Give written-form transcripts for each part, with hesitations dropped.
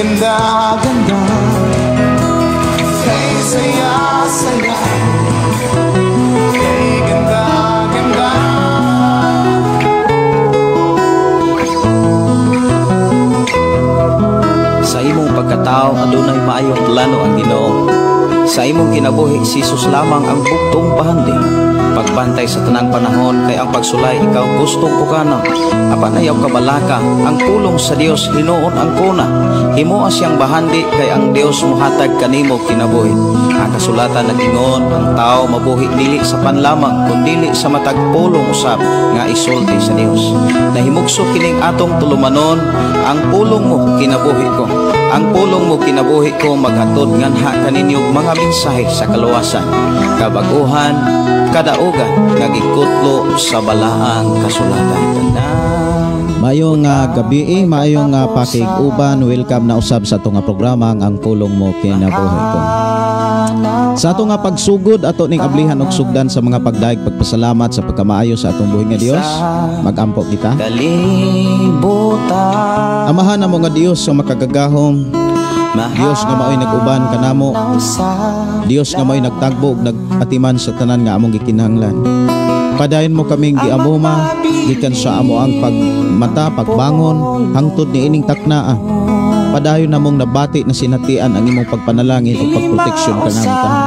ganda-ganda, kay saya-saya, kay ganda-ganda. Sa imong pagkatao adunay maayong plano ang Ginoo. Sa imong kinabuhi si Jesus lamang ang bugtong pahanding. Pagbantay sa tanang panahon kay ang pagsulay ikaw gustong ukana. Apan ayaw kabalaka ang pulong sa Dios hinuon ang kuna. Himoa siyang bahandi kay ang Dios muhatag kanimo kinabuhi. Ang kasulatan nagingon ang tao mabuhi dili sa panlamang kundi sa matag pulong usab nga isulti sa Dios. Nahimugso kining atong tulumanon ang pulong mo kinabuhi ko. Ang pulong mo kinabuhi ko maghatod nganha kaninyong mga mensahe sa kaluwasan, kabaguhan, kadaugan nga gikutlo sa balaang kasulatan. Mayong gabi, mayong pakig-uban. Welcome na usab sa atong programa ang pulong mo kinabuhi ko. Sa atong pagsugod ato ning ablihan og sugdan sa mga pagdaig pagpasalamat sa pagkamaayo sa atong buhi nga Dios. Magampo kita. Amahan na mo nga Dios sa makagagahom. Dios nga mao'y nag-uban kanamo. Dios nga mao'y nagtagbo ug nagatiman sa tanan nga among gikinahanglan. Padayon mo kaming giamuma gikan sa amo ang pagmata, pagbangon hangtod ni ining taknaa. Padayon namong nabati na sinatian ang imong pagpanalangin ug pagproteksyon kanamo tanan.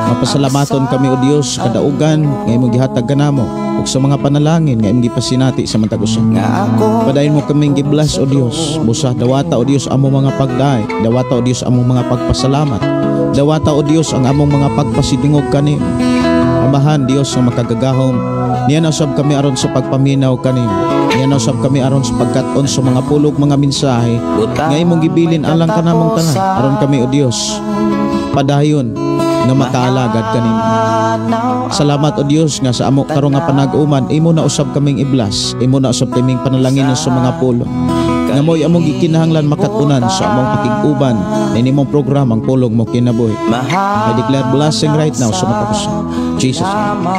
Mapasalamaton kami o Dios kadaugan nga imong gihatag kanamo ug sa mga panalangin nga imong gipasinati sa matag usa. Padayon mo kaming gibless o Dios. Busa dawata o Dios among mga pagdaay, dawata o Dios among mga pagpasalamat. Dawata o Dios ang among mga pagpasidungog kanimo. Amahan Dios sa makagagahom. Niya na usab kami aron sa pagpaminaw kanimo. Niya na usab kami aron sa pagkat-on sa mga pulog mga mensahe nga imong gibilin alang kanamong tanan. Aron kami o Dios padayon nga makaalagad kanimo. Salamat o Dios nga sa amo karon nga panag-uman imo na usab kaming iblas, imo na usab kaming panalangin sa mga pulong nga mo'y among gikinahanglan makatunan sa among pakig-uban na nimong programa ang pulong mo kinabuhi. I declare blessing right now sa mga puso. Jesus name.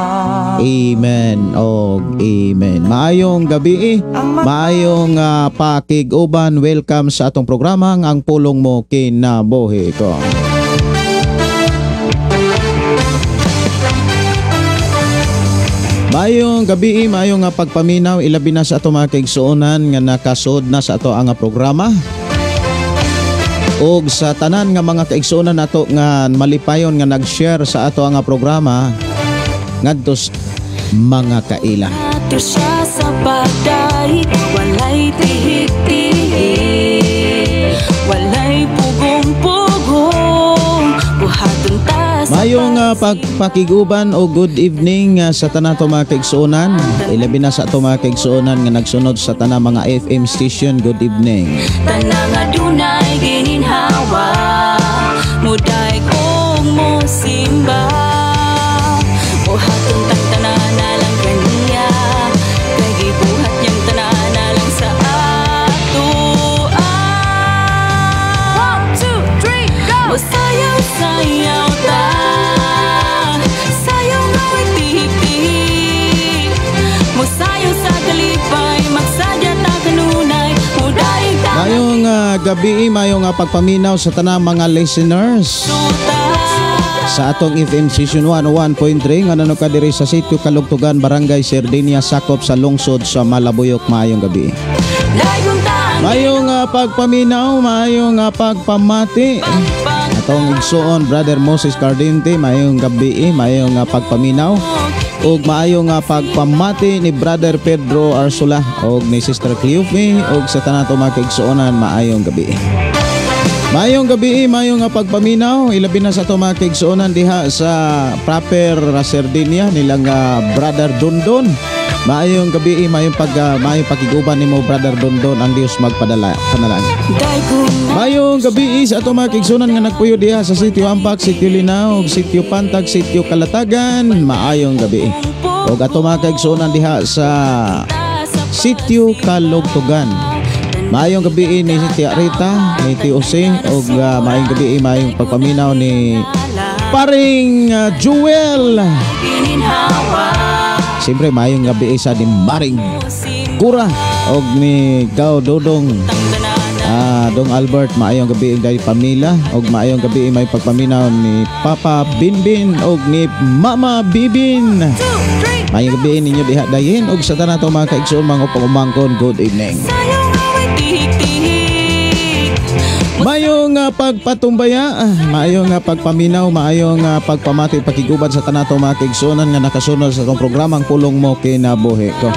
Amen o amen. Maayong gabi, maayong pakig-uban. Welcome sa atong programa ang pulong mo kinabuhi ko. Mayong gabi, mayong pagpaminaw ilabi na sa ato mga kaigsuonan nga nakasud na sa ato ang programa. Og sa tanan nga mga kaigsuonan nato nga malipayon nga nag-share sa ato ang programa ngadto mga kaila. Siya sa bagay, walay tihik-tihik, walay pugong-pugong, buhaton ta. Mayong pagpakiguban o good evening sa tanan to mga kaigsuonan. Ilabi na sa to mga kaigsuonan nga nagsunod sa tanan mga FM station. Good evening. Tanang adunay gininhawa, muday kong mo simba, buhaton tang tanan lang kaniya, kay gibuhat niyang tanan lang sa ato. 1, 2, 3, go! Masayaw-sayaw ta, sayaw nga'y tihik-tihik, masayaw sa kalipay, magsadya ta kanunay, muday ta. Mayong gabi, mayong pagpaminaw sa tanang mga listeners sa atong FM Station 101.3 nga nano kadiri sa sitio Kalugtugan, Barangay Sardinia, sakop sa lungsod sa Malabuyok. Mayong gabi. Mayong pagpaminaw, mayong pagpamati atong igsuon Brother Moses Cardente. Mayong gabi, mayong pagpaminaw ug maayong pagpamati ni Brother Pedro Arsula ug ni Sister Cleofe ug sa tanan to mga kaigsuonan. Maayong gabi. Mayong gabi, mayong pagpaminaw ilabi na sa to mga kaigsuonan diha sa proper Sardinia nilang Brother Dondon. Maayong gabi, mayong pakiguban nimo Brother Dondon. Ang Dios magpadala panalangin. Mayong gabi sa ato mga kaigsuonan nga nagpuyo diha sa sitio Ampak, sitio Linaw, sitio Pantag, sitio Kalatagan. Maayong gabi. Og ato mga kaigsuonan diha sa sitio Kalugtugan. Maayong gabi ni Tia Rita, ni Tio Ose, og maayong gabi, maayong pagpaminaw ni Paring Jewel. Siyempre maayong gabi sa ni Maring Kura og ni Gao Dodong Dong Albert, maayong gabi dahil Pamila og maayong gabi may pagpaminaw ni Papa Binbin og ni Mama Bibin. Maayong gabi ninyo diha dayin og sa tanan to mga kaigsoon mga upang-umangkon, good evening. Maayong pagpatumbaya, maayong pagpaminaw, maayong pagpamati pakiguban sa tanan to mga kaigsuonan nga nakasunod sa tong programang Pulong Mo Kinabuhi ko.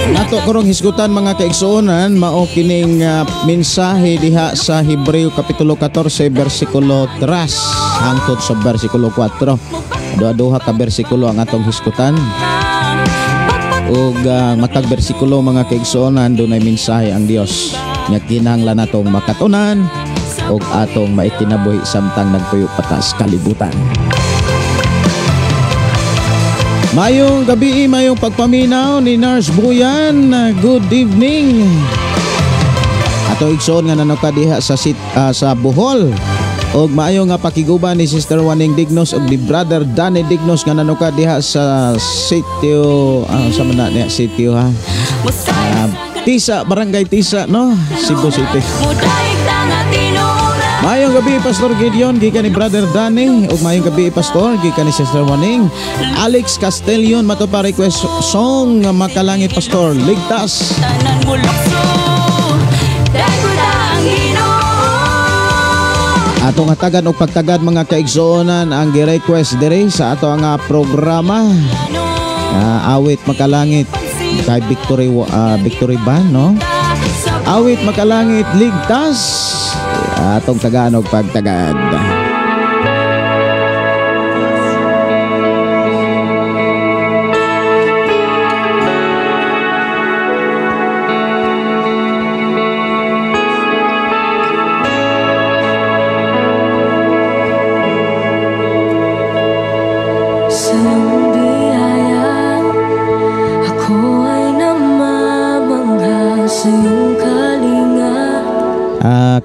Nato karong hisgutan mga kaigsuonan mao kining mensahe diha sa Hebreo kapitulo 14 bersikulo 3 hangtod sa bersikulo 4. Duha-duha ka bersikulo ang atong hisgutan. Ug matag bersikulo mga kaigsuonan dunay mensahe ang Dios nga kinahanglan natong makatunan ug atong maikinabuhi samtang nagpuyo patas kalibutan. Mayong gabi, mayong pagpaminaw ni Nars Buyan. Good evening. Ato igsoon nga nanoka diha sa Bohol. Og maayong nga pakiguban ni Sister Waning Dignos ug ni Brother Danny Dignos nga nanoka diha sa sitio sa mana niya sitio ha. Tisa, Barangay Tisa no, Cebu City. Mayong gabi Pastor Gideon gikan ni Brother Danny ug mayong gabi Pastor gikan ni Sister Waning. Alex Castellion mato pa request song Makalangit Pastor Ligtas. Atong hatagan og pagtagad mga kaigsuonan ang gi-request diri sa ato nga programa. Awit Makalangit kay Victory Band no. Awit Makalangit Ligtas. Atong tagaan og pagtagad.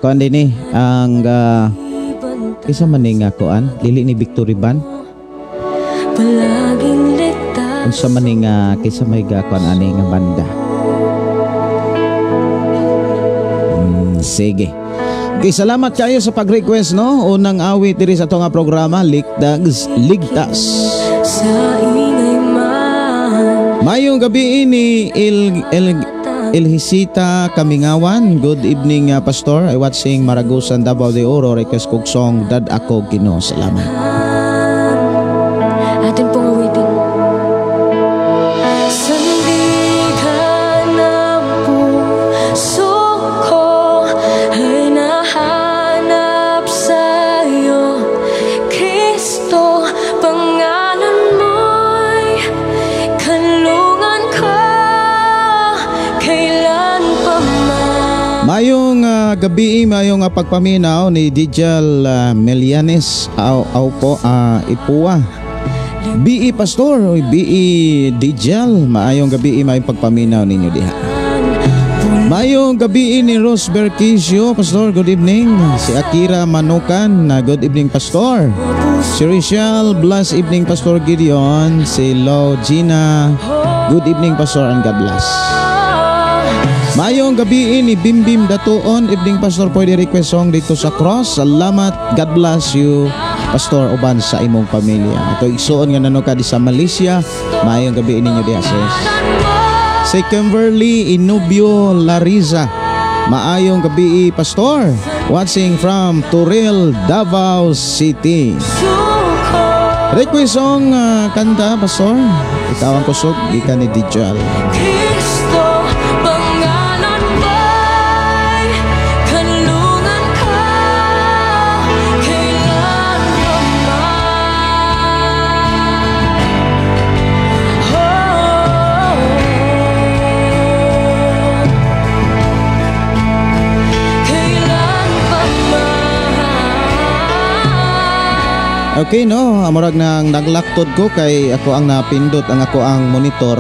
Kuan din ni ang isa man ning kuan dili ni Victory Band. Unsa man ning kisa may kuan ani nga banda. Sige. Okay, salamat kayo sa pag-request no. Unang awit diri sa ato nga programa Ligtas. Mayong gabi ini Elhisita Kamingawan. Good evening Pastor. I watching Maragusan Davao de Oro. Request kog song Dad Ako Ginoo. Salamat. Atin pong awitin. Sandigan ng puso ko ay nahanap sa'yo, Kristo, pangalan mo'y kanlungan ko. Mayong gabi, mayong pagpaminaw ni Dijal Melianes po Ipua. BE Pastor, BE Dijal, maayong gabi, mayong pagpaminaw ninyo diha. Mayong gabi ni Rose Berkisio, Pastor, good evening. Si Akira Manukan, good evening Pastor. Si Rachel, bless evening Pastor Gideon. Si Lo Gina, good evening Pastor and God bless. Mayong gabi ni Bimbim Datuon, evening Pastor, pwede request song dito sa cross. Salamat, God bless you Pastor uban sa imong pamilya. Ito igsuon nga nanoka di sa Malaysia. Mayong gabi ninyo diha sis. Si Kimberly Inubio Lariza, maayong gabi Pastor, watching from Turil, Davao City. Request song kanta Pastor, ikaw ang kusog gikan ni Dijal. Okay no, amurag nang naglaktod ko kay ako ang napindot ang ako ang monitor.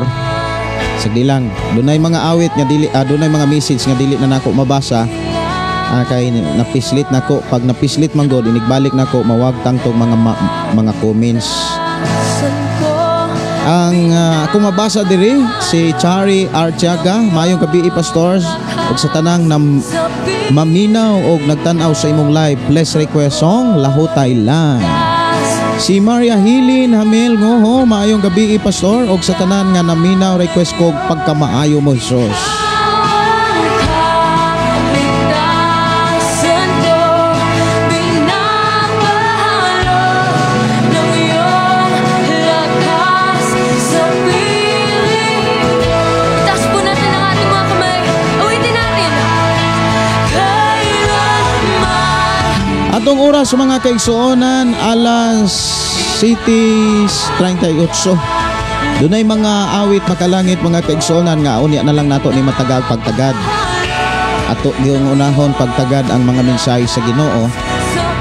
Sagdi lang. Dunay mga awit nga dili dunay mga message nga dili na nako mabasa. Kay napislit nako. Pag napislit man god inigbalik nako mawagtang tong mga comments. Ang ako mabasa diri si Chari Artiaga, mayong gabi Pastors ug sa tanang maminaw og nagtan-aw sa imong live, please request song Lahutay Lang. Si Maria Hilin Hamil ngoho, maayong gabi pastor, og sa tanan nga naminaw request ko pagkamaayo mo Hesus. Atong oras sa mga kaigsuonan, alas 7:38. Dunay mga awit makalangit mga kaigsuonan nga unya na lang nato ni matagag pagtagad. Ato yung unahon pagtagad ang mga mensahe sa Ginoo.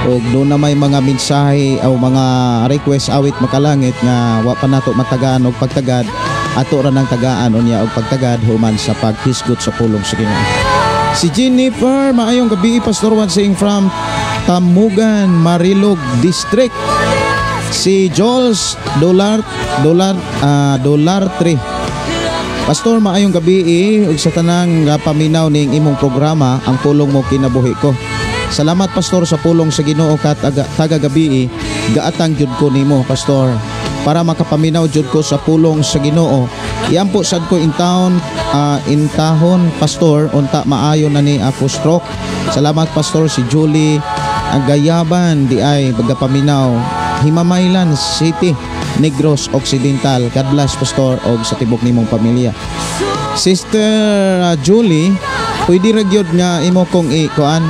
Og doon na may mga mensahe o mga request awit makalangit nga wa pa nato matagaan og pagtagad. Ato ra nang tagaan unya og pagtagad human sa paghisgot sa pulong sa Ginoo. Si Jennifer, maayong gabi pastor, watching from Tamugan, Marilog District. Si Jules Dollar 3. Pastor, maayong gabi ug sa tanang paminaw ning imong programa, ang pulong mo kinabuhi ko. Salamat pastor sa pulong sa Ginoo kat taga gabi gaatang jud ko nimo pastor para makapaminaw jud ko sa pulong sa Ginoo. Iampo sad ko intahon pastor unta maayo na ni ako stroke. Salamat pastor. Si Julie ang Gayaban di ay bagapaminaw, Himamaylan City, Negros Occidental. God bless pastor og sa tibok nimong pamilya. Sister Julie, pwede ra gyud nga imo kong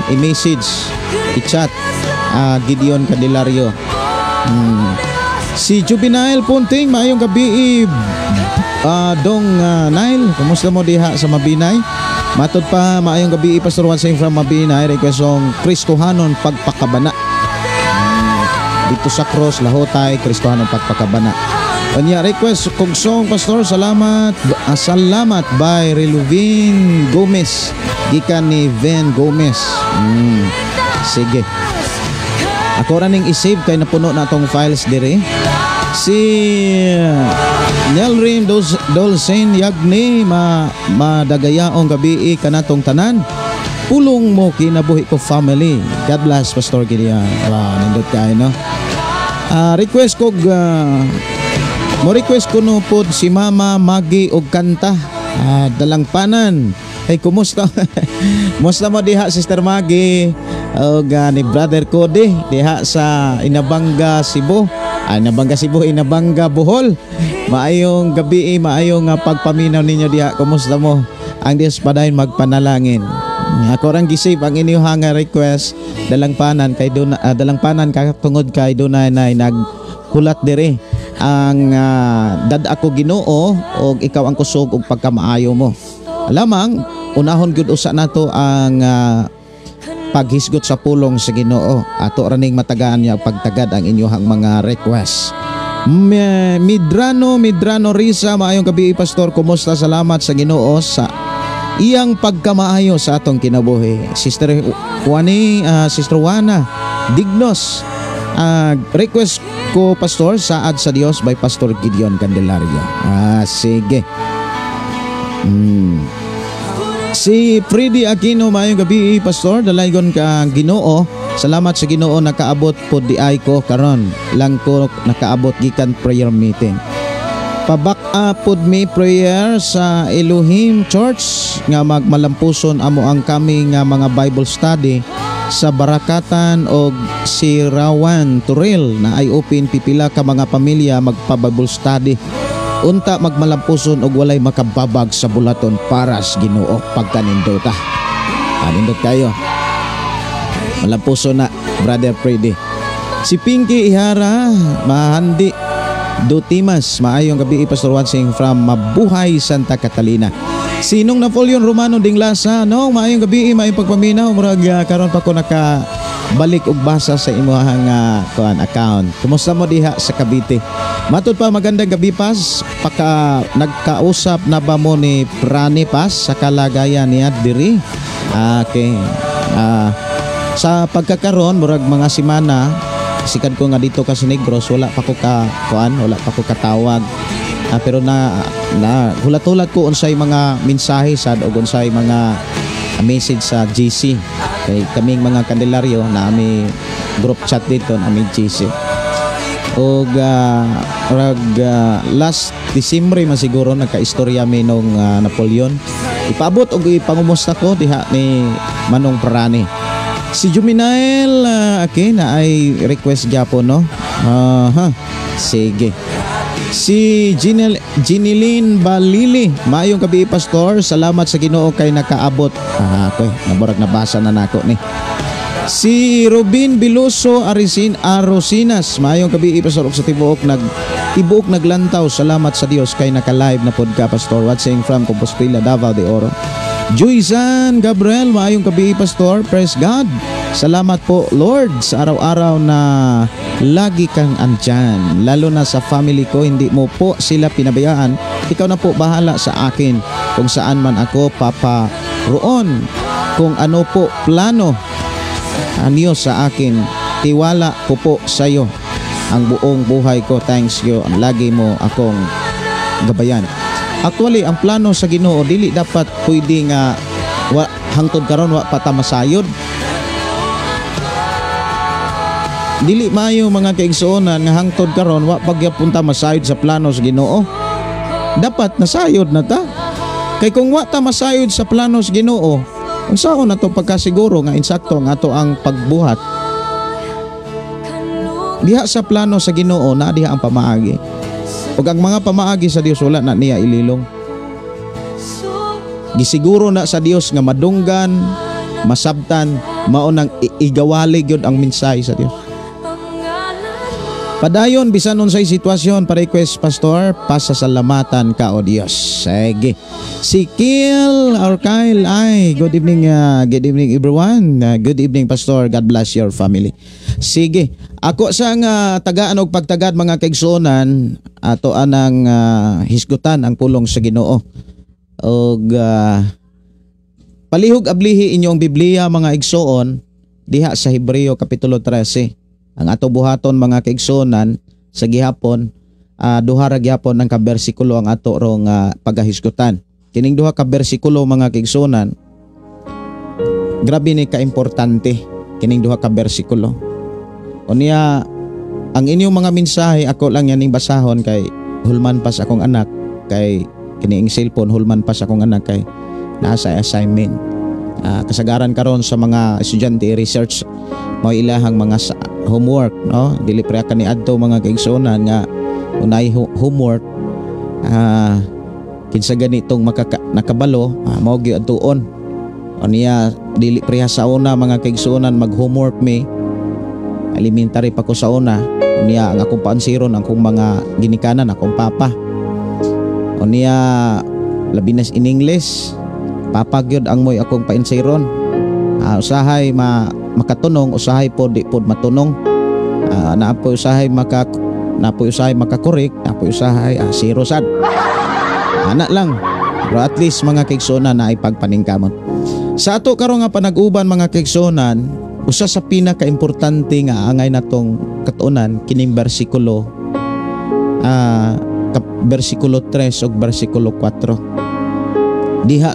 i-message, i-chat Gideon Candelario. Si Juvenile Punting, maayong gabi Dong Nile, kumusta mo diha sa Mabinay? Matod pa, maayong gabi pastor Wansing from Mabinay, request song Kristohanon Pagpakabana. Dito sa cross Lahutay, Kristohanon Pagpakabana. Kanya request kong song pastor, salamat by Reluvin Gomez, gikan ni Ven Gomez. Sige, ako raning isave kay napuno na tong files dire. Si Nelrim Dolcen Yagni, madagayaong gabi kanatong tanan, pulong mo kinabuhi ko family. God bless pastor Gideon. Wow, nindot kayo no. Request ko request ko no pod si Mama Magi og kanta Dalang Panan. Hey, kumusta? Kumusta mo diha Sister Magi og ni Brother Cody diha sa Inabanga Cebu. Inabanga Bohol. Maayong gabi, maayong pagpaminaw ninyo diha. Kumusta mo? Ang Diyos padayon magpanalangin. Ako rang gisave ang inyong request Dalang Panan kay Dalang Panan katungod kay dunay naghulat dire ang dad ako Ginoo og ikaw ang kusog og pagkamaayo mo. Lamang unahon gyud usa nato ang paghisgot sa pulong sa Ginoo. Ato raning matagaan niya pagtagad ang inyohang mga request. Midrano Risa, maayong gabi pastor, kumusta? Salamat sa Ginoo sa iyang pagkamaayo sa atong kinabuhi. Sister Juana Dignos, request ko pastor, saad sa Dios by Pastor Gideon Candelario. Sige. Si Freddy Aquino, maayong gabi pastor, dalaygon ka Ginoo. Salamat sa Ginoo nakaabot pod di ay ko karon lang ko nakaabot gikan prayer meeting. Pabak pod me prayer sa Elohim Church nga magmalampuson amo ang kami nga mga Bible study sa Barakatan og Sirawan Turil na ay open pipila ka mga pamilya magpa-Bible study. Unta magmalampuson og walay makababag sa bulaton para sa Ginoo pagkanindota. Anindot kayo. Malampuson na Brother Freddy. Si Pinky Ihara Mahandi Dutimas, maayong gabi Pastor Wansing from Mabuhay Santa Catalina. Sinong Napoleon Romano Dinglasa, no, maayong gabi, maayong pagpaminaw murag karon pa ko nakabalik og basa sa imong account. Kumusta mo diha sa Cavite? Matod pa, magandang gabi pas. Paka nagkausap na ba mo ni Prani Pas sa kalagayan niya diri? Okay. Sa pagkakaroon murag mga simana, sikat ko nga dito kasi Negros, wala pa ko katawag. Pero na hulat-hulat ko unsay mga mensahe sad o unsay mga message sa GC. Kay kaming mga Kandelaryo na may group chat dito na may GC. O last December man siguro nagka-istorya mi nung Napoleon. Ipaabot og ipangumusta ko diha ni Manong Parani. Si Juminael okay na ay request gyapon no. Sige. Si Ginilyn Balili, maayong gabi pastor. Salamat sa Ginoo kay nakaabot. Okay, naborag nabasa na nako ni. Si Robin Biloso Arosinas, maayong gabi pastor og sa tibuok naglantaw. Salamat sa Dios kay naka-live na pod ka pastor. Watching from Compostela, Davao de Oro. Joyzan Gabriel, maayong gabi pastor. Praise God. Salamat po Lord sa araw-araw na lagi kang andyan. Lalo na sa family ko, hindi mo po sila pinabayaan. Ikaw na po bahala sa akin kung saan man ako paparoon. Kung ano po plano niyo sa akin, tiwala ko po sa iyo ang buong buhay ko. Thanks you. Lagi mo akong gabayan. Actually, ang plano sa Ginoo dili dapat pwede nga hangtod karon wa patamasayod. Dili maayo mga kaigsuonan nga hangtod karon wa pagyapunta masayod sa plano sa Ginoo. Dapat nasayod na ta. Kay kung wa ta masayod sa plano sa Ginoo, unsaon nato pagkasiguro nga insakto nga ato ang pagbuhat? Diha sa plano sa Ginoo na diha ang pamaagi. Ug ang mga pamaagi sa Dios wala na niya ililong. Gisiguro na sa Dios nga madunggan, masabtan, mao nang igawalig yun ang mensahe sa Dios. Padayon bisan unsay sitwasyon pa request pastor, pasasalamatan ka o Dios. Sige. Si Kyle or Kyle ay good evening everyone. Good evening pastor. God bless your family. Sige. Ako sang tagaan og pagtagad mga kaigsuonan ato anang hisgutan ang pulong sa Ginoo. Og palihog ablihi inyong Biblia mga igsoon diha sa Hebreo kapitulo 13. Ang ato buhaton mga kaigsuonan sa gihapon duha ra gyapon ang kabersikulo ang ato rong pagahisgutan. Kining duha ka bersikulo mga kaigsuonan grabe ni kaimportante kining duha ka bersikulo. Unya ang inyong mga mensahe ako lang yaning basahon kay hulman pa sa akong anak kay kining cellphone hulman pa sa akong anak kay nasa assignment. Kasagaran karon sa mga estudyante research mao ilahang mga homework no dili pre ka ni adto mga kaigsuonan nga unay homework kinsa ganitong nakabalo mao gyud adtuon unya dili pre sa una mga kaigsuonan mag homework me elementary pa ko sa una unya ang akong paansiron ang kong mga ginikanan akong papa unya labi na in English papa gyud ang moy akong paansiron usahay makatunong usahay pod di pod matunong naapoy usahay makakorek naapoy usahay zero sad ana lang pero at least mga kaigsuonan na ay pagpaningkamot sa ato karon nga panag-uban mga kaigsuonan usa sa pinaka-importante nga angay natong katuonan kining bersikulo bersikulo 3 ug bersikulo 4 diha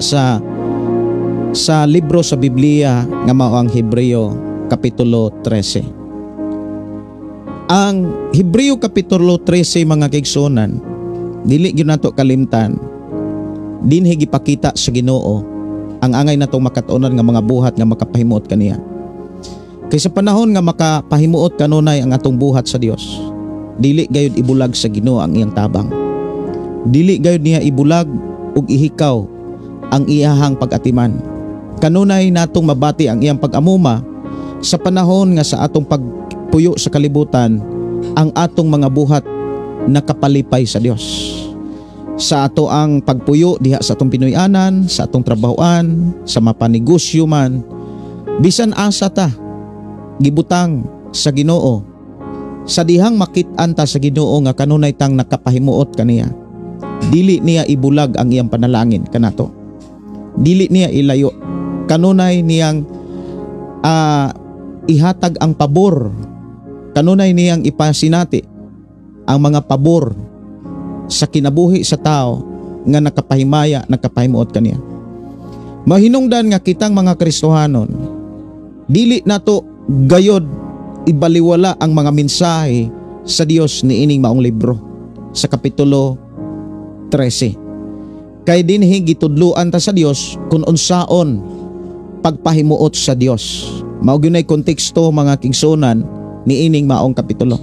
sa libro sa Biblia nga mao ang Hebreo kapitulo 13. Ang Hebreo kapitulo 13 mga kaigsuonan dili gyud nato kalimtan dinhi gipakita sa Ginoo ang angay natong makatuonan nga mga buhat nga makapahimuot kaniya. Kay sa panahon nga makapahimuot kanunay ang atong buhat sa Dios, dili gayud ibulag sa Ginoo ang iyang tabang. Dili gayud niya ibulag ug ihikaw ang iyahang pag-atiman. Kanunay natong mabati ang iyang pag-amuma sa panahon nga sa atong pagpuyo sa kalibutan ang atong mga buhat nakapalipay sa Dios. Sa ato ang pagpuyo diha sa atong Pinoy-anan, sa atong trabahoan, sa mapanegosyo man, bisan asa ta gibutang sa Ginoo. Sa dihang makit-an ta sa Ginoo nga kanunay tang nakapahimuot kaniya. Dili niya ibulag ang iyang panalangin kanato. Dili niya ilayo. Kanunay niyang ihatag ang pabor. Kanunay niyang ipasinati ang mga pabor sa kinabuhi sa tao nga nakapahimaya, nakapahimuot kaniya. Mahinungdan nga kitang mga Kristohanon, dili nato gayod ibaliwala ang mga mensahe sa Dios niining maong libro sa kapitulo 13. Kay dinhi gitudloan ta sa Dios kung unsaon pagpahimuot sa Dios. Mao gyud nay konteksto mga kigsunan niining maong kapitulo.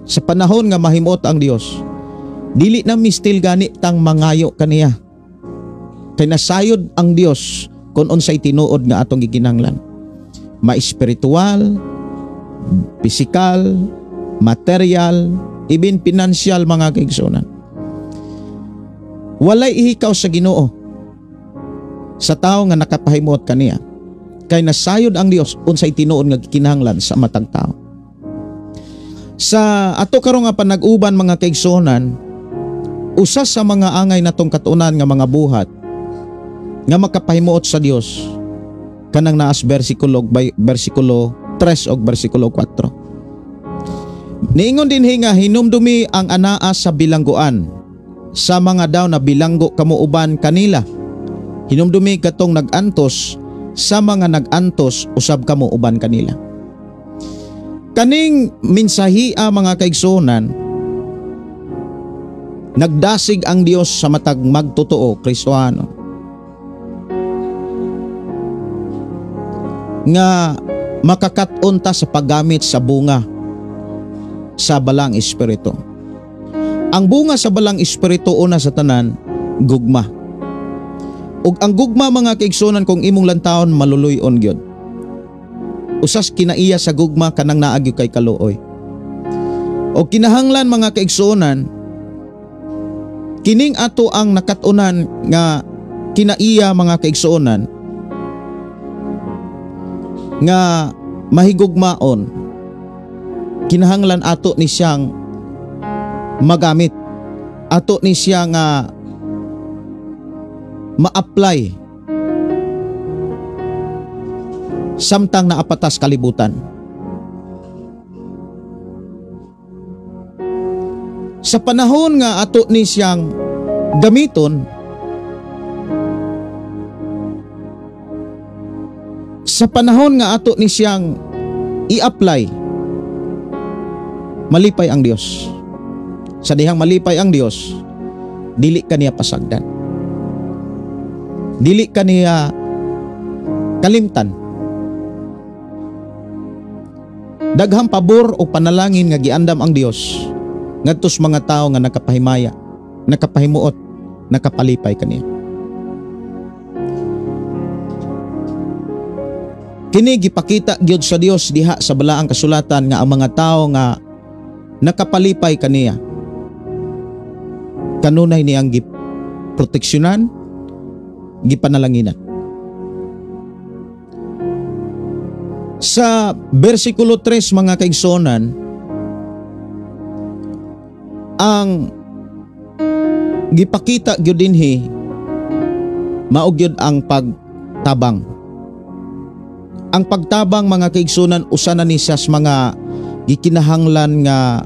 Sa panahon nga mahimuot ang Dios, dili na mistil gani tang mangayo kaniya. Kay nasayod ang Dios kung unsay tinuod nga atong gikinahanglan. Ma-espiritual, pisikal, material, even financial mga kaigsunan. Walay ihikaw sa Ginoo sa tao nga nakapahimuot kaniya. Kay nasayod ang Dios unsay tinuod nga gikinahanglan sa matag tao. Sa ato karon nga panag-uban mga kaigsunan, usa sa mga angay natong katunan nga mga buhat nga makapahimuot sa Dios kanang naas bersikulo 3 og bersikulo 4. Niingon dinhi nga hinumdumi ang anaa sa bilangguan sa mga daw na bilanggo kamuuban kanila. Hinumdumi katong nagantos sa mga nagantos usab kamuuban kanila. Kaning minsahia mga kaigsunan, nagdasig ang Dios sa matag magtotoo Kristohano nga makakat-on ta sa paggamit sa bunga sa balang espiritu. Ang bunga sa balang espiritu una sa tanan, gugma. Ug ang gugma mga kaigsunan kung imong lantawon maluluy-on gyud. Usas kinaiya sa gugma kanang naagyo kay kaluoy. O kinahanglan mga kaigsunan, kining ato ang nakatunan nga kinaiya mga kaigsunan nga mahigugmaon, kinahanglan ato ni siyang magamit, ato ni siya nga ma-apply samtang naapatas kalibutan. Sa panahon nga ato ni siyang gamiton, sa panahon nga ato ni siyang i-apply, malipay ang Dios. Sa dihang malipay ang Dios, dili kaniya pasagdan, dili kaniya kalimtan. Daghang pabor o panalangin nga giandam ang Dios ngadtos mga tao nga nakapahimaya, nakapahimuot, nakapalipay kaniya. Kini gipakita gyud sa Dios diha sa balaang kasulatan nga ang mga tao nga nakapalipay kaniya kanunay niyang giproteksyonan, gipanalanginan. Sa bersikulo 3 mga kaigsonan, ang gipakita gyud dinhi mao gyud ang pagtabang. Ang pagtabang mga kaigsunan usa na ni sa mga gikinahanglan nga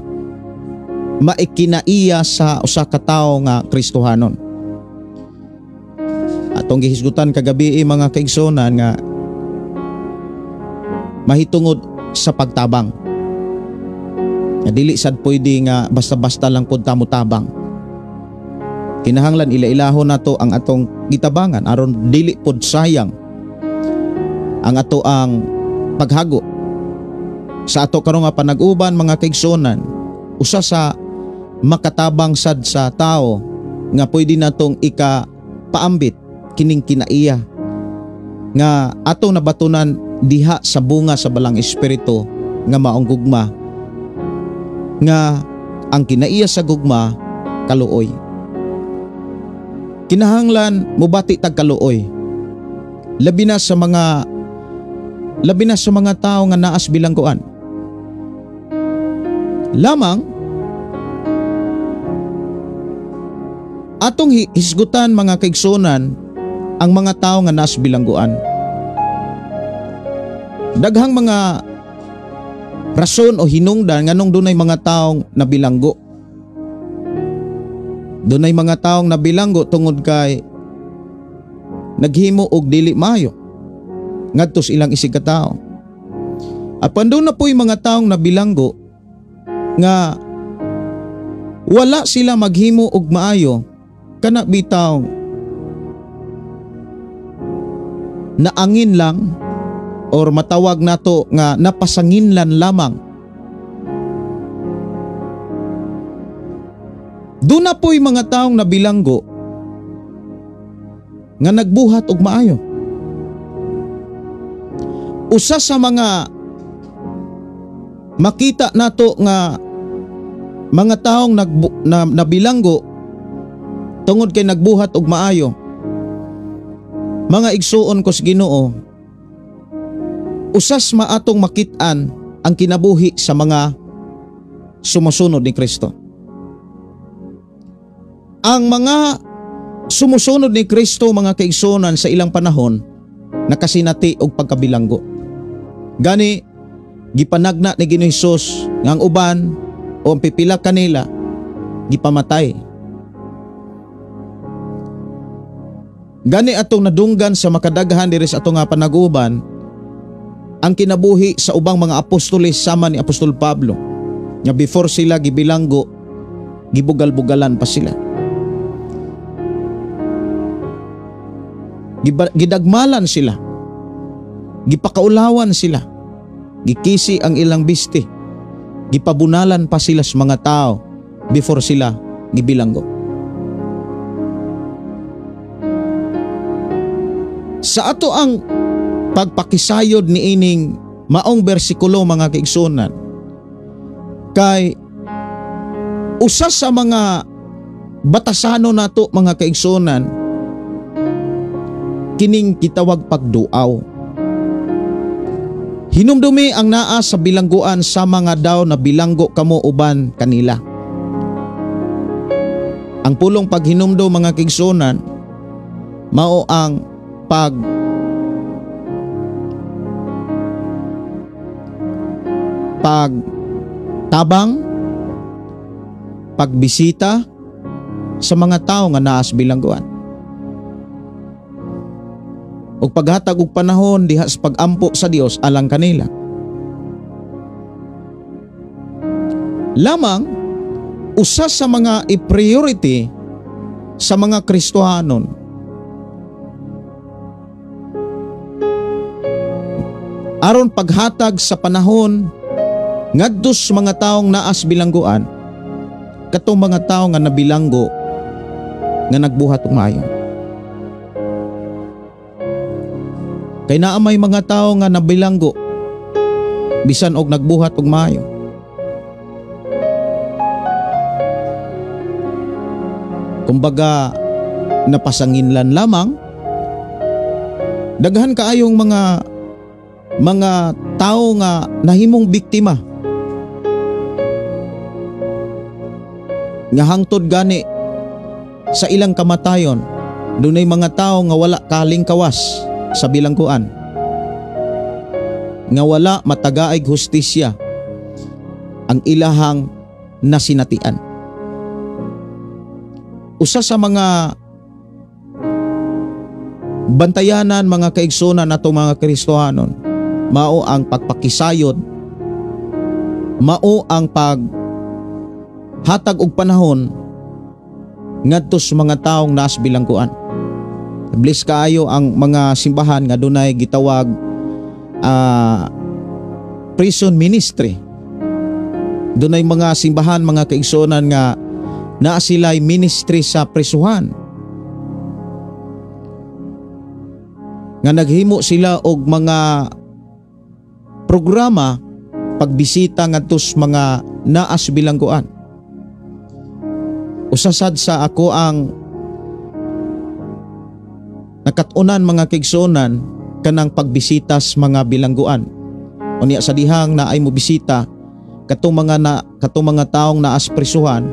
maikinaiya sa usa ka tawo nga Kristohanon. Atong gihisgutan kagabi mga kaigsunan nga mahitungod sa pagtabang. Nga dili sad pwede nga basta-basta lang pud ta mo tabang. Kinahanglan ila-ilahon nato ang atong gitabangan aron dili pud sayang ang ato ang paghago. Sa ato karon nga panag-uban mga kaigsunan, usa sa makatabang sad sa tao nga pwede natong ika-paambit kining kinaiya nga atong nabatunan diha sa bunga sa balang espiritu nga maong gugma, nga ang kinaiya sa gugma kaluoy. Kinahanglan mobati tag kaluoy, labi na sa mga tao nga naas bilangguan. Lamang atong hisgutan mga kaigsunan ang mga tao nga naas bilangguan. Daghang mga rason o hinungdan nganong dunay mga taong nabilanggo. Dunay mga taong nabilanggo tungod kay naghimo og dili maayo ngadto sa ilang isig katao. Apan doon na po'y mga taong nabilanggo nga wala sila maghimo og maayo kana bitaw naangin lang or matawag nato nga napasanginlan lamang. Doon na po'y mga taong nabilanggo nga nagbuhat og maayo. Usa sa mga makita nato nga mga taong nabilanggo tungod kay nagbuhat og maayo, mga igsuon ko sa Ginoo, usas maatong makit-an ang kinabuhi sa mga sumusunod ni Kristo. Ang mga sumusunod ni Kristo, mga kaigsuonan sa ilang panahon, nakasinati og pagkabilanggo. Gani gipanagna ni Ginoong Hesus nga ang uban o ang pipila kanila gipamatay. Gani atong nadunggan sa makadaghan diri sa atong nga panag-uban ang kinabuhi sa ubang mga apostoles sama ni Apostol Pablo nga before sila gibilanggo gibugal-bugalan pa sila. Gidagmalan sila, gipakaulawan sila, gikisi ang ilang biste, gipabunalan pa sila sa mga tao before sila gibilanggo. Sa ato ang pagpakisayod ni ining maong bersikulo, mga kaigsuonan, kay usa sa mga batasano nato, mga kaigsuonan, kining gitawag pagduaw. Hinumdumi ang naa sa bilangguan sa mga daw na bilanggo kamo uban kanila. Ang pulong paghinumdo, mga kaigsuonan, mao ang pagtabang, pagbisita sa mga tao nga naa sa bilangguan. O paghatag og panahon diha sa pagampo sa Dios alang kanila. Lamang usa sa mga i-priority sa mga Kristohanon aron paghatag sa panahon ngadto sa mga taong naas bilangguan, katong mga tao nga nabilanggo nga nagbuhat og maayo. Kay naa may mga tao nga nabilanggo bisan og nagbuhat og maayo. Kumbaga napasanginlan lamang. Daghan kaayong mga tao nga nahimong biktima nga hangtod gani sa ilang kamatayon. Dunay mga tao nga wala kalingkawas sa bilangguan, nga wala matagaig hustisya ang ilahang nasinatian. Usa sa mga bantayanan, mga kaigsuonan nato, mga Kristohanon, mao ang pagpakisayod, mao ang paghatag og panahon ngadto sa mga taong naas bilangguan. Bless kaayo ang mga simbahan nga dunay gitawag prison ministry. Dunay mga simbahan, mga kaigsuonan, nga naa sila'y ministry sa prisuhan, nga naghimo sila og mga programa pagbisita ngadto sa mga naas bilangguan. Usasad sa ako ang nakatunan, mga kaigsuonan, kanang pagbisita sa mga bilangguan. Unya sa dihang na ay mo bisita katong mga taong naas prisuhan,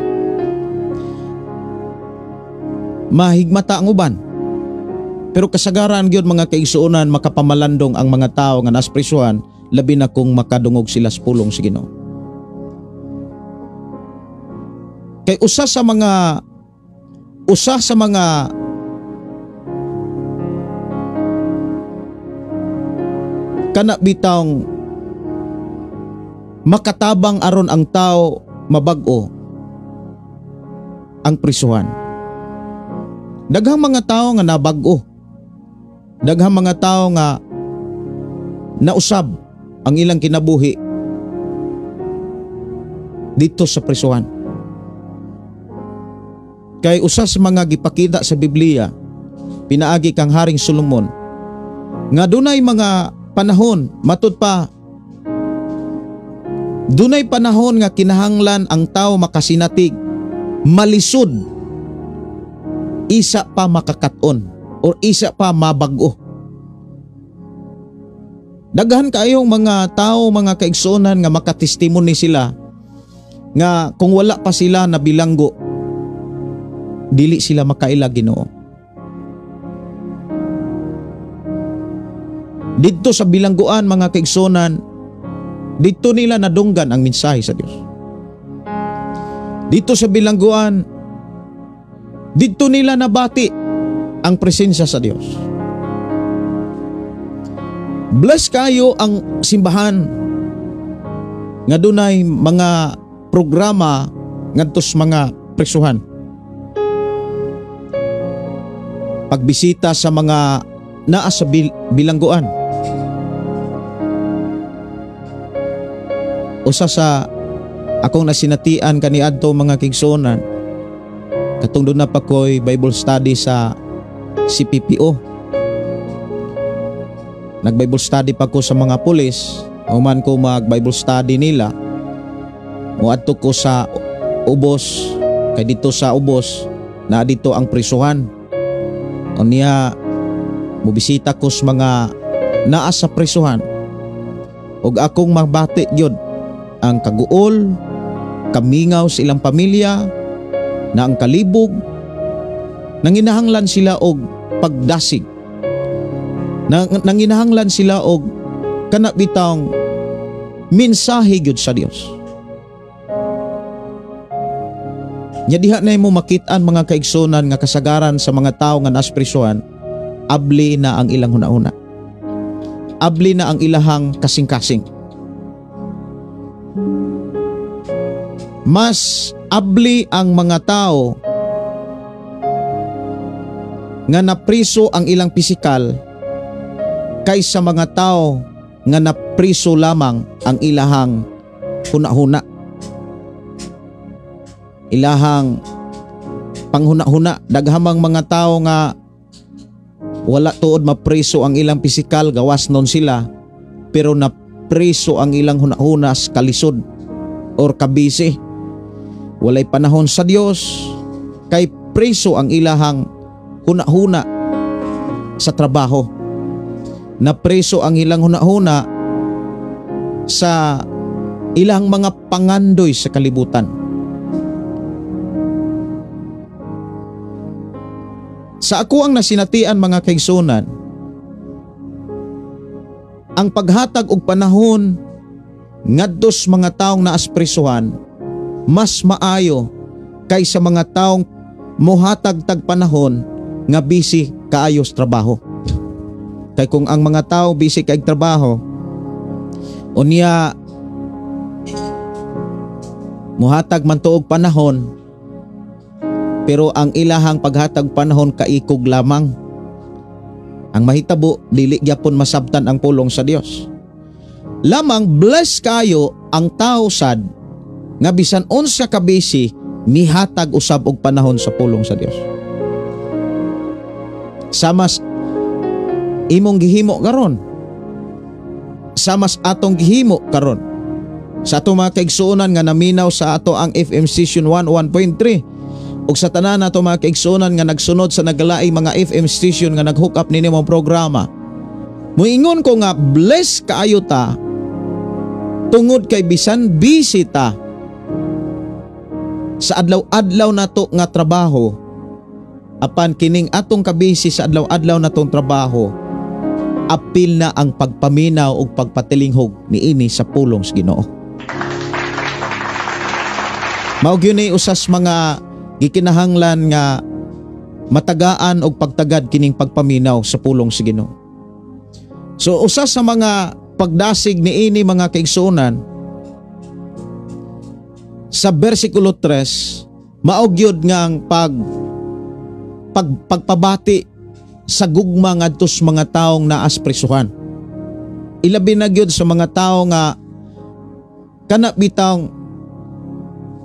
mahigmata ang uban. Pero kasagaran gyud, mga kaigsuonan, makapamalandong ang mga tao nga naas prisuhan, labi na kung makadungog sila sa pulong sa Ginoo. Kay usa sa mga kana bitawng makatabang aron ang tao mabag-o ang prisuhan. Daghang mga tao nga nabag-o. Daghang mga tao nga nausab ang ilang kinabuhi dito sa prisuhan. Kay usa sa mga gipakita sa Biblia pinaagi kang Haring Solomon nga dunay mga panahon matud pa dunay panahon nga kinahanglan ang tao makasinatig malisod isa pa makakaton or isa pa mabag-o. Daghan kayong mga tao, mga kaigsunan nga makatestimony sila nga kung wala pa sila na bilanggo dili sila makaila Ginoo. Dito sa bilangguan mga kaigsunan, dito nila nadunggan ang mensahe sa Dios. Dito sa bilangguan, dito nila nabati ang presensya sa Dios. Bless kayo ang simbahan nga dunay mga programa ngadto sa mga prisuhan. Pagbisita sa mga naa sa bilangguan. Usa sa akong nasinatian kaniadto mga kigsunan, katong doon na pa ko'y Bible study sa CPPO. Nag-Bible study pa ko sa mga pulis. Human ko mag-Bible study nila. Muadto ko sa ubos. Kay dito sa ubos, na dito ang prisuhan. O niya, mubisita ko sa mga naa sa prisuhan. Og akong mabati yun ang kaguol, kamingaw sa ilang pamilya, na ang kalibog, nanginahanglan sila og pagdasig. Nanginahanglan sila og kana bitawng mensahe gyud sa Dios. Nya diha na mo makit-an mga kaigsunan nga kasagaran sa mga tawo nga nas prisuhan, abli na ang ilang hunahuna. Abli na ang ilahang kasing-kasing. Mas abli ang mga tao nga napriso ang ilang pisikal kaysa mga tao nga napriso lamang ang ilahang huna-huna. Ilahang panghuna-huna. Daghamang mga tao nga wala tuod mapriso ang ilang pisikal, gawas nun sila, pero napriso ang ilang huna-huna sa kalisod or kabisi. Walay panahon sa Dios, kay priso ang ilahang huna-huna sa trabaho. Napreso ang ilang huna-huna sa ilang mga pangandoy sa kalibutan. Sa ako ang nasinatian mga kaigsunan, ang paghatag og panahon ngadtos mga taong naaspresuhan mas maayo kaysa mga taong mohatag tag panahon nga busy kaayo sa trabaho. Kay kung ang mga tao busy kay trabaho, unya muhatag man tuog panahon, pero ang ilahang paghatag panahon kaikog lamang. Ang mahitabo dili gyapon masabtan ang pulong sa Dios. Lamang bless kayo ang tao sad nga bisan unsa ka busy mihatag usab og panahon sa pulong sa Dios. Samas imong gihimo karon, samas atong gihimo karon sa ato mga kaigsuonan nga naminaw sa ato ang FM Station 101.3 ug sa tanan nato mga kaigsuonan nga nagsunod sa naglaing mga FM station nga nag-hook up nini mong programa. Muingon ko nga bless kaayo ta tungod kay bisan busy ta sa adlaw-adlaw nato nga trabaho, apan kining atong kabisi sa adlaw-adlaw natong trabaho, apil na ang pagpaminaw o pagpatilinghog niini sa pulong sa Ginoo. Mao gyud ni usas mga gikinahanglan nga matagaan og pagtagad kining pagpaminaw sa pulong sa Ginoo. So usas sa mga pagdasig ni ini mga kaigsunan sa bersikulo 3 maogyod nga ang pagpabati sa gugma ngadto sa mga taong naas prisuhan. Ilabi na gyud sa mga tao nga kana bitang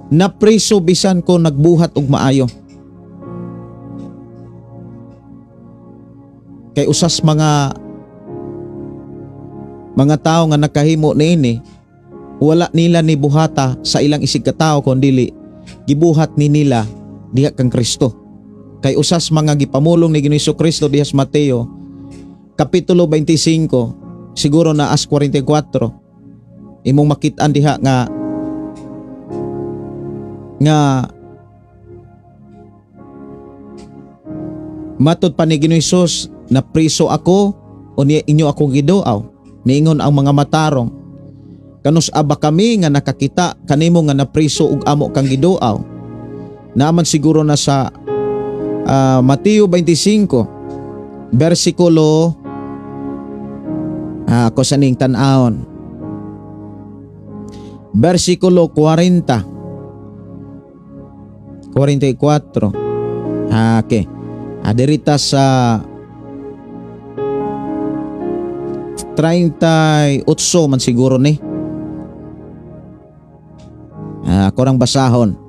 na priso bisan ko nagbuhat og maayo. Kay usas mga tao nga nakahimo niini wala nila ni buhata sa ilang isig katao kundi gibuhat ni nila diha kang Kristo. Kay usas mga gipamulong ni Ginoong Kristo diha sa Mateo kapitulo 25 siguro na as 44 imong makit-an diha nga matud pa ni Ginoong Hesus na priso ako o inyo akong giduaw. Niingon ang mga matarong, kanus aba kami nga nakakita kanimo nga napriso ug amo kang giduaw. Naaman siguro na sa Mateo 25 bersikulo ako saning tan-aon bersikulo 44. Okay. Aderita sa 38 man siguro ni. Ako rang basahon.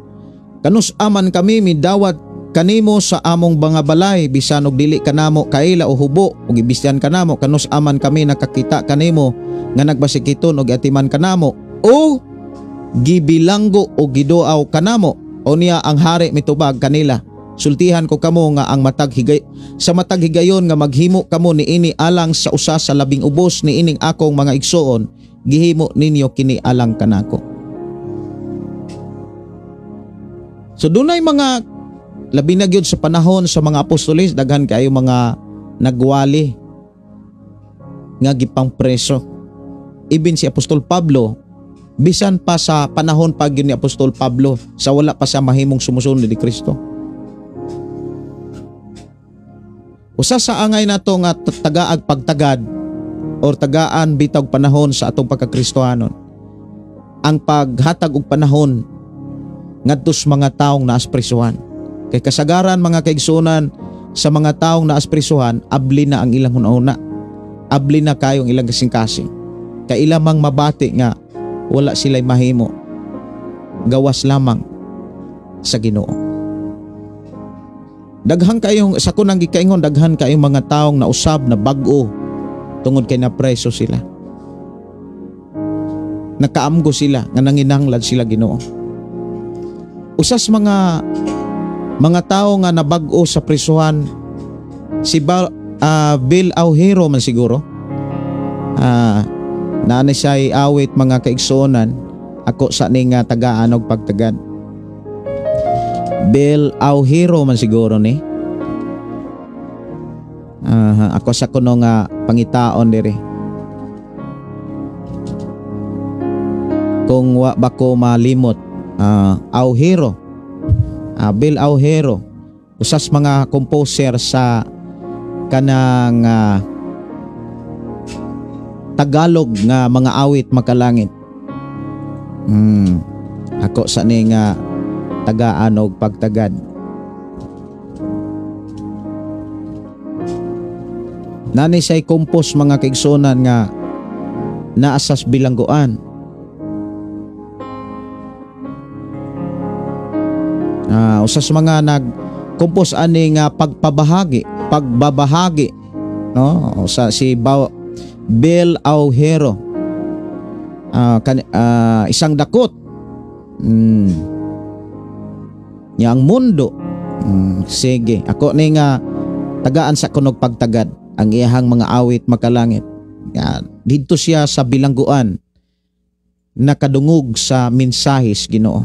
Kanus aman kami midawat kanimo sa among mga balay bisan og dili kanamo kaila o hubo ug ibisyan kanamo. Kanus aman kami nakakita kanimo nga nagbasikiton og atiman kanamo o gibilanggo o giduaw kanamo. O niya ang hari mitubag kanila. Sultihan ko kamo nga ang matag higayon nga maghimo kamo niini alang sa usa sa labing ubos niining akong mga igsoon, gihimo ninyo kini alang kanako. So dunay mga labi na gyud sa panahon sa mga apostoles daghan kayo mga nagwali nga gipang preso. Even si Apostol Pablo bisan pa sa panahon pa gyud ni Apostol Pablo sa wala pa sa mahimong sumusunod ni Kristo. Usa sa angay nato nga tagaag pagtagad or tagaan bitag panahon sa atong pagkakristohanon ang paghatag og panahon ngadto sa mga taong naas prisuhan. Kay kasagaran mga kaigsunan sa mga taong naas prisuhan abli na ang ilang hunahuna. Abli na kayong ilang kasing-kasing. Kay ilamang mabati nga wala sila'y mahimo. Gawas lamang sa Ginoo. Daghan kayong sa kunang gikaingon daghan kayong mga taong nausab na bag-o tungod kay napreso sila. Nakaamgo sila nga nanginahanglan sila Ginoo. Usas mga tao nga nabag-o sa prisuhan si Bill Auhero man siguro. Naani siya'y awit mga kaigsuonan ako sa ning tagaan og pagtagad. Bill Auhero man siguro ni. Ako sa kuno nga pangitaon diri. Kung wa ba ko malimot, Auhero. Bill Auhero. Usas mga composer sa kanang Tagalog nga mga awit makalangit. Ako sa ni nga tagaan og pagtagad. Nani say compose mga kaigsunan nga naasas bilangguan. Usas mga nag-compose ani nga pagbabahagi, no? Sa si Bill Auhero. Isang dakot. Yang mundo. Sige, ako ni nga tagaan sa kunog pagtagad ang iyahang mga awit makalangit. Dito siya sa bilangguan nakadungog sa mensahis Ginoo.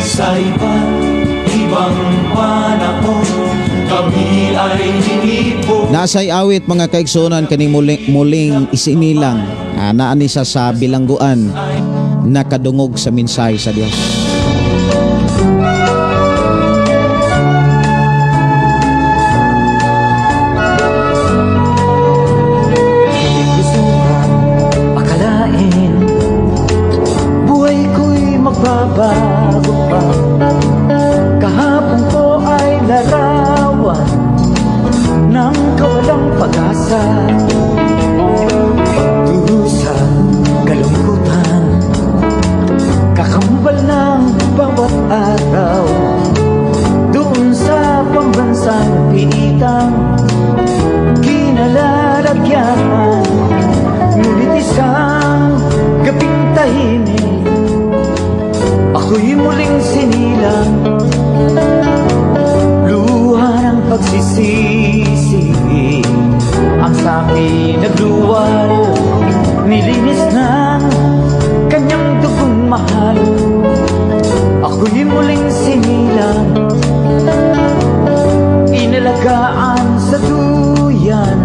Sa ibang panahon, kami ay hinipo. Nasay awit mga kaigsunan kaning muling isinilang naani sa bilangguan nakadungog sa mensahe sa Dios. Hindi ko sukat akalain buhay ko'y magbabago pa. Kahapon ko ay larawan ng kawalang pag-asa. Dusa, kalungkutan, kakambal ng bawat araw. Doon sa pambansang pinitang kinalalagyan, ngunit isang gabing tahimik ako'y muling sinilang. Luha ng pagsisisi ang sa'kin nagluwal, nilinis ng kanyang dugong mahal. Ako'y muling sinilang, inalagaan sa duyan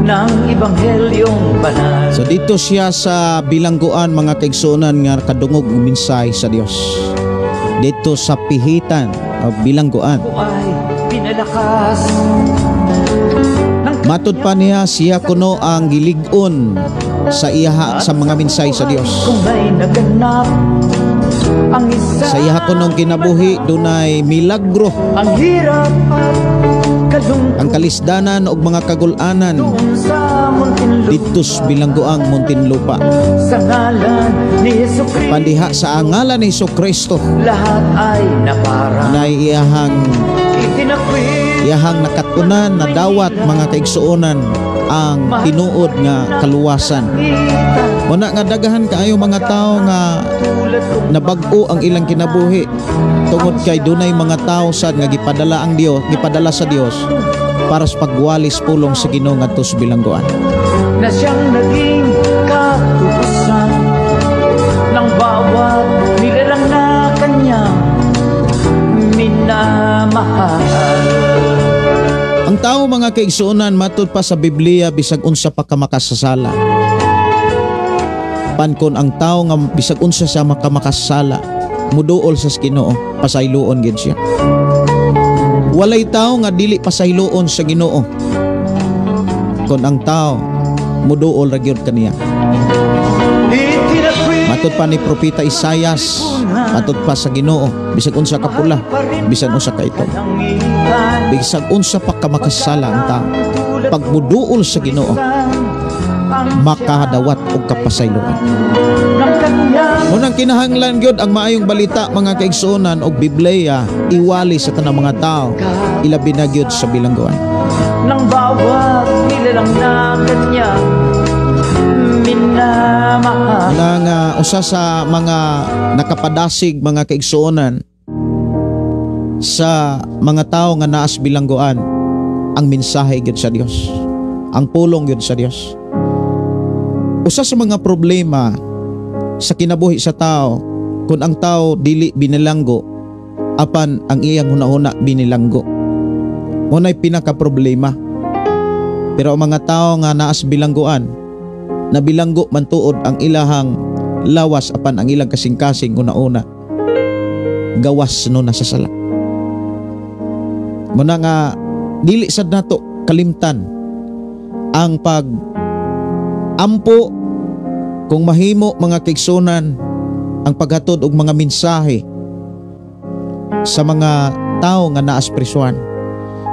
ng ibanghelyong banal. So dito siya sa bilangguan mga kaigsunan nga kadungog ng mensahe sa Dios. Dito sa pihitan o bilangguan. Ako ay pinalakas. Matud pa niya siya kuno ang gilig-on sa iyaha sa mga mensahe sa Dios. Kung may naganap ang isa, Sa iyaha kunong kinabuhi dunay milagro, ang hirap at kalungkot ang kalisdanan ug mga kagul-anan doon sa Muntinlupa. ditos bilangguang Muntinlupa. Sa ngalan ni Jesucristo, Pandiha sa ngalan ni Jesucristo lahat ay naparang na itinakwil. iyahang nakatunan na dawat mga kaigsuonan ang tinuod nga kaluwasan. Muna nga dagahan kaayo mga tao nga nabag-o ang ilang kinabuhi tungod kay dunay mga tao sad nga gipadala sa Dios para sa pagwalis pulong sa Ginoo ngadto sa bilangguan. Na siyang naging katubusan ng bawat nilalang na kanyang minamahal. Ang tao mga kaigsuonan matud pa sa Biblia bisag unsa pa ka makasasala. Pankon ang tao nga bisag unsa sa makamakasala muduol sa Ginoo, pasayloon gid siya. Walay tao nga dili pasayloon sa Ginoo. Kon ang tao muduol ra gyud kaniya. Matud pa ni propeta Isayas, matud pa sa Ginoo, bisag unsa ka pula, bisan unsa ka ito. Bisag unsa pa ka makasala ang tao, pag muduol sa Ginoo, makadawat og kapasayloan. Munang kinahanglan gyud ang maayong balita mga kaigsuonan og Biblia iwali sa tanang mga tao, ilabi na gyud sa bilangguan. Ng bawat nilalang na kanyang minamahal. Wala nga usa sa mga nakapadasig mga kaigsuonan sa mga tao nga naas bilangguan ang mensahe gyud sa Dios, ang pulong gyud sa Dios. Usa sa mga problema sa kinabuhi sa tao kung ang tao dili binilanggo apan ang iyang hunahuna binilanggo. Unay pinaka problema. Pero ang mga tao nga naas bilangguan na bilanggo man tuod ang ilahang lawas apan ang ilang kasing-kasing una-una gawas no nasasala. Muna nga dili sad nato kalimtan ang pag ampo kung mahimo mga kaigsunan ang paghatod og mga mensahe sa mga tao nga naas prisuan.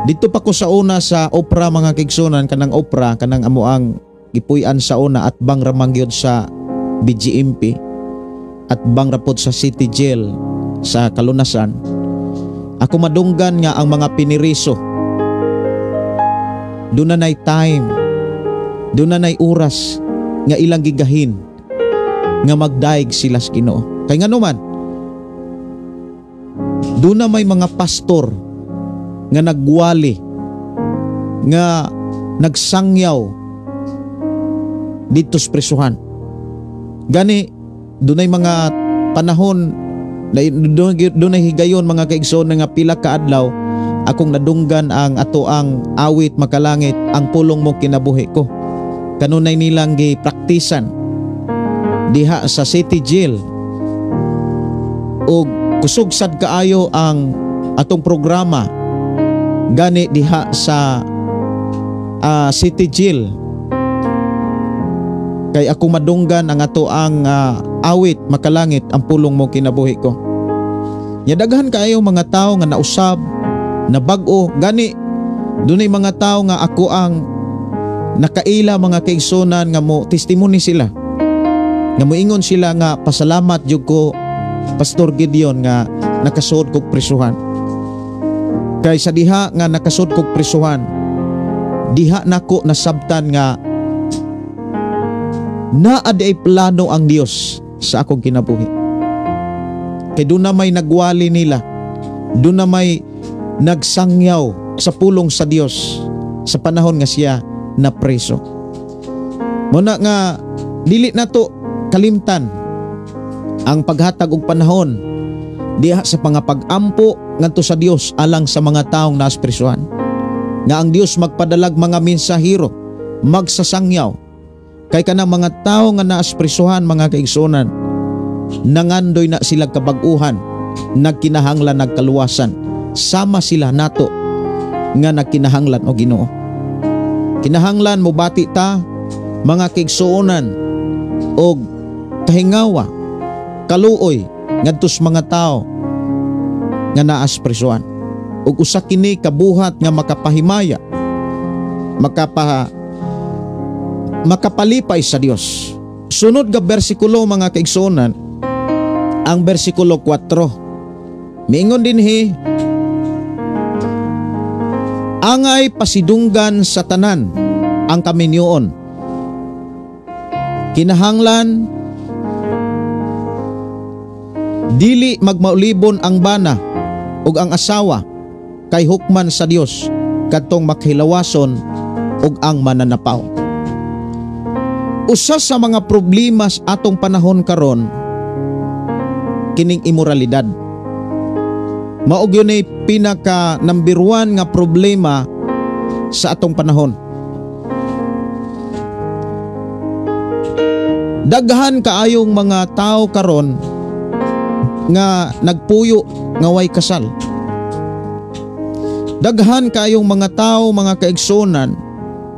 Dito pa ko sa una sa opera mga kaigsunan, kanang opera kanang amuang gipuy-an sa una at bang ramangyod sa BGMP at bang rapod sa City Jail sa Kalunasan. Ako madunggan nga ang mga piniriso doon na nay time, doon na nay oras nga ilang gigahin nga magdaig sila sa Ginoo. Kay nga naman doon na may mga pastor nga nagwali, nga nagsangyaw dito sa prisuhan. Gani dunay mga panahon na dunay higayon mga kaigsoon nga pila ka adlaw akong nadunggan ang ato ang awit makalangit ang pulong mo kinabuhi ko. Kanunay nilang gipraktisan diha sa City Jail. O kusog sad kaayo ang atong programa gani diha sa City Jail. Kay ako madunggan ang ato ang awit makalangit ang pulong mo kinabuhi ko. Nya daghan kaayo mga tawo nga nausab, na bag-o gani dunay mga tawo nga ako ang nakaila mga kaigsunan nga mo testimony sila. Nga moingon sila nga pasalamat jud ko Pastor Gideon nga nakasud kog prisuhan. Kay sa diha nga nakasud kog prisuhan, diha nako nasabtan nga naa di ay plano ang Dios sa akong kinabuhi. Kay doon na may nagwali nila, doon na may nagsangyaw sa pulong sa Dios sa panahon nga siya na preso. Muna nga dili nato kalimtan ang paghatag og panahon diha sa pangapag-ampo ngadto sa Dios alang sa mga taong naaspresuhan. Nga ang Dios magpadalag mga mensahero magsasangyaw kay kanang mga tao nga naaspresuhan mga kaigsunan, nangandoy na sila kabag-uhan, nagkinahanglan nagkaluwasan, sama sila nato nga nagkinahanglan o Ginoo. Kinahanglan mo bati ta mga kaigsuonan og kahingawa, kaluoy ngadtos mga tao nga naaspresuhan. Ug usa kini kabuhat nga makapahimaya, makapalipay sa Dios. Sunod nga bersikulo mga kaigsuonan, ang bersikulo 4. Miingon dinhi, angay pasidunggan sa tanan ang kaminyoon. Kinahanglan dili magmaulibon ang bana ug ang asawa kay hukman sa Dios kadtong makhilawason ug ang mananapaw. Usa sa mga problema sa atong panahon karon kining immoralidad. Mao gyud ay pinaka number 1 nga problema sa atong panahon. Daghan kaayong mga tao karon nga nagpuyo nga way kasal. Daghan kaayong mga tao mga kaigsunan,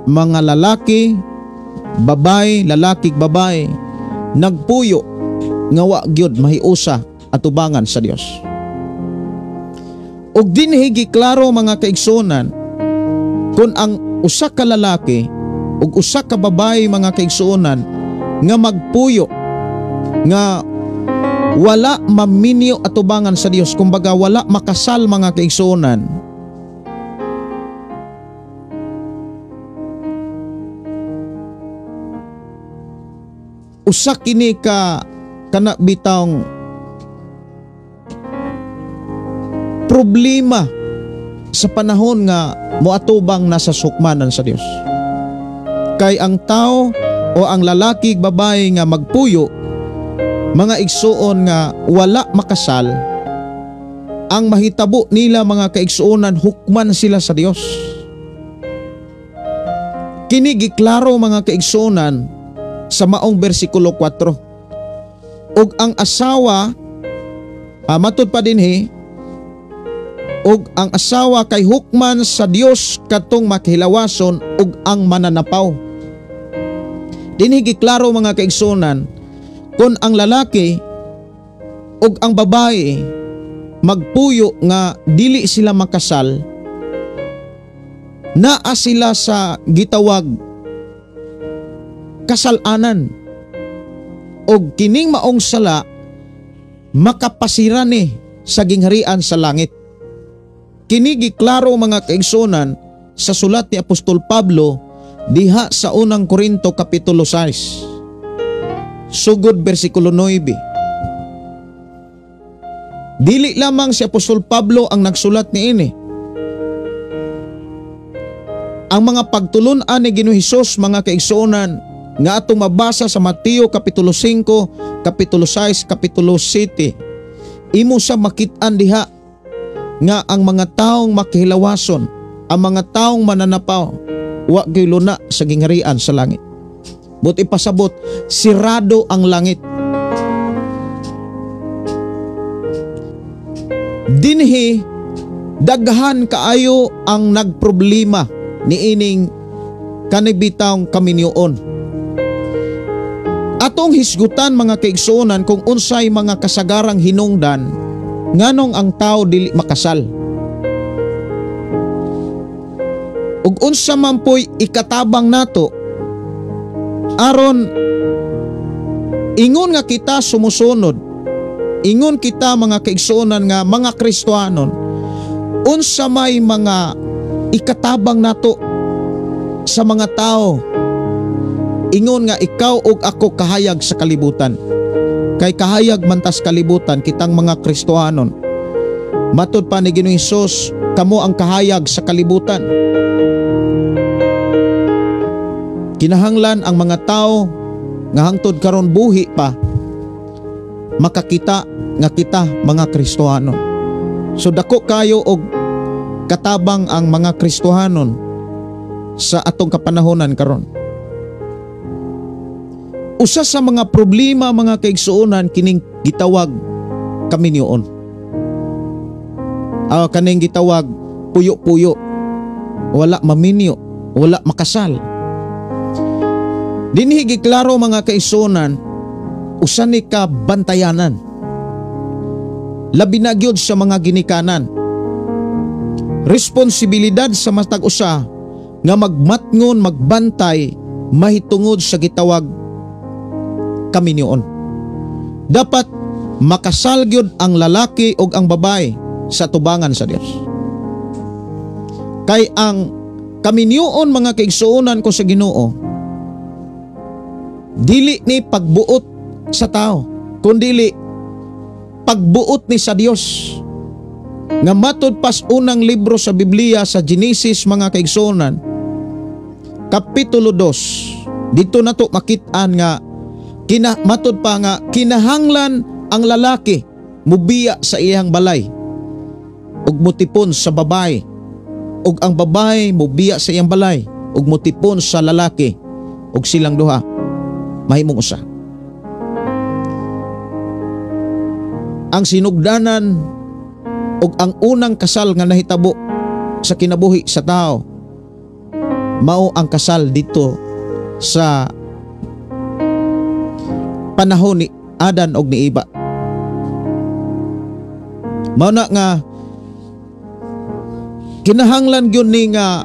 mga lalaki, babay, lalaki, babay, nagpuyo nga wa gyud mahiusa at tubangan sa Dios. Og dinhi giklaro mga kaigsunan, kun ang usa ka lalaki ug usa ka babay mga kaigsunan nga magpuyo nga wala maminyo at tubangan sa Dios, kumbaga wala makasal mga kaigsunan, usa kini ka kana bitawng problema sa panahon nga moatubang nasa sukmanan sa Dios. Kay ang tao o ang lalaki babae nga magpuyo mga igsuon nga wala makasal, ang mahitabo nila mga kaigsuonan hukman sila sa Dios. Kini giklaro mga kaigsuonan sa maong bersikulo 4. Og ang asawa matud pa dinhi, og ang asawa kay hukman sa Dios katong makihilawason og ang mananapaw. Dinhi giklaro mga kaigsuonan, kun ang lalaki ug ang babae magpuyo nga dili sila makasal, naa sila sa gitawag kasalanan, og kining maong sala makapasira ni sa gingharian sa langit. Kini giklaro mga kaigsuonan sa sulat ni Apostol Pablo diha sa unang Korinto kapitulo 6 sugod bersikulo 9. Dili lamang si Apostol Pablo ang nagsulat niini. Ang mga pagtulon-an ni Ginoong Hesus mga kaigsuonan nga atong mabasa sa Mateo kapitulo 5 Kapitulo 6, Kapitulo 7, imo sa makit-an diha nga ang mga taong makihilawason, ang mga taong mananapaw, wa gyud luna sa gingharian sa langit. But ipasabot, sirado ang langit. Dinhi daghan kaayo ang nagproblema niining kanibitang kaminyoon. Atong hisgutan mga kaigsuonan kung unsay mga kasagarang hinungdan nganong ang tao dili makasal. Ug unsa man po'y ikatabang nato aron ingon nga kita sumusunod, ingon kita mga kaigsuonan nga mga Kristiyanon, unsa may mga ikatabang nato sa mga tao. Ingon nga ikaw ug ako kahayag sa kalibutan. Kay kahayag man tas kalibutan kitang mga Kristiyanon. Matud pa ni Ginoong Hesus, kamo ang kahayag sa kalibutan. Kinahanglan ang mga tao nga hangtod karon buhi pa makakita nga kita mga Kristiyanon. So dako kayo og katabang ang mga Kristiyanon sa atong kapanahonan karon. Usa sa mga problema mga kaigsuonan kining gitawag kaminyoon. Kaning gitawag puyo-puyo. Wala maminyo, wala makasal. Dinhi giklaro mga kaigsuonan, usa ni ka bantayanan. Labi na gyud sa mga ginikanan. Responsibilidad sa matag usa nga magmatngon, magbantay mahitungod sa gitawag kaminyoon. Dapat makasal gyud ang lalaki ug ang babae sa tubangan sa Dios. Kay ang kaminyoon mga kaigsuonan ko sa Ginoo dili ni pagbuot sa tao, kundi pagbuot ni sa Dios. Nga matud pas unang libro sa Biblia sa Genesis mga kaigsuonan, Kapitulo 2, dito nato makit-an nga matud pa nga kinahanglan ang lalaki mubiya sa iyang balay ug mutipon sa babae, ug ang babae mubiya sa iyang balay ug mutipon sa lalaki, ug silang duha mahimong usa. Ang sinugdanan ug ang unang kasal nga nahitabo sa kinabuhi sa tao mao ang kasal dito sa panahon ni Adan og ni Eva. Mao na nga kinahanglan gyud ni nga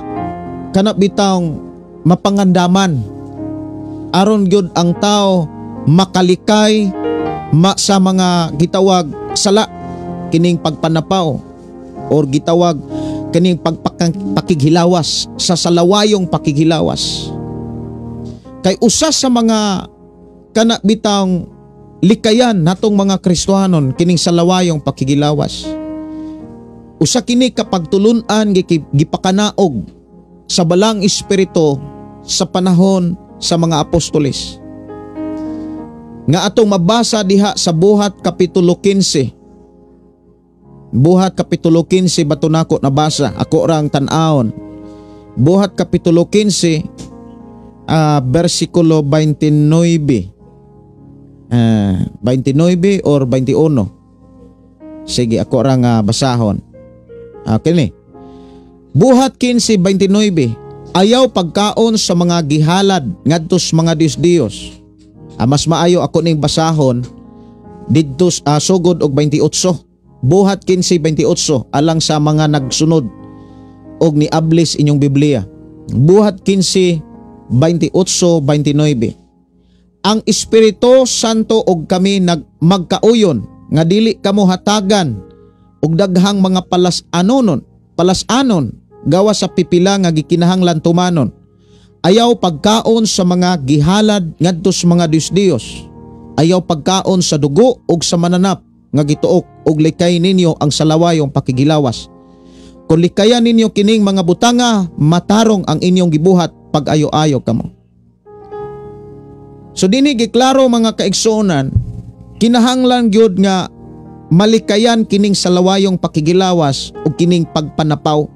kana bitawng mapangandaman aron gyud ang tao makalikay sa mga gitawag sala kining pagpanapaw or gitawag kining pakighilawas, sa salawayong pakighilawas. Kay usa sa mga kana bitang likayan natong mga Kristiyanon kining salawayong pakigilawas. Usa kini kapagtulun-an gipakanaog sa balang espiritu sa panahon sa mga apostoles. Nga atong mabasa diha sa Buhat Kapitulo 15. Buhat Kapitulo 15 bato nako nabasa, ako rang tan-aon. Buhat Kapitulo 15 versikulo 29. 29 or 21. Sige, ako rang basahon. Kini. Buhat 15:29. Ayaw pagkaon sa mga gihalad ngadtos mga Dios. Mas maayo ako ning basahon didto sugod og 28. Buhat 15:28 alang sa mga nagsunod og niablis inyong Biblia. Buhat 15:28-29. Ang Espiritu Santo og kami magkauyon nga dili kamo hatagan og daghang mga palasanon gawa sa pipila nga gikinahanglan tumanon. Ayaw pagkaon sa mga gihalad ngadto sa mga Dios. Ayaw pagkaon sa dugo og sa mananap nga gituok og likay ninyo ang salawayong pakigilawas. Kung likayan ninyo kining mga butanga, matarong ang inyong gibuhat pag ayo-ayo kamo. So dinhi giklaro mga kaigsuonan kinahanglan gyud nga malikayan kining salawayong pakigilawas o kining pagpanapaw.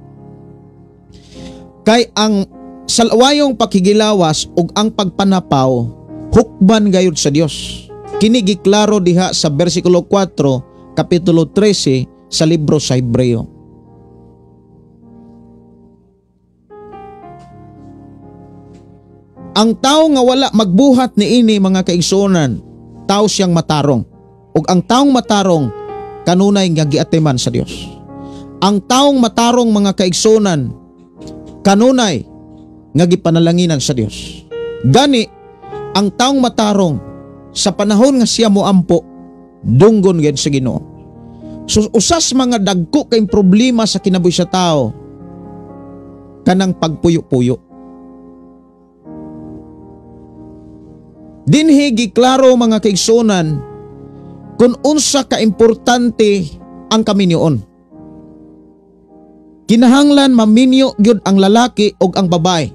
Kay ang salawayong pakigilawas ug ang pagpanapaw hukban gayud sa Dios. Kini giklaro diha sa bersikulo 4 kapitulo 13 sa libro sa Hebreo. Ang tao nga wala magbuhat niini mga kaigsuonan, tao siyang matarong. Ug ang taong matarong kanunay nga giatiman sa Dios. Ang taong matarong mga kaigsuonan kanunay nga gipanalanginan sa Dios. Gani ang taong matarong sa panahon nga siya moampo dunggon gid sa Ginoo. So usas mga dagko kay problema sa kinabuhi sa tao kanang pagpuyo-puyo. Dinhi giklaro mga kaigsuonan kung unsa ka importante ang kaminyoon. Kinahanglan maminyo gyud ang lalaki ug ang babae.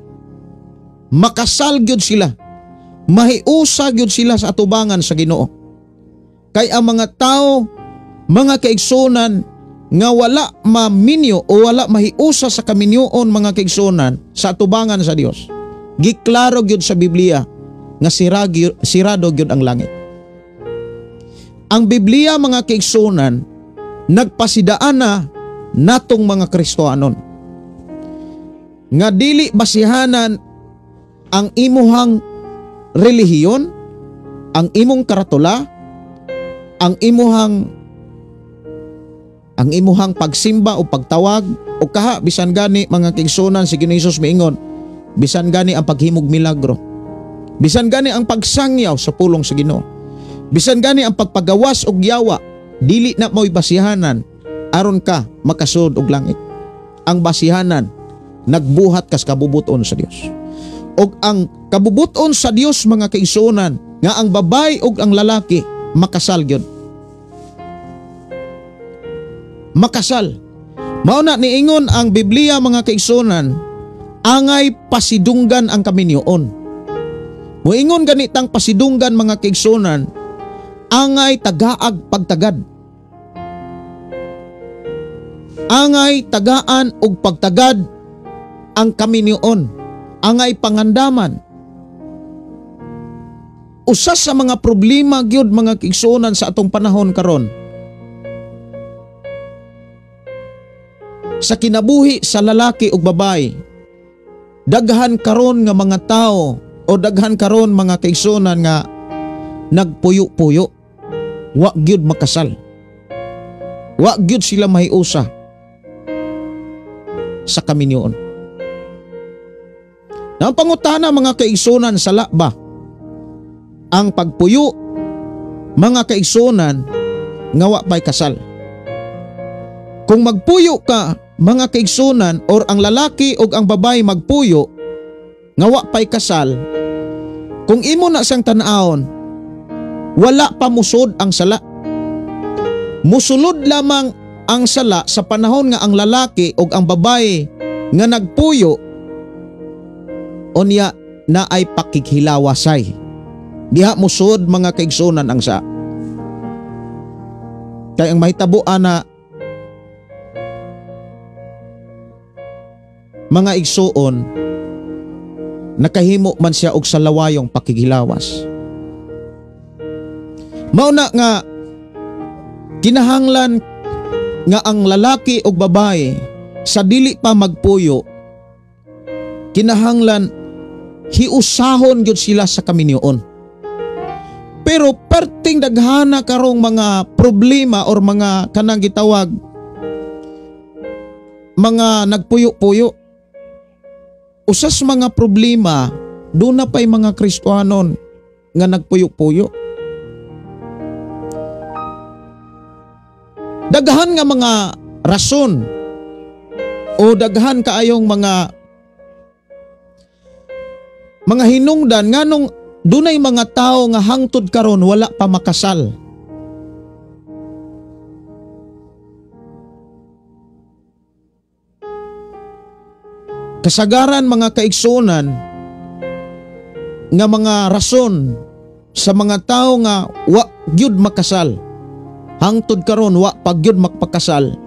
Makasal gyud sila. Mahiusa gyud sila sa atubangan sa Ginoo. Kay ang mga tao, mga kaigsuonan nga wala maminyo o wala mahiusa sa kaminyoon mga kaigsuonan sa atubangan sa Dios. Giklaro gyud sa Biblia nga sirado gyud ang langit. Ang Biblia mga kaigsuonan nagpasidaan na natong mga Kristohanon nga dili basihanan ang imuhang relihiyon, ang imong karatula, ang imuhang pagsimba o pagtawag o kaha bisan gani mga kaigsuonan si Ginoong Hesus miingon, bisan gani ang paghimog milagro, bisan gani ang pagsangyaw sa pulong sa Ginoo, bisan gani ang pagpagawas og yawa, dili na mo'y basihanan aron ka makasud og langit. Ang basihanan nagbuhat kas kabubuton sa Dios. Og ang kabubuton sa Dios mga kaigsuonan nga ang babae ug ang lalaki makasal gyud. Makasal. Mao na niingon ang Biblia mga kaigsuonan, angay pasidunggan ang kaminyoon. Moingon ganitang pasidunggan mga kaigsuonan, angay tagaag pagtagad. Angay tagaan ug pagtagad ang kaminyoon, angay pangandaman. Usa sa mga problema gyud mga kaigsuonan sa atong panahon karon sa kinabuhi sa lalaki ug babae, daghan karon nga mga tao o daghan karon mga kaigsuonan nga nagpuyo-puyo, wa gyud makasal, wa gyud sila mahiusa sa kaminyoon. Ang pangutana mga kaigsuonan sa ba ang pagpuyo mga kaigsuonan nga wa pay kasal? Kung magpuyo ka mga kaigsuonan or ang lalaki o ang babae magpuyo nga wa pay kasal, kung imo na siyang tan-awon, wala pa musod ang sala. Musulod lamang ang sala sa panahon nga ang lalaki o ang babae nga nagpuyo unya na ay pakikhilawasay. Diha musod mga kaigsuonan ang sa. Kay ang mahitabuan na mga igsuon nakahimo man siya og salawayong pakigilawas. Mao na nga kinahanglan nga ang lalaki o babae sa dili pa magpuyo, kinahanglan hiusahon gyud sila sa kaminyoon. Pero perting daghana karong mga problema or mga kanang gitawag mga nagpuyo-puyo. Usas mga problema doon na pa'y mga Kristohanon nga nagpuyo-puyo. Daghan nga mga rason o daghan kaayong mga hinungdan nganong dunay mga tao nga hangtod karon wala pa makasal. Kasagaran mga kaigsuonan nga mga rason sa mga tao nga wa gyud makasal. Hangtod karon wa pa gyud magpakasal.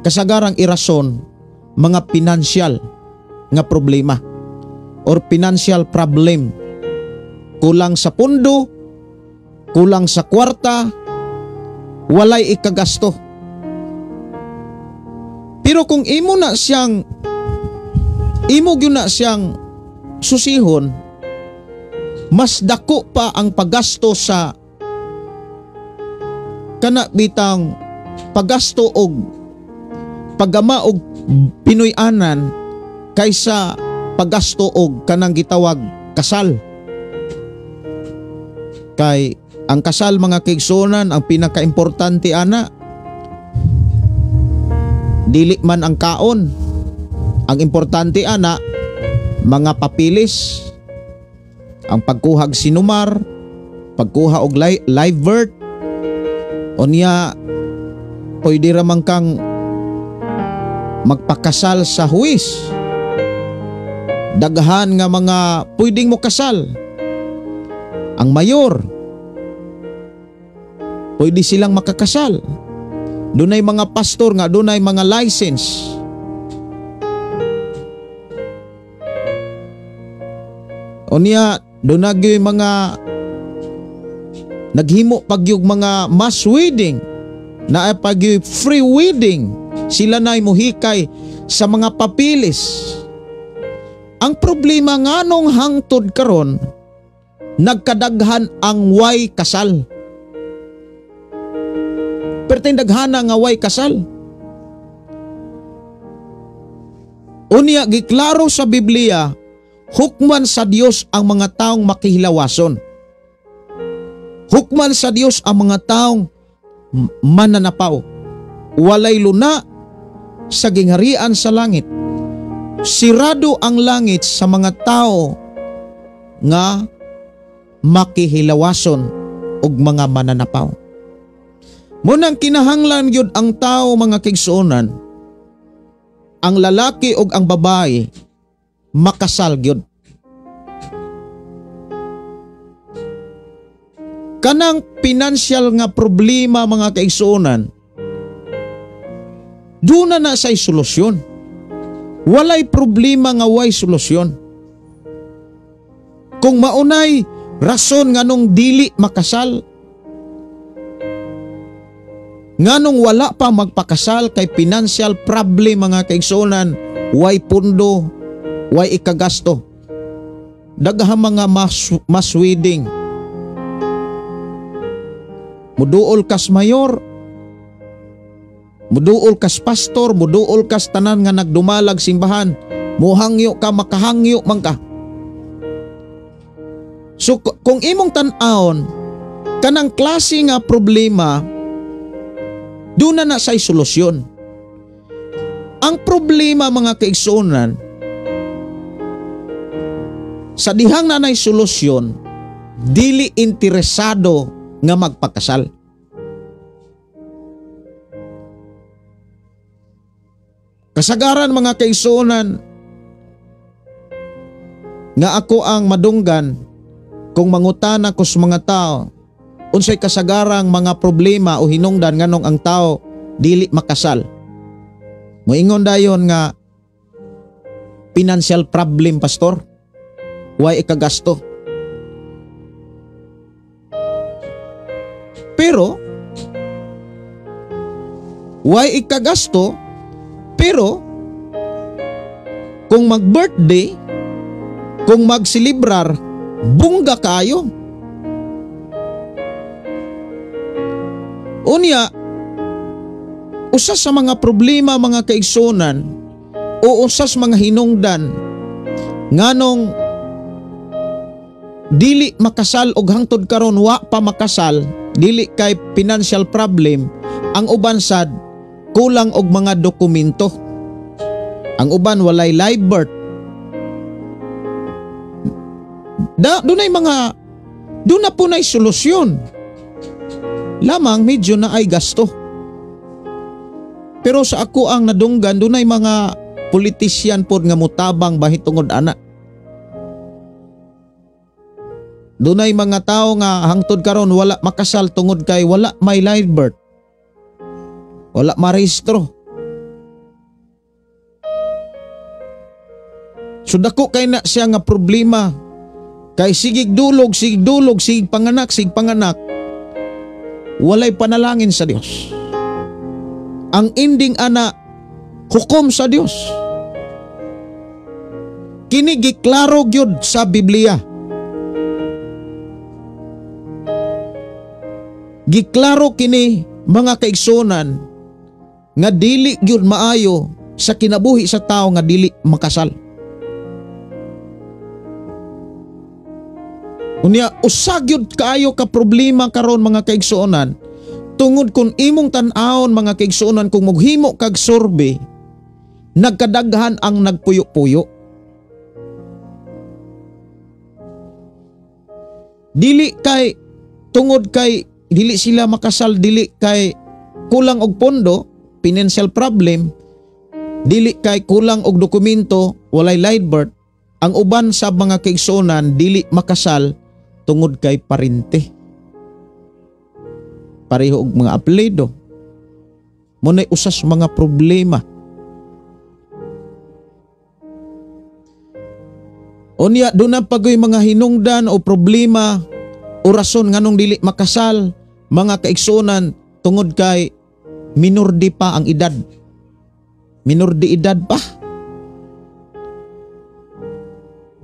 Kasagarang irason mga pinansyal nga problema or financial problem. Kulang sa pundo, kulang sa kwarta, walay ikagasto. Pero kung imo gyud na siyang susihon, mas dako pa ang paggasto sa kana bitang paggasto og paggama og Pinoy-anan kaysa paggasto og kanang gitawag kasal. Kay ang kasal mga kaigsuonan, ang pinakaimportante ana, dili man ang kaon. Ang importante ana mga papilis, ang pagkuhag sinumar, pagkuha og live birth, unya pwede ramang kang magpakasal sa huwis. Daghan nga mga pwedeng mo kasal. Ang mayor, pwede silang makakasal. Dunay mga pastor nga dunay mga license. Unya dunay mga naghimo pagyug mga mass wedding, na pagyug free wedding. Sila na'y muhikay sa mga papilis. Ang problema nganong hangtod karon nagkadaghan ang way kasal. Perteng daghana nga way kasal. Unya giklaro sa Biblia, hukman sa Dios ang mga taong makihilawason. Hukman sa Dios ang mga taong mananapaw. Walay luna sa gingharian sa langit. Sirado ang langit sa mga tao nga makihilawason og mga mananapaw. Munang kinahanglan gyud ang tao mga kaigsuonan, ang lalaki og ang babae makasal gyud. Kanang pinansyal nga problema mga kaigsuonan, duna na say solusyon. Walay problema nga way solusyon. Kung maunay rason nganong dili makasal, nganong wala pa magpakasal kay financial problem mga kaigsuonan, way pundo, way ikagasto. Daghang mga mass wedding. Muduol kas mayor, muduol kas pastor, muduol kas tanan nga nagdumalag simbahan, muhangyo ka, makahangyo man ka. So kung imong tan-aon kanang klase nga problema, doon na say solusyon. Ang problema mga kaigsuonan, sa dihang nanay solusyon, dili interesado nga magpakasal. Kasagaran mga kaigsuonan nga ako ang madunggan kung mangutana ko sa mga tao unsay kasagarang mga problema o hinungdan nganong ang tao dili makasal. Moingon dayon nga financial problem, pastor. Way ikagasto. Pero way ikagasto, pero kung mag-birthday, kung mag-celebrar, bungga kayo. Unya, usas sa mga problema mga kaigsuonan o usas mga hinungdan nganong dili makasal og hangtod karon wa pa makasal, dili kay financial problem, ang uban sad kulang og mga dokumento. Ang uban walay live birth. Doon na po na'y solusyon. Lamang medyo na ay gasto. Pero sa ako ang nadunggan, doon ay mga politisyan po nga mutabang bahit tungod ana. Dunay mga tao nga hangtod karon wala makasal tungod kay wala may live birth. Wala marehistro. So dako kay na siya nga problema. Kay sigig dulog, sigig panganak. Walay panalangin sa Dios. Ang ending ana, hukom sa Dios. Kini giklaro gyud sa Biblia. Giklaro kini mga kaigsunan nga dili gyud maayo sa kinabuhi sa tao nga dili makasal. Unya usag gyud kaayo ka problema karon mga kaigsuonan tungod kung imong tan-awon mga kaigsuonan kung moghimo kag survey nagkadaghan ang nagpuyo-puyo. Dili kay tungod kay dili sila makasal, dili kay kulang og pondo, financial problem, dili kay kulang og dokumento, walay live birth. Ang uban sa mga kaigsuonan dili makasal tungod kay parente. Pareho og mga apelyido. Munay usas mga problema. Unya doon na pagoy mga hinungdan o problema o rason nganong dili makasal mga kaigsuonan tungod kay minor di pa ang edad. Minor di edad pa.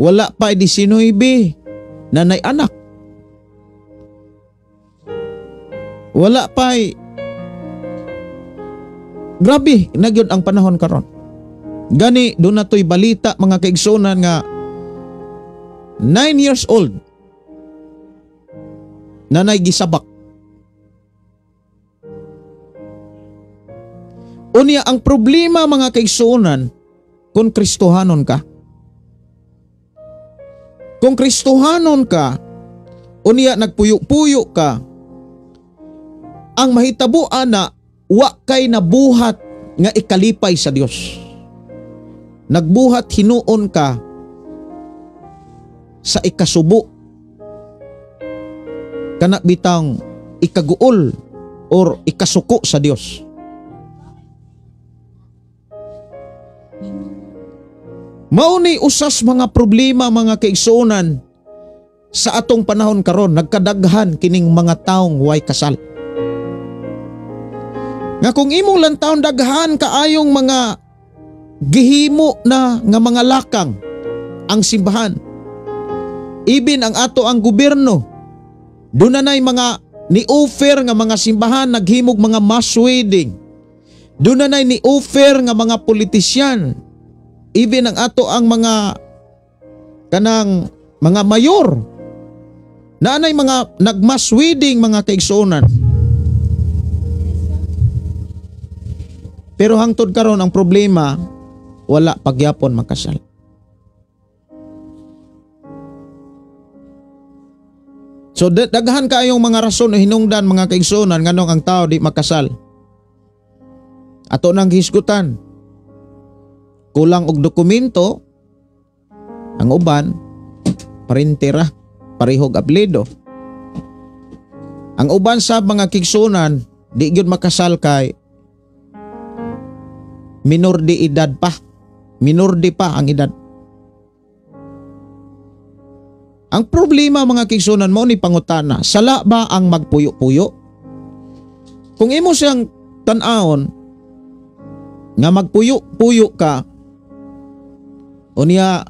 Wala pa 19 nanay anak. Wala pa grabe na gyud ang panahon karon. Gani doon na to'y balita mga kaigsuonan nga 9 years old nanay gisabak. Unya ang problema mga kaigsuonan kung Kristohanon ka. Kung Kristohanon ka, unya nagpuyo-puyo ka, ang mahitabo ana wa kay nabuhat nga ikalipay sa Dios. Nagbuhat hinuon ka sa ikasubo. Kana bitang ikaguol or ikasuko sa Dios. Mauni usas mga problema mga kaigsuonan sa atong panahon karon nagkadaghan kining mga taong way kasal. Nga kung imong lang taon daghan kaayong mga gihimo na nga mga lakang ang simbahan. Ibin ang ato ang gobyerno. Doon na mga ni-offer nga mga simbahan naghimog mga mass wedding. Doon na ni-offer nga mga politisyan. Even ang ato ang mga kanang mga mayor na anay mga nagmass wedding mga kaigsuonan. Pero hangtod karon ang problema wala pagyapon makasal. So daghan kayong mga rason o hinungdan mga kaigsuonan nganong ang tao di makasal. Ato nang hisgutan. Kulang og dokumento, ang uban, parintera, parihog apelyido. Ang uban sa mga kaigsuonan, di gyud makasal kay minor di edad pa. Minor di pa ang edad. Ang problema mga kaigsuonan mo ni pangutana, sala ba ang magpuyo-puyo? Kung imo siyang tan-awon nga magpuyo-puyo ka, unya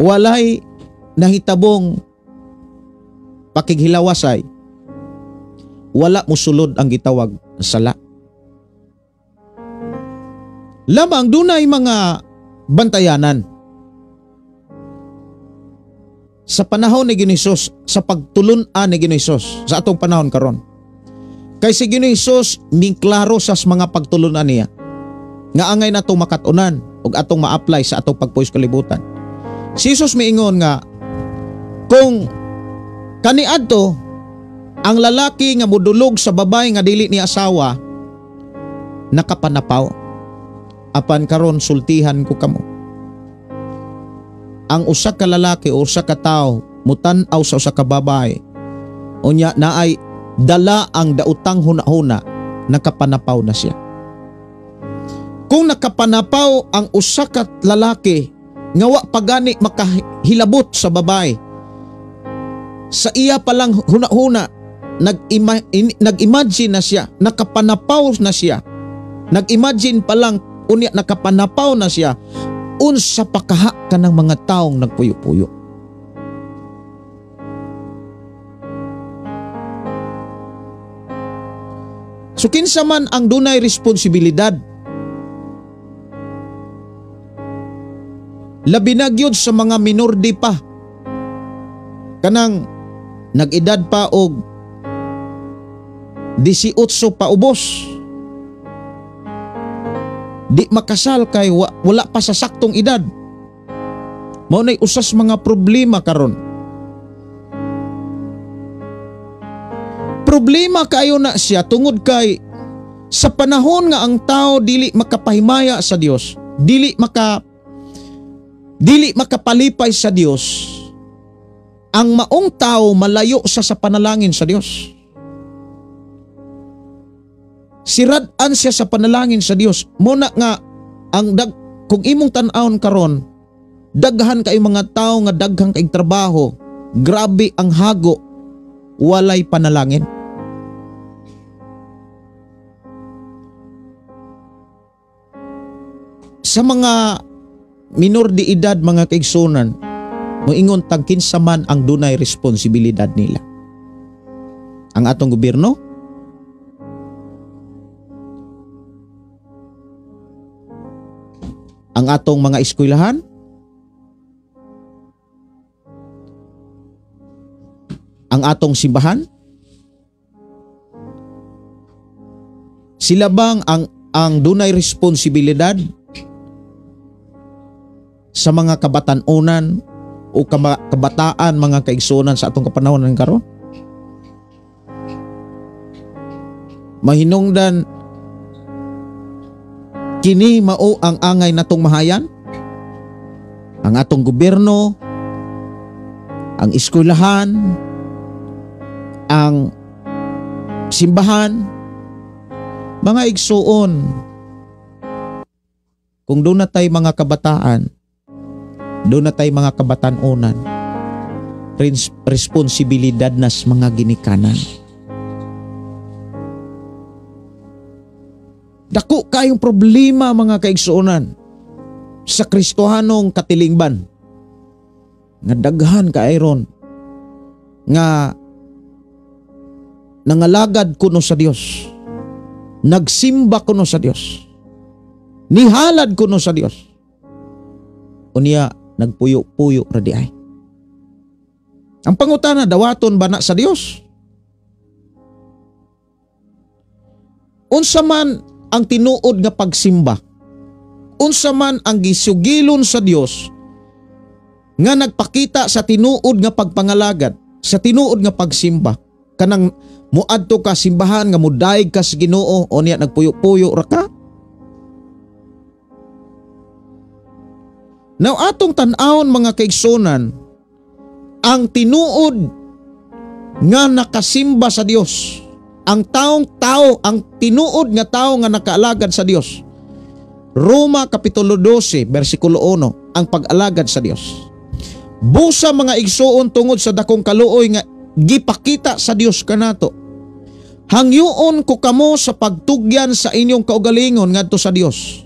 walay nahitabong pakighilawasay, wala musulod ang gitawag sala. Lamang dunay mga bantayanan sa panahon ni Ginoong, sa pagtulun-an ni Ginoong sa atong panahon karon. Kay si Ginoong ning klaro sa mga pagtulunan niya nga angay nato makatunan ug atong ma-apply sa atong pagpuyo kalibutan. Si Jesus miingon nga kung kaniadto ang lalaki nga modulog sa babay nga dili ni asawa nakapanapaw, apan karon sultihan ko kamo. Ang usa ka lalaki o usa ka tawo mutan-aw sa usa ka babae. Unya naay dala ang daotang huna-huna, nakapanapaw na siya. Kung nakapanapaw ang usa ka lalaki nga wa pagani makahilabot sa babae, sa iya palang huna-huna nag-imagine na siya, nakapanapaw na siya. Nag-imagine pa lang unya nakapanapaw na siya, unsa pakaha ka ng mga taong nagpuyo-puyo. So kinsa man ang dunay responsibilidad, labi na gyud sa mga minor di pa, kanang nag-edad pa og 18 pa ubos, di makasal kay wala pa sa saktong edad. Mao nay usas mga problema karon. Problema kayo na siya tungod kay sa panahon nga ang tao dili makapahimaya sa Dios, dili makapalipay sa Dios, ang maong tao malayo sa panalangin sa Dios. Sirad-an siya sa panalangin sa Dios. Muna nga kung imong tan-awon karon, daghan kay mga tao nga daghang kay trabaho, grabe ang hago, walay panalangin. Sa mga minor de edad mga kaigsunan, moingon tag kinsa man ang dunay responsibilidad nila. Ang atong gobyerno, ang atong mga eskwelahan, ang atong simbahan, sila bang ang dunay responsibilidad sa mga kabatanunan o kabataan mga kaigsunan sa atong kapanahonan karon? Mahinungdan kini mao ang angay natong mahayan, ang atong gobyerno, ang eskwelahan, ang simbahan. Mga igsuon, kung doon na tayo mga kabataan, doon na tayo mga kabatanunan, responsibilidad nas mga ginikanan. Dako kayong problema mga kaigsuonan sa Kristohanong katilingban, nga daghan kaayron nga nangalagad kuno sa Dios, nagsimba kuno sa Dios, nihalad kuno sa Dios, unya nagpuyo-puyo radi ay. Ang pangutana, dawaton ba na sa Dios? Unsa man ang tinuod nga pagsimba, unsa man ang gisugilon sa Dios nga nagpakita sa tinuod nga pagpangalagad, sa tinuod nga pagsimba, kanang muadto ka simbahan nga mudayeg ka sa Ginoo, unya nagpuyo-puyo ra ka? Now atong tan-awon mga kaigsunan, ang tinuod nga nakasimba sa Dios, ang taong-tao, ang tinuod nga tao nga nakaalagad sa Dios. Roma Kapitulo 12, versikulo 1, ang pag-alagad sa Dios. Busa mga igsuon tungod sa dakong kaluoy nga gipakita sa Dios kanato. Hangyoon ko kamo sa pagtugyan sa inyong kaugalingon ngadto sa Dios.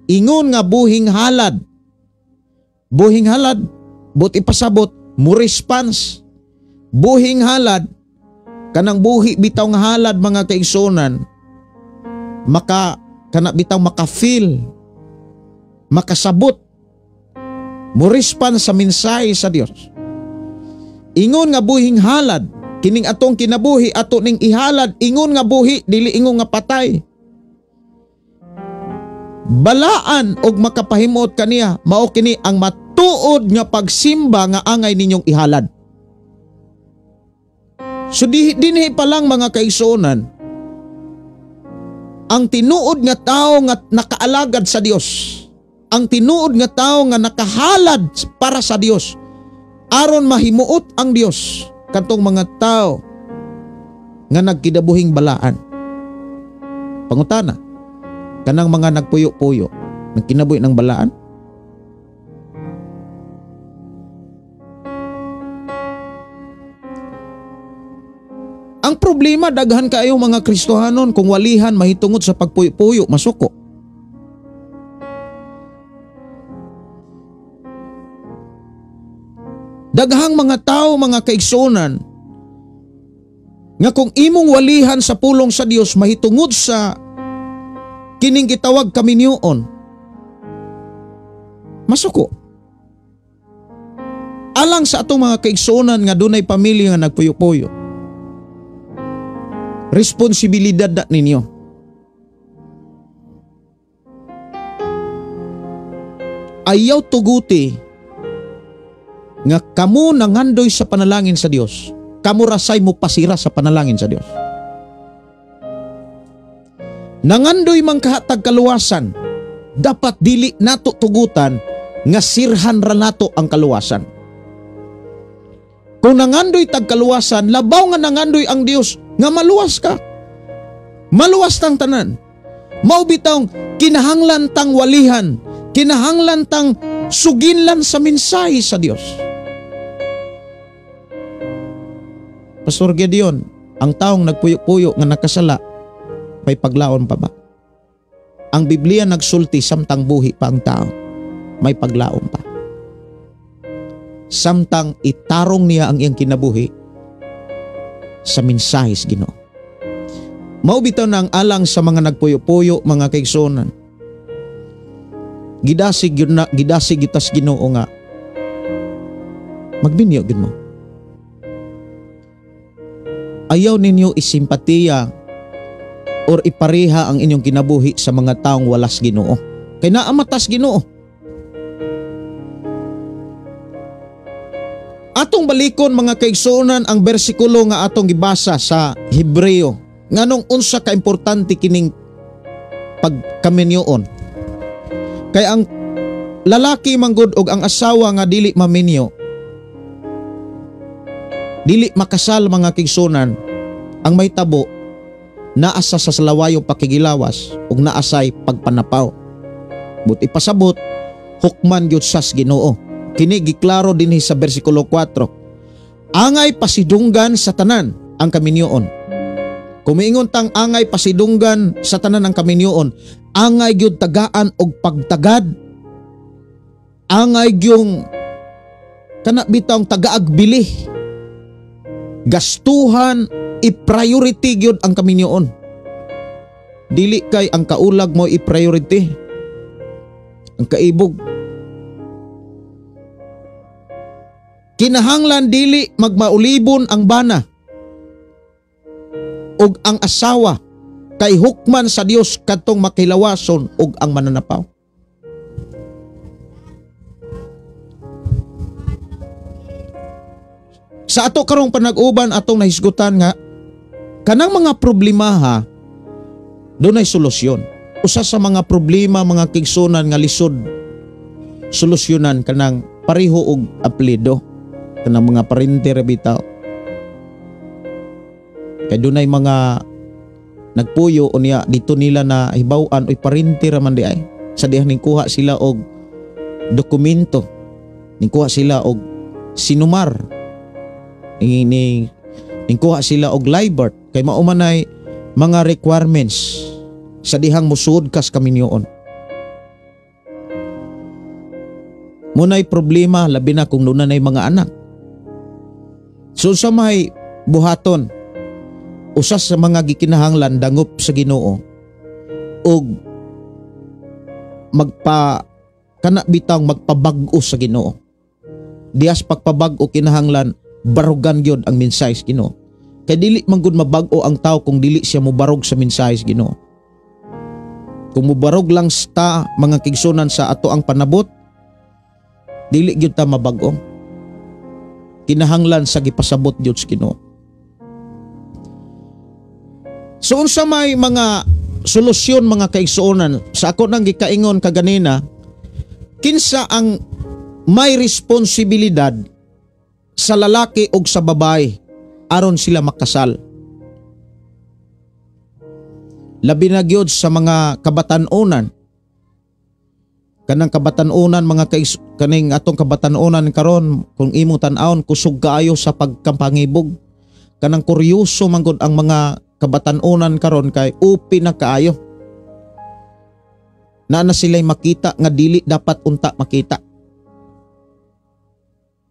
Ingon nga buhing halad. Buhing halad, buti pasabot, mo response. Buhing halad, kanang buhi bitaw nga halad mga kaigsunan, kana bitaw maka-feel, makasabot, mo response sa mensahe sa Dios. Ingon nga buhing halad, kining atong kinabuhi ato ning ihalad, ingon nga buhi, dili ingon nga patay. Balaan og makapahimot kaniya, mao kini ang matuod nga pagsimba nga angay ninyong ihalad. So dinhi pa lang mga kaigsuonan, ang tinuod nga tao nga nakaalagad sa Dios, ang tinuod nga tao nga nakahalad para sa Dios, aron mahimuot ang Dios katong mga tao nga nagkidabuhing balaan. Pangutana, kanang mga nagpuyo-puyo, nagkinabuhi ng balaan? Ang problema, daghan kaayo mga Kristohanon kung walihan mahitungod sa pagpuyo-puyo, masuko. Daghang mga tao, mga kaigsunan, nga kung imong walihan sa pulong sa Dios mahitungod sa kining gitawag kaminyoon, masuko. Alang sa atong mga kaigsunan nga dunay pamilya nga nagpuyo-puyo, responsibilidad na ninyo. Ayaw tuguti nga kamo nangandoy sa panalangin sa Dios, kamo rasay mo pasira sa panalangin sa Dios. Nangandoy mang kahatag kaluwasan, dapat dili nato tugutan nga sirhan ra nato ang kaluwasan. Kung nangandoy tag kaluwasan, labaw nga nangandoy ang Dios nga maluwas ka. Maluwas tang tanan. Mao bitawng kinahanglan tang walihan, kinahanglan tang suginlan sa mensahe sa Dios. Pastor Gideon, ang taong nagpuyo-puyo nga nakasala, may paglaon pa ba? Ang Biblia nagsulti samtang buhi pa ang tao, may paglaon pa. Samtang itarong niya ang iyang kinabuhi sa mensahe sa Ginoo. Mao bitaw na ang alang sa mga nagpuyo-puyo, mga kaigsunan. Gidasig gitas Ginoo nga magbinyo gid mo. Ayaw ninyo isimpatiya or ipareha ang inyong kinabuhi sa mga taong walas Ginoo. Kay naamatas Ginoo. Atong balikon mga kaigsunan ang bersikulo nga atong gibasa sa Hebreo. Nganong unsa ka importante kining pagkaminyoon. Kay ang lalaki manggod og ang asawa nga dili maminyo, dili makasal mga kaigsunan, ang may tabo naasa sa salawayong pakigilawas ug naasay pagpanapaw. But ipasabot hukman gyud sas Ginoo. Kini giklaro dinhi sa bersikulo 4. Angay pasidunggan sa tanan ang kaminyoon. Kumiingon tang angay pasidunggan sa tanan ang kaminyoon, angay gyud tagaan og pagtagad. Angay gyung kana bitawng tagaagbili. Gastuhan, i-priority gyud ang kaminyoon. Dili kay ang kaulag mo i-priority. Ang kaibog. Kinahanglan dili magmaulibon ang bana ug ang asawa kay hukman sa Dios kadtong makilawason ug ang mananapaw. Sa ato karong panag-uban atong nahisgutan nga kanang mga problema ha dunay solusyon. Usa sa mga problema mga kigsunan nga lisod solusyonan kanang pareho og apelyido, kanang mga parenter bitaw. Kay dunay mga nagpuyo unya dito nila na hibaw-an oy parenter man di ay. Sa diha ning kuha sila og dokumento, ning kuha sila og sinumar, ning kuha sila og live birth, kay mao man ay mga requirements sa dihang musuod kas kaminyoon. Munay problema labi na kung dunay mga anak. So sa may buhaton, usas sa mga gikinahanglan dangop sa Ginoo og kana bitang magpabag-o sa Ginoo. Dias pagpabag-o kinahanglan barugan gyud ang mensahe sa Ginoo. Kay dili man gud mabag-o ang tao kung dili siya mobarog sa mensahe sa Ginoo. Kung mobarog lang ta mga kigsunan sa ato ang panabot, dili gyud ta mabag-o. Kinahanglan sa gipasabot gyud sa Ginoo. So unsa may mga solusyon mga kaigsuonan sa ako nang gikaingon kaganina, kinsa ang may responsibilidad sa lalaki o sa babae aron sila makasal. Labi na gyud sa mga kabatanunan. Kanang kabatanunan mga kaning atong kabatanunan karon kung imo tan-awon kusog kaayo sa pagkampangibog. Kanang kuryoso man gud ang mga kabatanunan karon kay upi na kaayo. Na sila'y makita nga dili dapat unta makita.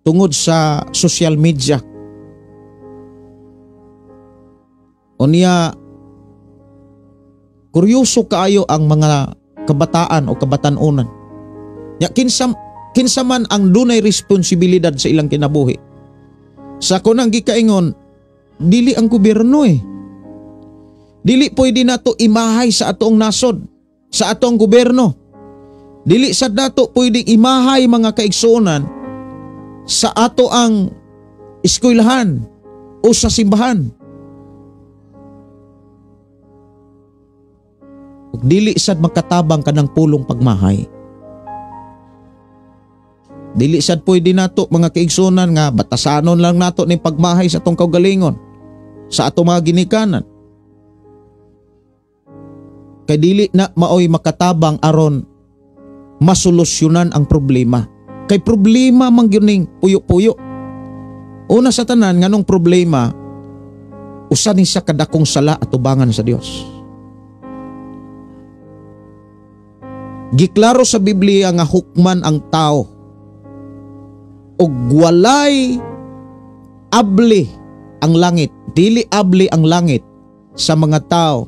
Tungod sa social media. Unya kuryoso kaayo ang mga kabataan o kabatanunan. Ya kinsa man ang dunay responsibilidad sa ilang kinabuhi. Sa kunang gikaingon, dili ang gobyerno eh. Dili pwede nato imahay sa atong nasod, sa atong gobyerno. Dili sad nato pwede imahay mga kaigsuonan sa ato ang eskwelahan o sa simbahan. Ug dili sad makatabang kanang pulong pagmahay. Dili sad pwede nato mga kaigsuonan nga batasanon lang nato ni pagmahay sa atong kaugalingon, sa atong mga ginikanan. Kay dili na maoy makatabang aron masolusyonan ang problema. Kay problema man gyud ning puyo-puyo. Una sa tanan nganong problema usa ni sa kadakong sala at tubangan sa Dios. Giklaro sa Biblia nga hukman ang tao ug walay abli ang langit, dili abli ang langit sa mga tao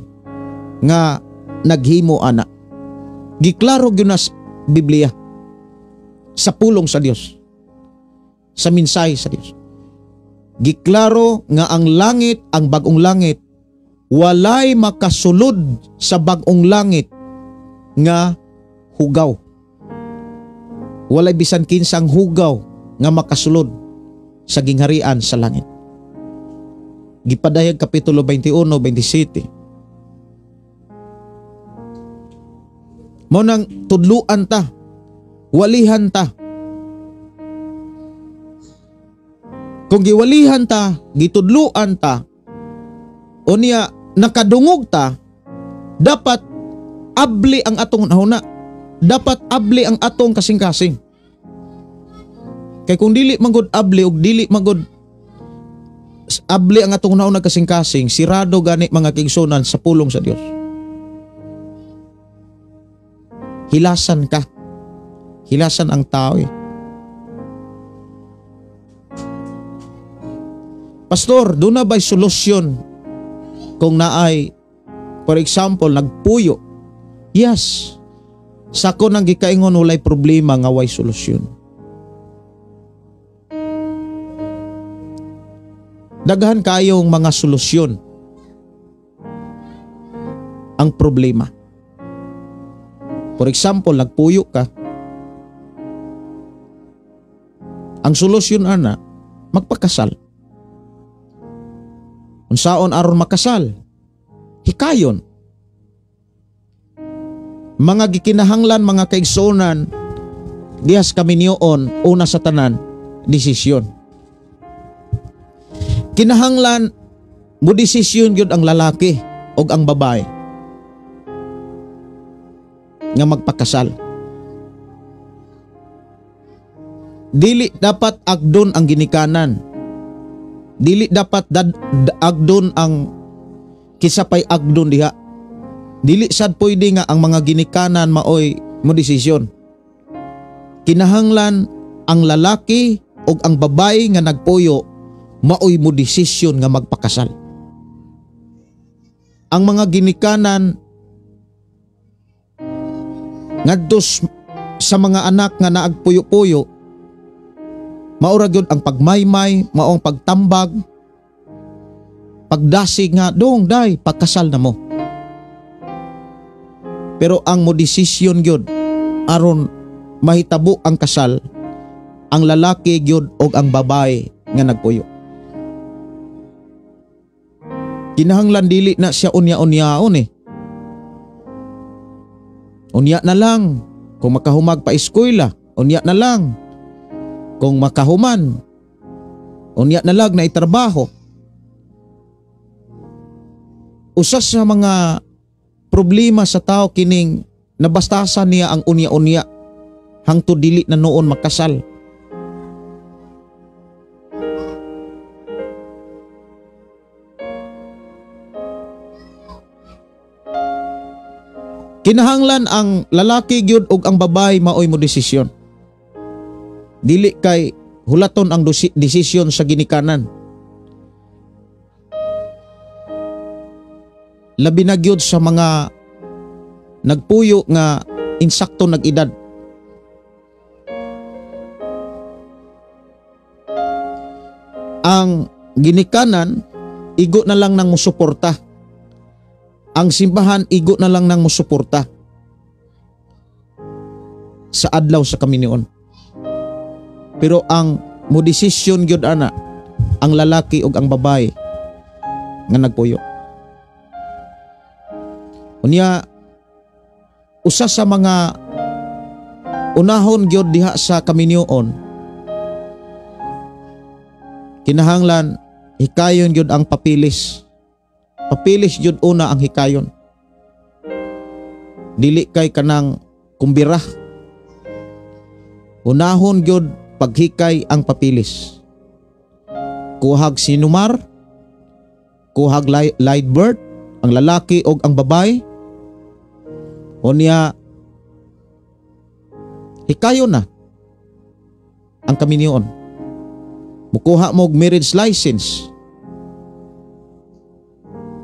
nga naghimo ana. Giklaro gyud na sa Biblia sa pulong sa Dios, sa mensahe sa Dios. Giklaro nga ang langit, ang bag-ong langit, walay makasulod sa bag-ong langit nga hugaw. Walay bisan kinsang hugaw nga makasulod sa gingharian sa langit. Gipadayag Kapitulo 21-27. Mo nang tudluan ta, walihan ta. Kung giwalihan ta, gitudluan ta, o niya nakadungog ta, dapat abli ang atong nahuna. Dapat abli ang atong kasing-kasing. Kay kung dili magud abli ug dili magud abli ang atong nauna kasing-kasing, sirado gani mga kaigsuonan sa pulong sa Dios. Hilasan ka. Hilasan ang tao eh. Pastor, doon na ba'y solusyon kung naay, for example, nagpuyo? Yes. Sa ko nang gikaingon walay problema nga way solusyon. Daghan kayong mga solusyon ang problema. For example, nagpuyo ka. Ang solusyon ana, magpakasal. Unsaon aron makasal? Hikayon. Mga gikinahanglan, mga kaigsuonan, dihas kami niyoon, una sa tanan, desisyon. Kinahanglan mo desisyon gyud ang lalaki o ang babae nga magpakasal. Dili dapat agdon ang ginikanan. Dili dapat agdon ang kisapay agdon diha. Dili sad pwede nga ang mga ginikanan maoy mo desisyon. Kinahanglan ang lalaki o ang babae nga nagpuyo maoy mo desisyon nga magpakasal. Ang mga ginikanan ngadto sa mga anak nga naagpuyo-puyo, maura gyud ang pagmaymay, maong pagtambag, pagdasig nga, dong day, pagkasal na mo. Pero ang mo desisyon gyud aron mahitabo ang kasal, ang lalaki gyud o ang babae nga nagpuyo. Kinahanglan dili na siya unya-unyaon eh. Unya na lang. Kung makahumag pa eskwela, unya na lang. Kung makahuman, Unya nalag na itrabaho. Usa sa mga problema sa tao kining nabastasan niya ang unya-unya hangtod dili na noon makasal. Kinahanglan ang lalaki gyud ug ang babae maoy mo desisyon. Dili kay hulaton ang desisyon sa ginikanan. Labi na gyud sa mga nagpuyo nga insakto nag-edad. Ang ginikanan igo na lang nang musuporta. Ang simbahan igo na lang nang musuporta sa adlaw sa kaminion. Pero ang mo desisyon gyud ana ang lalaki ug ang babae nga nagpuyo. Unya usa sa mga unahon gyud diha sa kaminion, kinahanglan hikayon gyud ang papilis. Papilis gyud una ang hikayon. Dili kay kanang kumbira. Unahon gyud paghikay ang papilis. Kuhag sinumar, kuhag light bird, ang lalaki o ang babae. Unya hikayon na ang kaminion. Mukuha mo og marriage license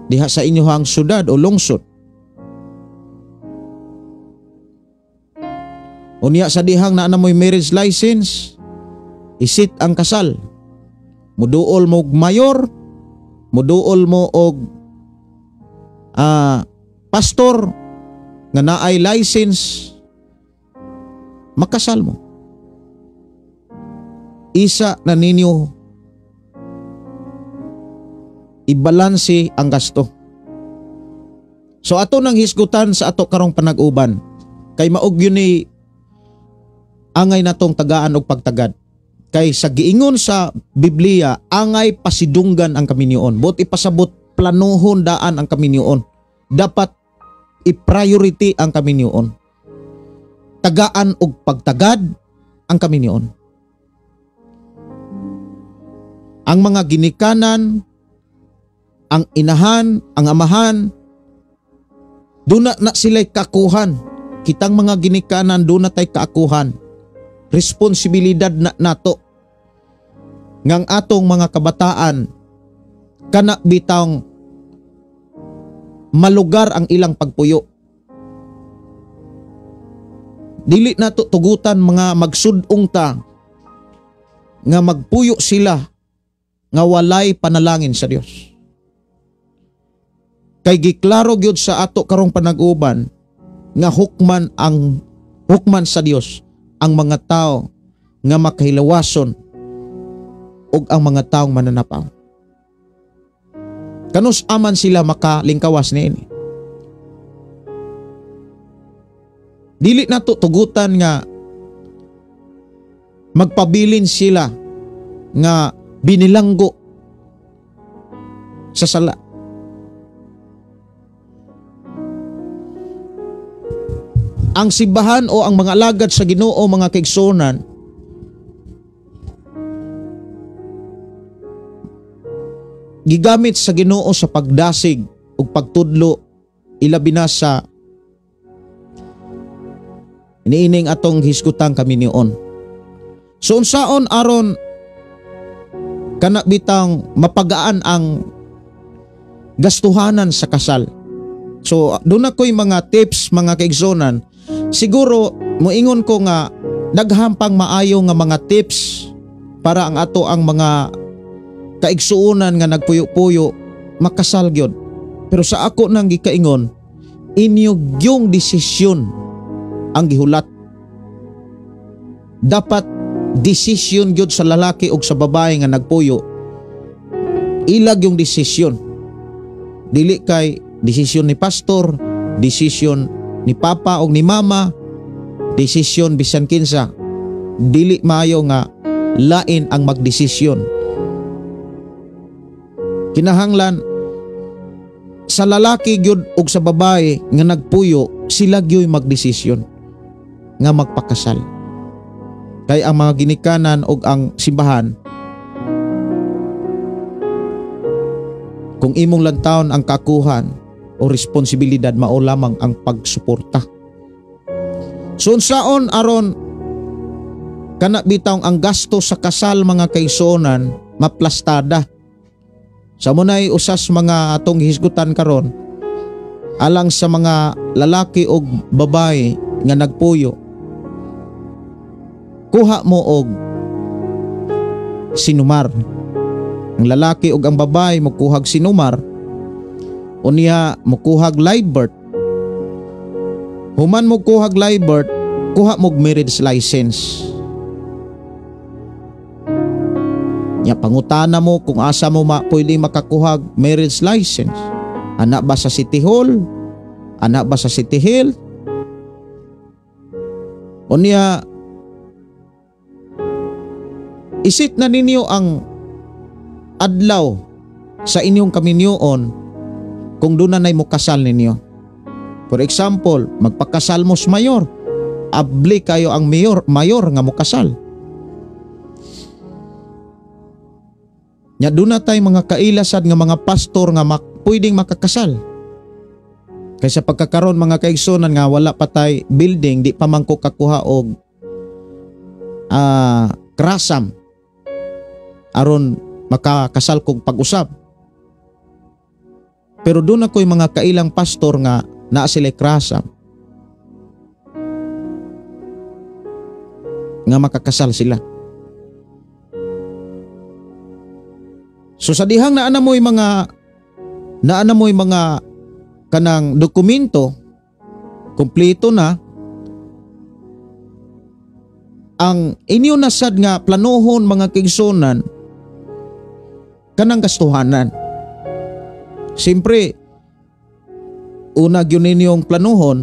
diha sa inyohang syudad o lungsod. Unya sa dihang na mo'y marriage license, isit ang kasal. Muduol mo og mayor, muduol mo og pastor nga naay license, makasal mo. Isa na ninyo ibalanse ang gasto. So ato nang hisgutan sa ato karong panag-uban kay maog yun ni angay natong tagaan og pagtagad. Kay sa giingon sa Biblia, angay pasidunggan ang kaminion. Bot ipasabot planuhon daan ang kaminion. Dapat i-priority ang kaminion. Tagaan og pagtagad ang kaminion. Ang mga ginikanan, ang inahan, ang amahan, duna na sila'y kakuhan. Kitang mga ginikanan, duna tay kaakuhan. Responsibilidad na nato. Ngang atong mga kabataan, kana bitang malugar ang ilang pagpuyo. Dili nato tugutan mga magsudong ta nga magpuyo sila nga walay panalangin sa Dios. Kay giklaro gyud sa ato karong panag-uban nga hukman sa Dios ang mga tao nga makahilawason ug ang mga taong mananapaw. Kanus aman sila makalingkawas niini. Dili nato tugutan nga magpabilin sila nga binilanggo sa sala. Ang simbahan o ang mga alagad sa Ginoo, mga kaigsunan, gigamit sa Ginoo sa pagdasig ug pagtudlo ilabi na sa iniining atong hisgutang kaminion. So unsaon aron kana bitang mapagaan ang gastuhanan sa kasal. So doon ako'y mga tips, mga kaigsunan. Siguro moingon ko nga naghampang maayo nga mga tips para ang ato ang mga kaigsuunan nga nagpuyo-puyo makasal gyud. Pero sa ako nang gikaingon, inyo gyung desisyon ang gihulat. Dapat desisyon gyud sa lalaki o sa babae nga nagpuyo. Ilag yung desisyon. Dili kay desisyon ni pastor, desisyon ni papa o ni mama, desisyon bisan kinsa. Dili maayo nga lain ang magdesisyon Kinahanglan sa lalaki gyud ug sa babae nga nagpuyo, sila gyud magdesisyon nga magpakasal. Kay ang mga ginikanan ug ang simbahan, kung imong lantawon ang kakuhan o responsibilidad, mao lamang ang pagsuporta. So unsaon aron kana bitaw ang gasto sa kasal mga kaigsuonan maplastada. Sa munay usas mga atong hisgutan karon alang sa mga lalaki o babae nga nagpuyo, kuha mo og sinumar. Ang lalaki o ang babae mokuhag sinumar, unya mokuhag live birth. Human mokuhag live birth, kuha mo marriage license. Nya pangutana mo kung asa mo pwede makakuhag marriage license. Ana ba sa City Hall? Ana ba sa City Hill? Unya isit na ninyo ang adlaw sa inyong kaminyoon kung doon na mo kasal ninyo. For example, magpakasal mo sa mayor, abli kayo ang mayor nga mo kasal. Nya doon na tayo mga kailasad nga mga pastor nga pwedeng makakasal. Kaysa pagkakaroon mga kaigsunan nga wala pa tay building, di pa man ko kakuha og krasam aron makakasal kong pag-usab. Pero doon ako'y mga kailang pastor nga naa sila krasam nga makakasal sila. So sa dihang naana mo'y mga kanang dokumento kompleto na, ang inyo nasad nga planohon mga kaigsuonan kanang gastuhanan. Siyempre una gyud ninyong planohon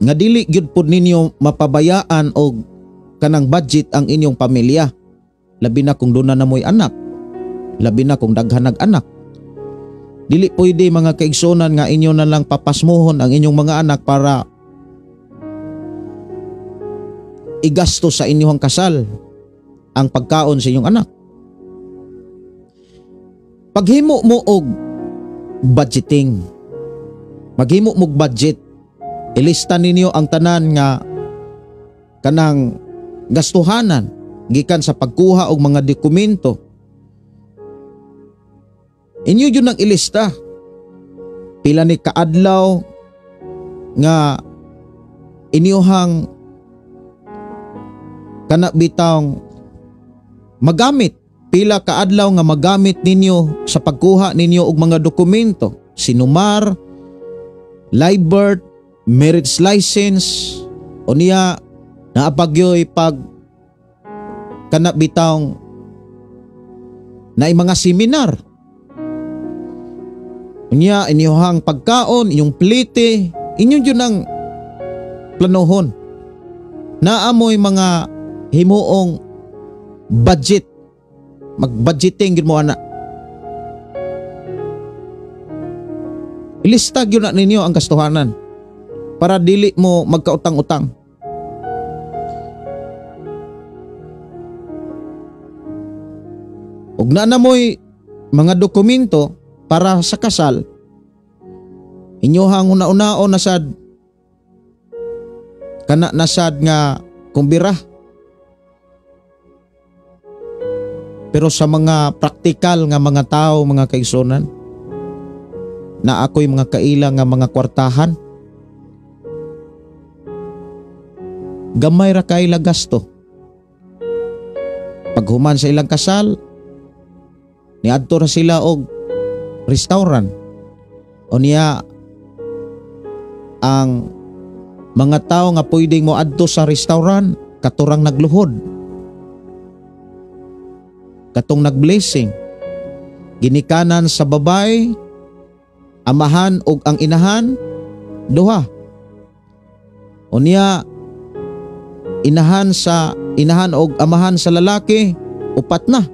nga dili gyud pud ninyo mapabayaan og kanang budget ang inyong pamilya, labi na kung doon na mo'y anak, labi na kung daghan nag-anak. Dili pwede mga kaigsuonan nga inyo na lang papasmuhon ang inyong mga anak para igasto sa inyong kasal ang pagkaon sa inyong anak. Paghimo mo og budgeting, maghimo mo budget, ilista ninyo ang tanan nga kanang gastuhanan gikan sa pagkuha og mga dokumento. Inyo yun ang ilista. Pila ni kaadlaw nga inyohang kana bitawng magamit. Pila kaadlaw nga magamit ninyo sa pagkuha ninyo og mga dokumento. Sinumar, live birth, marriage license, o niya naapagyoy pag kana bitawng na mga seminar. Unya inyohang pagkaon, inyong plite, inyo yun ang planohon. Naamoy mga himuong budget. Mag-budgeting gid mo ana. Ilista gyud na ninyo ang gastuhanan para dili mo magkautang-utang. Ug na mo'y mga dokumento para sa kasal, inyohang una-unaon nasad kana nasad nga kumbira. Pero sa mga praktikal nga mga tao, mga kaigsuonan, na ako'y mga kailang nga mga kwartahan, gamay ra kaila gasto. Paghuman sa ilang kasal, niadto ra sila og restaurant. O niya ang mga tao nga pwedeng mo adto sa restaurant katurang nagluhod, katong nagblessing, ginikanan sa babay, amahan og ang inahan, duha. O niya inahan og amahan sa lalaki, upat na.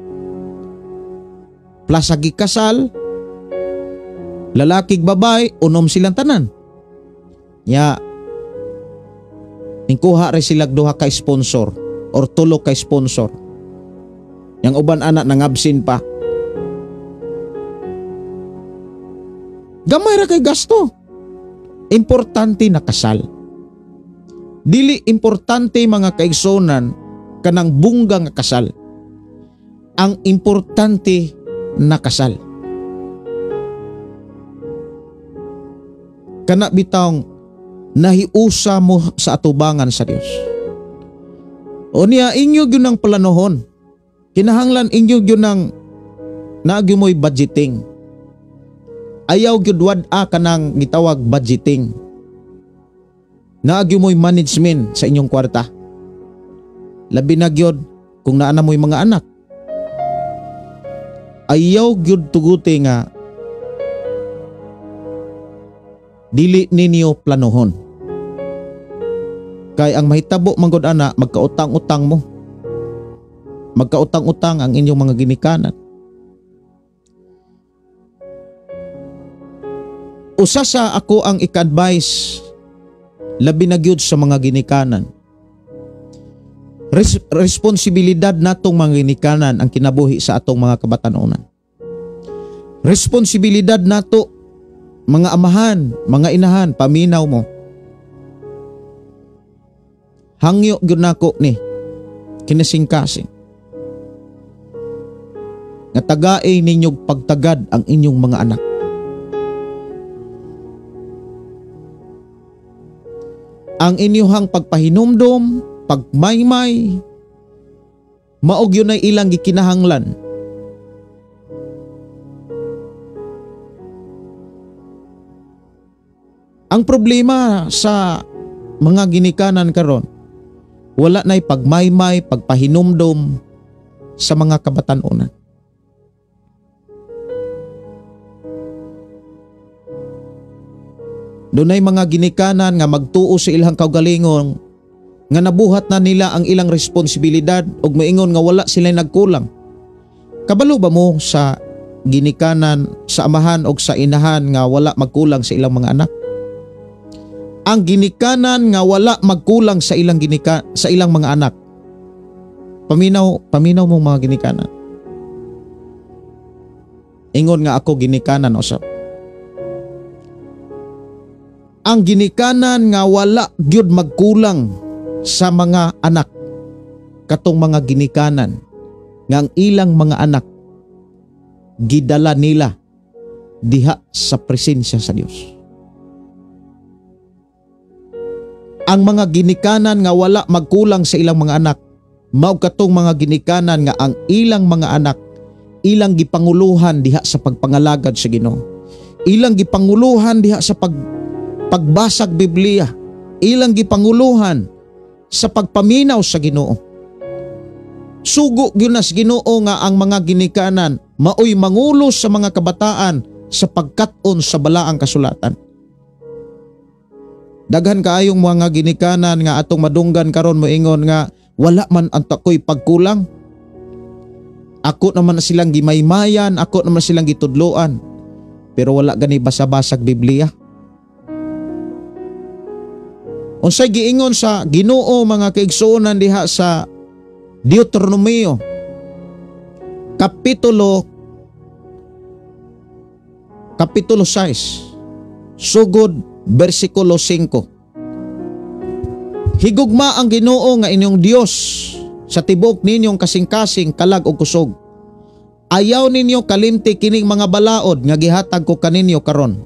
Plus agi kasal, lalakig babay, unom silang tanan. Nya, ingkuha rin sila duha ka sponsor or tulo ka sponsor. Yang uban anak nangabsin pa. Gamay ra kay gasto. Importante na kasal. Dili importante mga kaigsonan kanang bungga nga kasal. Ang importante na kasal. Kana bitawng nahiusa mo sa atubangan sa Dios. O niya inyo gyud ang planohon. Kinahanglan inyo gyud ang naagyo mo'y budgeting. Ayaw gyud wad-a kanang gitawag budgeting. Naagyo mo'y management sa inyong kwarta. Labi na gyud kung naa na mo'y mga anak. Ayaw gyud tuguti nga dili ninyo planohon. Kay ang mahitabo manggod ana magkautang-utang mo. Magkautang-utang ang inyong mga ginikanan. Usa sa ako ang ika-advise labi na gyud sa mga ginikanan. Responsibilidad natong mga ginikanan ang kinabuhi sa atong mga kabatanunan. Responsibilidad nato mga amahan, mga inahan, paminaw mo. Hangyo gyud nako ni kinasingkasing. Nga tagaay ninyong pagtagad ang inyong mga anak. Ang inyong pagpahinumdom, pagmaymay, maog yun ay ilang gikinahanglan. Ang problema sa mga ginikanan karon, wala na'y pagmaymay, pagpahinumdom sa mga kabatanunan. Dunay mga ginikanan nga magtuo sa ilang kaugalingon nga nabuhat na nila ang ilang responsibilidad ug moingon nga wala sila nagkulang. Kabalo ba mo sa ginikanan, sa amahan o sa inahan nga wala magkulang sa ilang mga anak? Ang ginikanan nga wala magkulang sa ilang mga anak. Paminaw mo mga ginikanan. Ingon nga ako ginikanan usap. Ang ginikanan nga wala gyud magkulang sa mga anak. Katong mga ginikanan nga ang ilang mga anak gidala nila diha sa presensya sa Dios. Ang mga ginikanan nga wala magkulang sa ilang mga anak, mao katong mga ginikanan nga ang ilang mga anak ilang gipanguluhan diha sa pagpangalagad sa Ginoo. Ilang gipanguluhan diha sa pagbasag Biblia. Ilang gipanguluhan sa pagpaminaw sa Ginoo. Sugo gyud nas Ginoo nga ang mga ginikanan maoy mangulos sa mga kabataan sa pagkat-on sa balaang kasulatan. Daghan kaayong mga ginikanan nga atong madunggan karon moingon nga wala man ang takoy pagkulang. Ako naman na silang gimaymayan, ako naman silang gitudloan. Pero wala gani basa-basag Biblia. Unsay giingon sa Ginoo mga kaigsuonan diha sa Deuteronomio Kapitulo 6 sugod bersikulo 5. Higugma ang Ginoo nga inyong Dios sa tibok ninyong kasing-kasing kalag o kusog. Ayaw ninyo kalimti kining mga balaod nga gihatag ko kaninyo karon.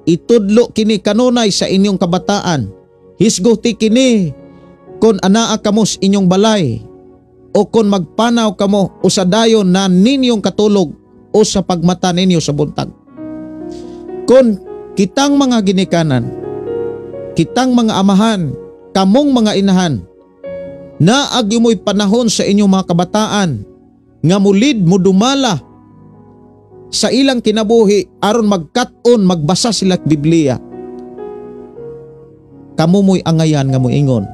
Itudlo kini kanunay sa inyong kabataan. Hisguti kini kon anaa kamos inyong balay o kon magpanaw kamo o sa dayon na ninyong katulog o sa pagmata ninyo sa buntag. Kon kitang mga ginikanan, kitang mga amahan, kamong mga inahan, naagi mo'y panahon sa inyong mga kabataan nga mulid mo dumala sa ilang kinabuhi aron magkat-on magbasa sila Biblia. Kamu mo'y angayan nga moingon,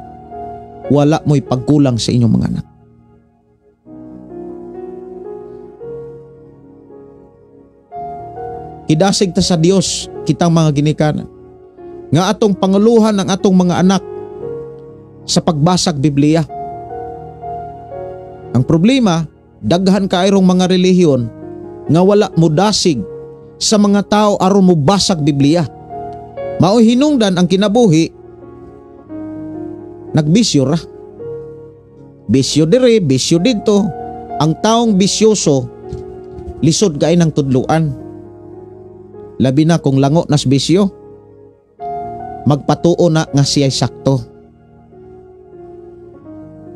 wala mo'y pagkulang sa inyong mga anak. Kidasig ta sa Dios kitang mga ginikanan nga atong panguluhan ang atong mga anak sa pagbasag Biblia. Ang problema, daghan kaayong mga relihiyon nga wala modasig sa mga tao aron mo basag Biblia. Mao'y hinungdan ang kinabuhi, nagbisyo ra. Bisyo dire, bisyo dito. Ang taong bisyoso, lisod kaay ng tudluan. Labi na kung lango nas bisyo, magpatuo na nga siya'y sakto.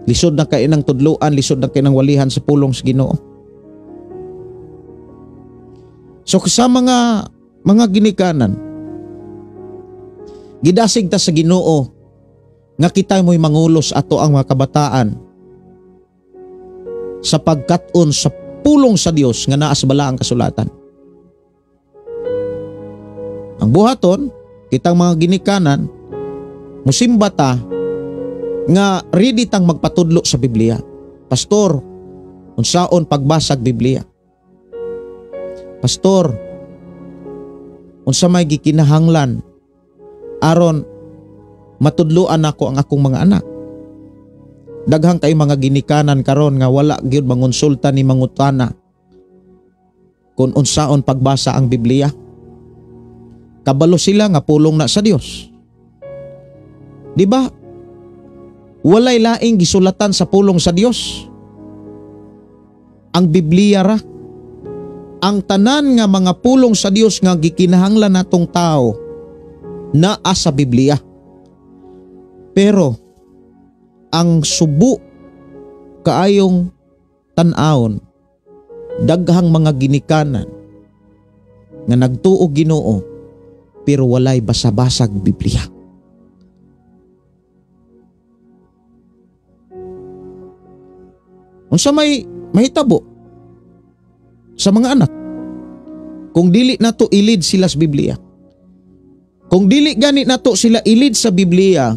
Lisod na kayo ng tudluan, lisod na kayo ng walihan sa pulong sa Ginoo. So sa mga ginikanan, gidasig ta sa Ginoo nga kita mo'y mangulos ato ang mga kabataan sa pagkat-on sa pulong sa Dios nga naa sa balaang kasulatan. Ang buhaton, kitang mga ginikanan, musimba ta nga ready tang magpatudlo sa Biblia. Pastor, unsaon pagbasag Biblia? Pastor, unsa may gikinahanglan aron matudloan ako ang akong mga anak? Daghang kay mga ginikanan karon nga wala gyud mangonsulta ni mangutana kung unsaon pagbasa ang Biblia. Kabalo sila nga pulong na sa Dios. Di ba? Walay laing gisulatan sa pulong sa Dios. Ang Biblia ra. Ang tanan nga mga pulong sa Dios nga gikinahanglan natong tao naa sa Biblia. Pero ang subo kaayong tan-awon, daghang mga ginikanan nga nagtuo Ginoo pero walay basa-basag Biblia. Unsa may mahitabo sa mga anak kung dili nato ilid sila sa Biblia? Kung dili gani nato sila ilid sa Biblia,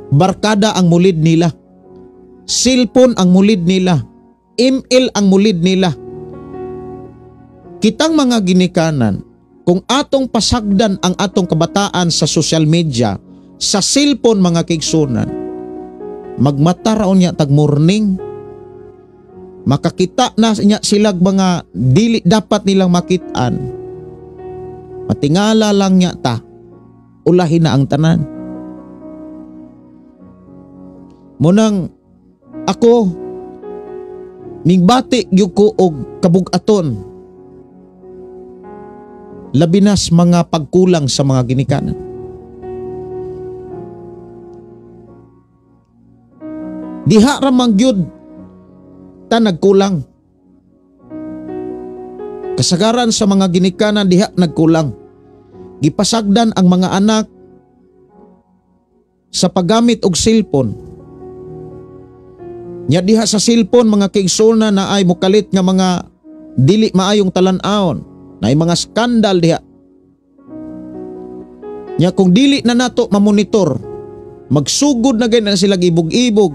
barkada ang mulid nila, cellphone ang mulid nila, email ang mulid nila. Kitang mga ginikanan, kung atong pasagdan ang atong kabataan sa social media, sa cellphone mga kaigsunan, magmataraon niya tag morning, makakita na niya silag mga dili dapat nilang makitaan, matingala lang niya ta, ulahin na ang tanan. Munang ako mingbati gyud ko og kabug-aton labinas mga pagkulang sa mga ginikanan. Diha ra man gyud ta nagkulang. Kasagaran sa mga ginikanan diha nagkulang. Gipasagdan ang mga anak sa paggamit og cellphone. Nya diha sa cellphone mga kaigsoon na ay mukalit nga mga dili maayong talan-awon, na ay mga skandal diha. Nya kung dili na nato mamonitor, magsugod na ganyan sila ibog-ibog,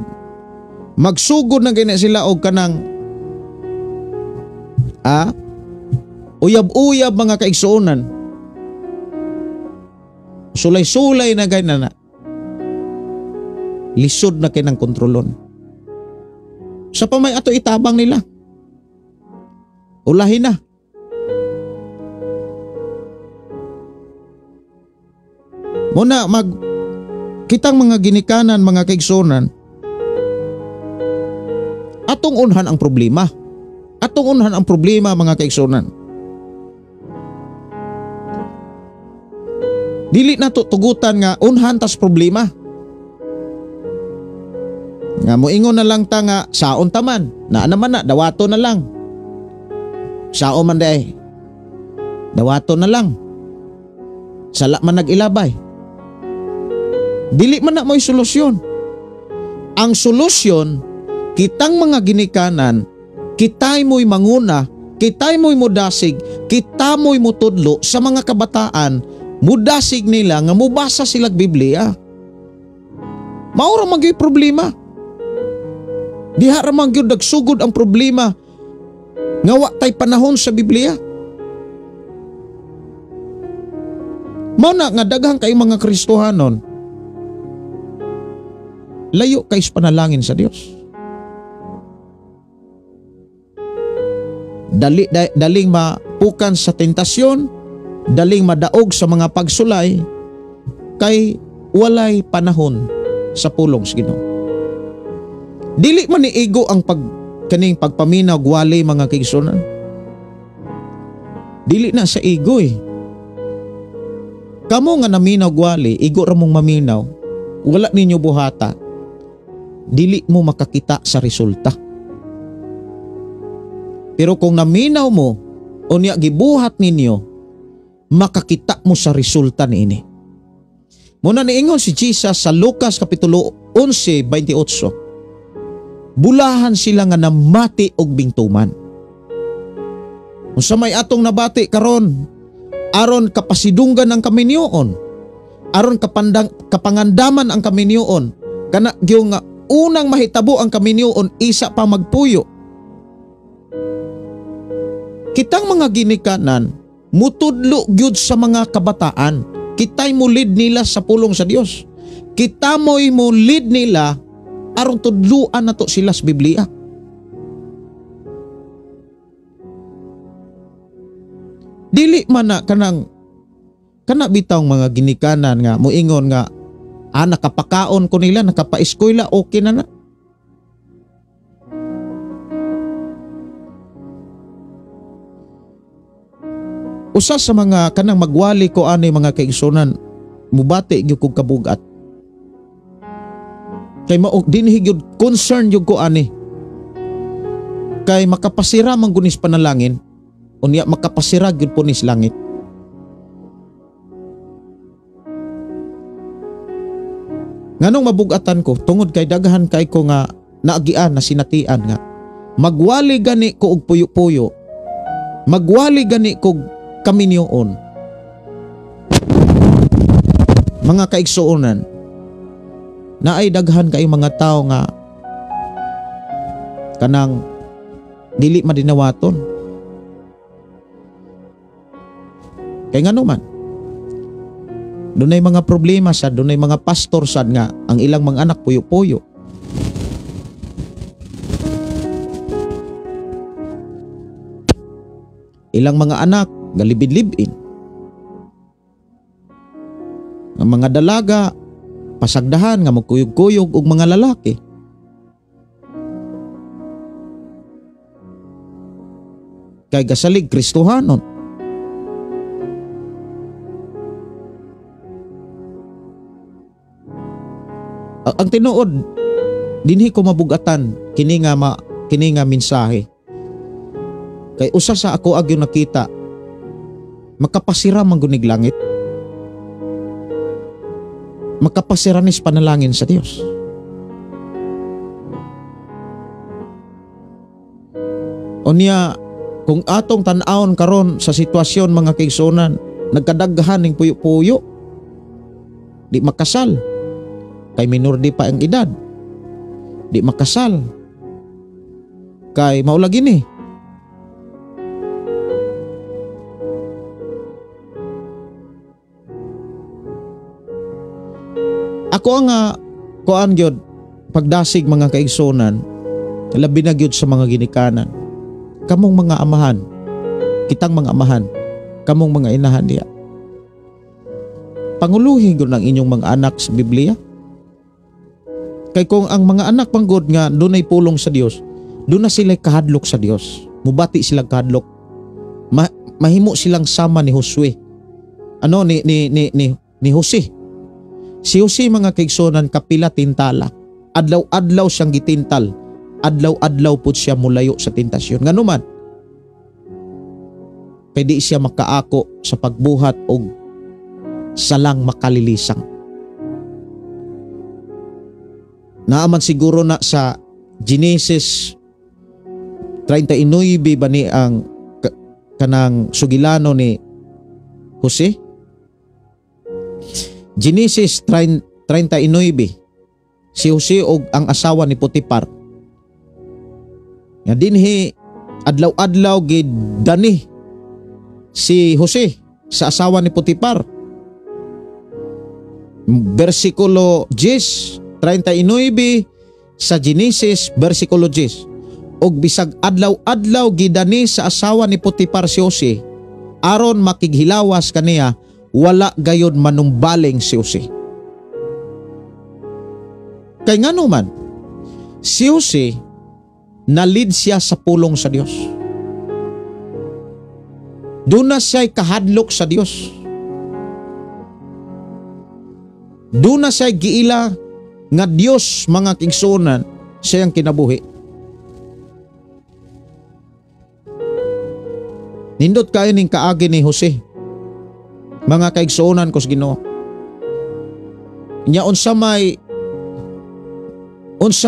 magsugod na ganyan sila og kanang uyab-uyab mga kaigsuonan, sulay-sulay na ganyan na, lisod na kinang kontrolon. Sa pamay ato itabang nila, ulahin na. Muna kitang mga ginikanan, mga kaigsuonan, atong unhan ang problema. Atong unhan ang problema mga kaigsuonan. Dili na to tugutan nga unhan tas problema. Nga moingon na lang ta nga saon taman, naa naman na, dawato na lang. Sao man day, dawato na lang. Sala man nag-ilabay. Dili man na mo'y solusyon. Ang solusyon, kitang mga ginikanan, kitay mo'y manguna, kitay mo'y mudasig, kita mo'y mutudlo sa mga kabataan, mudasig nila nga mubasa silag Biblia. Maura magyud problema. Diha ra magyud nagsugod ang problema nga wa tay panahon sa Biblia. Mao na nga daghang kay mga Kristohanon layo kay sa panalangin sa Dios. Daling mapukan sa tentasyon, daling madaog sa mga pagsulay, kay walay panahon sa pulong sa Ginoo. Dili man ni ego ang kaning pagpaminaw wali mga kaigsunan. Dili na sa ego eh. Kamo nga naminaw wali, ego ra mong maminaw, wala ninyo buhata, dili mo makakita sa resulta. Pero kung naminaw mo, unya gibuhat ninyo, makakita mo sa resulta niini. Muna niingon si Jesus sa Lucas kapitulo 11:28. Bulahan sila nga namati og bingtuman. Unsa may atong nabati karon, aron kapasidunggan ang kaminyoon, aron kapangandaman ang kaminyoon, kana gyud nga unang mahitabo ang kaminyoon isa pa magpuyo. Kitang mga ginikanan mutudlo gyud sa mga kabataan. Kitay mo lead nila sa pulong sa Dios. Kita mo'y mo lead nila aron tudluan nato sila sa Biblia. Dili man na kana bitawng mga ginikanan nga moingon nga nakapakaon ko nila, nakapa-eskwela, okay na. Usa sa mga kanang magwali ko ani mga kaigsunan, mubati gyud kog kabugat. Kay mao dinhi gyud concern gyud ko ani. Kay makapasira man gunis panalangin, unya makapasira gyud punis langit. Nganong mabugatan ko tungod kay daghan kay ko nga naagian na sinatian nga magwali gani ko og puyo-puyo, magwali gani ko kaminyoon. Mga kaigsuonan, naay daghan kay mga tao nga kanang dili madinawaton. Kay ngano man, dunay mga problema sad, dunay mga pastor sad nga ang ilang mga anak puyo-puyo. Ilang mga anak galibid-libin. Ang mga dalaga pasagdahan nga magkuyog-kuyog og mga lalaki. Kay gasalig Kristohanon. Ang tinuod dinhi ko mabugatan kini nga mensahe. Kay usa sa ako agyo nakita, makapasira man gunig langit. Makapasira nis panalangin sa Dios. Unya kung atong tan-awon karon sa sitwasyon mga kaigsunan, nagkadaghan ning puyo-puyo, di makasal. Kay minor di pa ang edad, di makasal. Kay maulagi ni. Ako nga kuan gyud pagdasig mga kaigsunan, labi na gyud sa mga ginikanan. Kamong mga amahan, kitang mga amahan, kamong mga inahan diya. Panguluhin gyud ang inyong mga anak sa Biblia. Kay kung ang mga anak panggod nga dunay pulong sa Dios, doon na sila kahadlok sa Dios. Mubati silang kahadlok. Mahimo silang sama ni Josue. Ni Jose. Si Jose mga kaigsunan kapila tintala. Adlaw-adlaw siyang gitintal. Adlaw-adlaw pud siya mulayo sa tentasyon. Nganuman, pwede siya makaako sa pagbuhat og salang makalilisang. Naaman siguro na sa Genesis 39 ba ni ang kanang sugilano ni Jose? Genesis 39, si Jose og ang asawa ni Potiphar. Nga dinhi adlaw-adlaw gid dani si Jose sa asawa ni Potiphar. versikulo 10, 39 sa Genesis versikulo 10. Og bisag adlaw-adlaw gidani sa asawa ni Potifar si Jose, aron makighilawas kaniya, wala gayud manumbaling si Jose. Kay ngano man, si Jose nalid siya sa pulong sa Dios. Doon na siya'y kahadlok sa Dios. Doon na siya'y giila nga Dios mga kigsuonan siyang kinabuhi. Nindot kayo ning kaagi ni Jose, mga kaigsuonan ko sa Ginoo. Nya unsa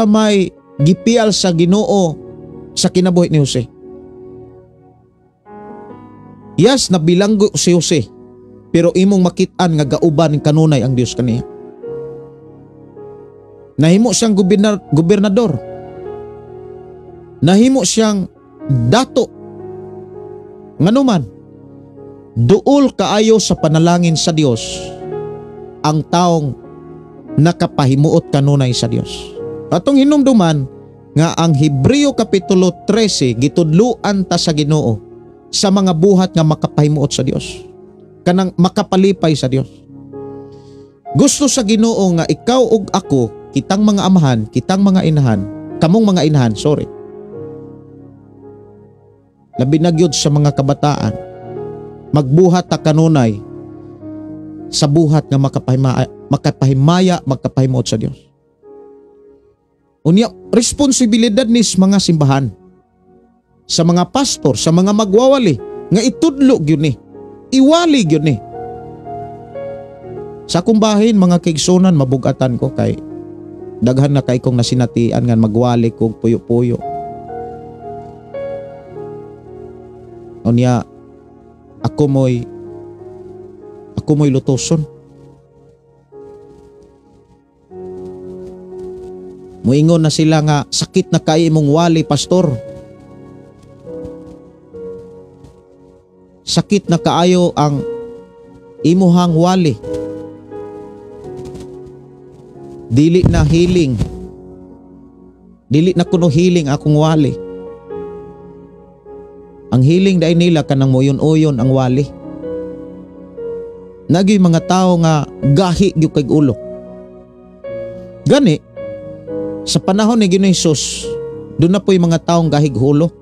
may gipial sa Ginoo sa kinabuhi ni Jose. Yes, nabilanggo si Jose, pero imong makit-an nga gauban kanunay ang Dios kaniya. Nahimo siyang gobernador. Nahimo siyang dato. Nganuman, duol kaayo sa panalangin sa Dios ang taong nakapahimuot kanunay sa Dios. Atong hinumduman nga ang Hebreo kapitulo 13 gitudluan ta sa Ginoo sa mga buhat nga makapahimuot sa Dios, kanang makapalipay sa Dios. Gusto sa Ginoo nga ikaw ug ako, kitang mga amahan, kitang mga inahan, kamong mga inahan, labi na gyud sa mga kabataan, magbuhat ta kanunay sa buhat nga makapahimaya, makapahimuot sa Dios. Unya, responsibilidad ni mga simbahan, sa mga pastor, sa mga magwawali, nga itudlo gyud ni, iwali gyud ni. Sa akong bahin, mga kaigsunan, mabugatan ko kay daghan na kay kong nasinatian nga magwali kog puyo-puyo. Unya, ako mo'y lutoson. Muingon na sila nga sakit na kay imong wali, pastor. Sakit na kaayo ang imuhang wali. Dili na healing. Dili na kuno healing akong wali. Ang healing dai nila kanang moyon-oyon ang wali. Nagay mga tao nga gahi gyud kay ulo. Gani sa panahon ni Ginoong Hesus, doon na po yung mga taong gahig hulo.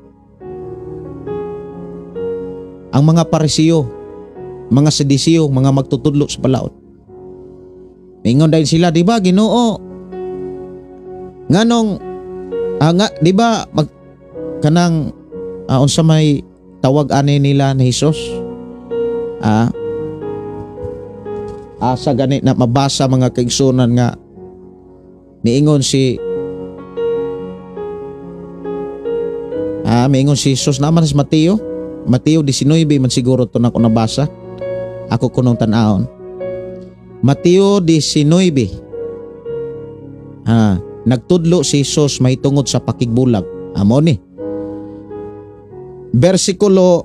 Ang mga Parisiyo, mga Sadisiyo, mga magtutudlo sa palaot. Ingon dahil sila, di ba, Ginoo? Nganong, di ba, kanang, unsa may tawag ani nila na Hesus? Sa ganit na mabasa mga kaigsunan nga, miingon si Jesus naman sa Mateo 19 man siguro to na ko nabasa. Ako kunong tan-aon. Mateo 19. Nagtudlo si Jesus mahitungod sa pakigbulag. Amo ni. Versikulo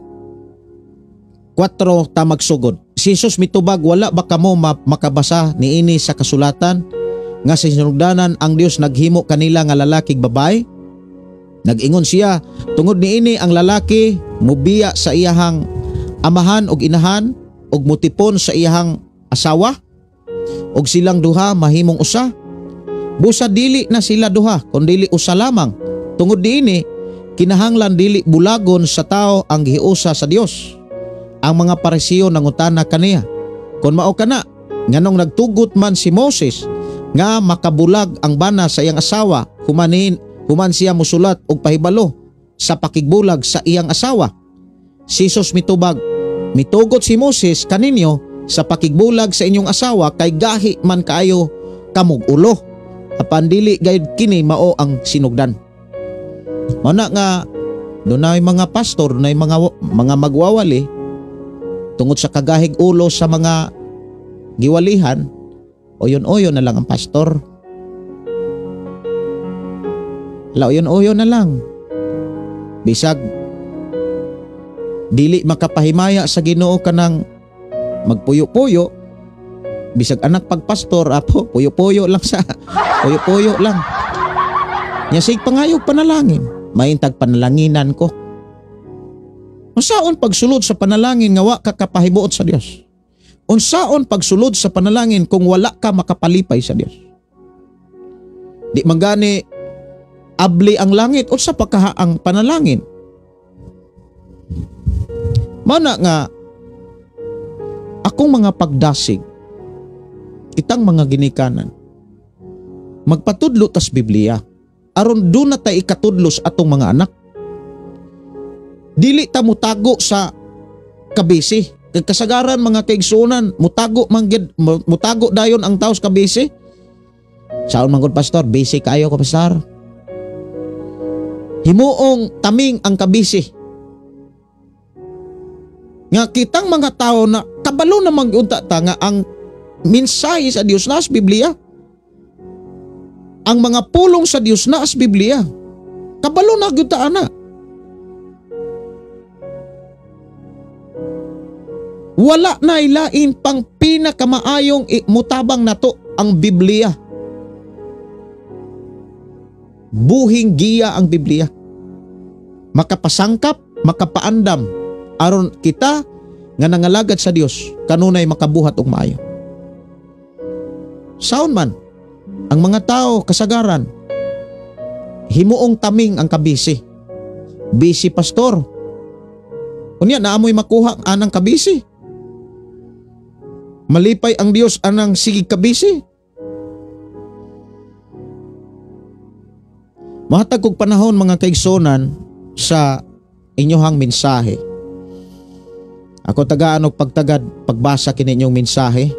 4 ta magsugod. Si Jesus mitubag, wala ba kamo makabasa niini sa kasulatan nga sa sinugdanan ang Dios naghimo kanila nga lalaki babae? Nag-ingon siya, tungod niini ang lalaki mubiya sa iyahang amahan og inahan og mutipon sa iyahang asawa og silang duha mahimong usa. Busa dili na sila duha kundi usa lamang. Tungod niini kinahanglan dili bulagon sa tao ang gihiusa sa Dios. Ang mga Parisiyo nangutana kaniya, kun mao kana nganong nagtugot man si Moses nga makabulag ang bana sa iyang asawa, human siya musulat og pahibalo sa pakigbulag sa iyang asawa. Si Jesus mitubag, mitugot si Moses kaninyo sa pakigbulag sa inyong asawa kay gahi man kaayo kamog ulo. Apan dili gayud kini mao ang sinugdan. Mana nga dunay mga pastor, dunay mga magwawali tungod sa kagahig ulo sa mga giwalihan, oyon-oyon na lang ang pastor. Oyon-oyon na lang. Bisag dili makapahimaya sa Ginoo kanang magpuyo-puyo, bisag anak pagpastor apo puyo-puyo lang sa puyo-puyo lang. Nya sig pangayog panalangin, maintag panalanginan ko. Unsaon pagsulod sa panalangin nga wa ka kapahibuot sa Dios? Unsaon pagsulod sa panalangin kung wala ka makapalipay sa Dios? Di magani abli ang langit unsa pa kaha ang panalangin? Mana nga akong mga pagdasig, kitang mga ginikanan, magpatudlo tas Biblia, aron do na tay ikatudlos atong mga anak. Dili ta mutago sa kabisi. Kag kasagaran mga kaigsunan, mutago dayon ang taos kabisi. Saon man gud pastor, busy kaayo ko pastor. Himuong taming ang kabisi. Nga kitang mga tao na kabalo na mag-unta ta nga ang mensahe sa Dios na sa Biblia. Ang mga pulong sa Dios na sa Biblia. Kabalo na gyud ta ana. Wala na ilain pang pinakamaayong mutabang nato ang Biblia. Buhing giya ang Biblia. Makapasangkap, makapaandam aron kita nga nangalagad sa Dios kanunay makabuhat og maayo. Saon man ang mga tao kasagaran himuong taming ang kabisi. Busy pastor. Unya naamoy makuha anang kabisi. Malipay ang Dios anang sige kabisi. Mahatag kog panahon mga kaigsonan sa inyohang mensahe. Ako tagaan og pagtagad pagbasa kini inyong mensahe.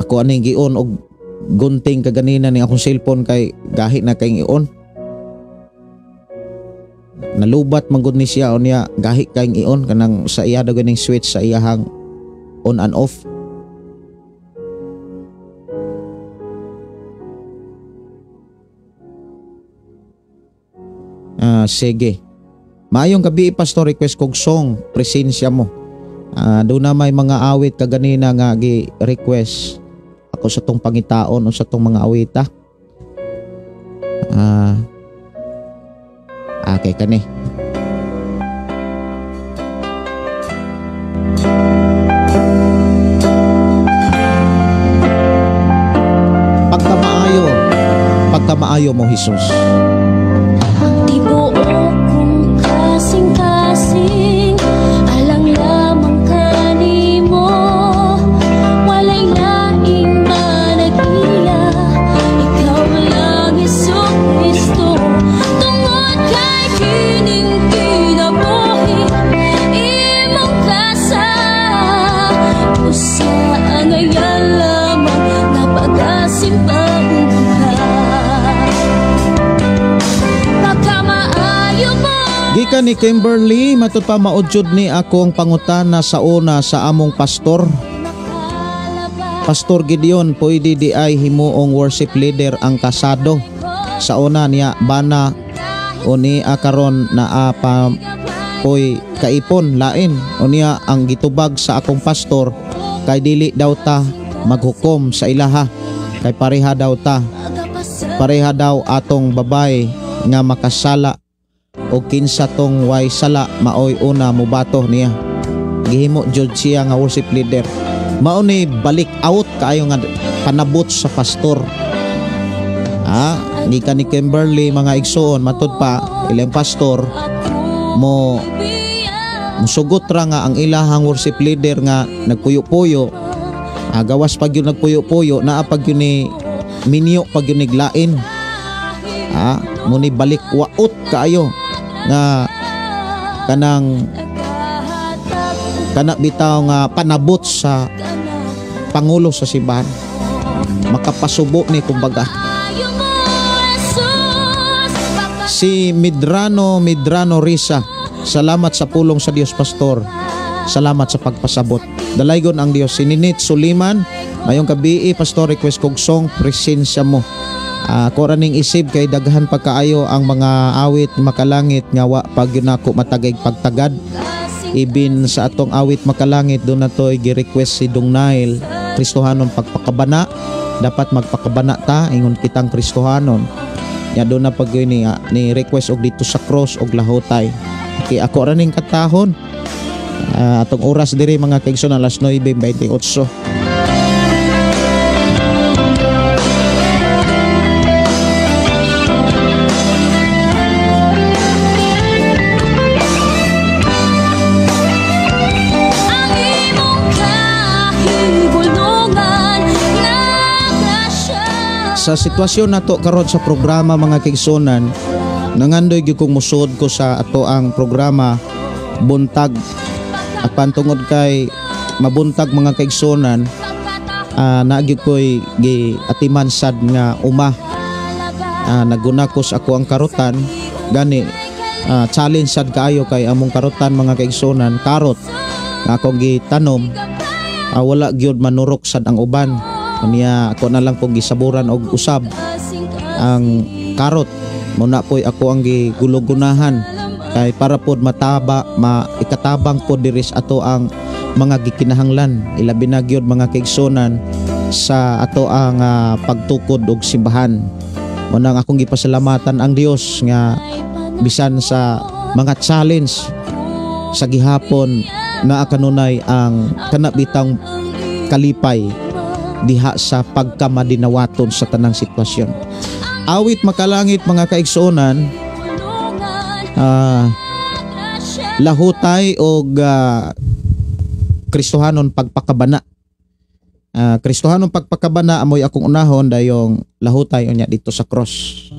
Ako aning gion og gunting kaganina ning akong cellphone kay gahi na kay ion. Nalubat man gud ni siya unya gahi kay ion kanang sa iya daw ganing switch sa iyahang on and off. Sige. Maayong gabi pastor, request kog song presensya mo. Doon na may mga awit kaganina nga gi-request ako sa tong pangitaon o sa tong mga awita. Okay kani. Pagkamaayo mo Jesus. Di buo kong kasing-kasing, alang lamang kanimo, walay laing managila, ikaw lang Jesucristo, tungod kay kining kinabuhi, imong kasa, usa ang ayan lamang na pagkasimpang Gikan ni Kimberly, matud pa maudyod ni akong pangutana sa una sa among pastor. Pastor Gideon, pwede di ay himuong worship leader ang kasado. Sa una niya bana uni akaron na apa poy kaipon lain unya ang gitubag sa akong pastor kay dili daw ta maghukom sa ilaha kay pareha daw atong babay nga makasala o kinsa tong way sala maoy una mubato niya. Gihimo jud siya nga worship leader. Mao ni balik out kaayo nga panabot sa pastor. Gikan ni Kimberly mga igsoon matud pa ilang pastor mo musugot ra nga ang ilahang worship leader nga nagpuyo-puyo. Gawas pag yun nagpuyo-puyo naa pag yun ni minyo pag yun niglain. Muni balik waot kaayo nga kanang bitaw nga panabot sa pangulo sa simbahan. Makapasubo ni kumbaga. Si Medrano Risa, salamat sa pulong sa Dios pastor. Salamat sa pagpasabot. Dalaygon ang Dios. Si Ninit Suliman, mayong gabi pastor, request kog song presensya mo. Kora ning isib kay daghan pagkaayo ang mga awit makalangit nga wa pag yun ako matagay pagtagad. Ibin sa atong awit makalangit doon na to'y gi-request si Dong Nail, Kristohanon pagpakabana. Dapat magpakabana ta, ingon kitang Kristohanon. Ya doon na pag ni request og dito sa cross og lahutay. Okay, ako raning katahon. Atong oras diri mga kaigsoon alas 9:28. Sa sitwasyon nato karon sa programa mga kaigsunan, nangandoy gyud kong musod ko sa ato ang programa buntag. Apan tungod kay mabuntag mga kaigsunan, nagyud ko'y giatiman sad nga uma. Naguna ko sa ako ang karotan gani challenge sad kaayo kay among karotan mga kaigsunan, karot nga akong gitanom, wala gyud manurok sad ang uban. Kaniya ako na lang pong gisaburan og usab ang karot. Muna po'y ako ang gigulugunahan kay para pod mataba, ikatabang pod diris ato ang mga gikinahanglan. Ilabi na gyud mga kaigsunan sa ato ang pagtukod og simbahan. Muna ang akong gipasalamatan ang Dios nga bisan sa mga challenge sa gihapon na kanunay ang kanabitang kalipay diha sa pagkamadinawaton sa tanang sitwasyon. Awit makalangit mga kaigsuonan, lahutay og Kristohanon pagpakabana. Kristohanon pagpakabana amoy akong unahon dayong lahutay unya dito sa cross.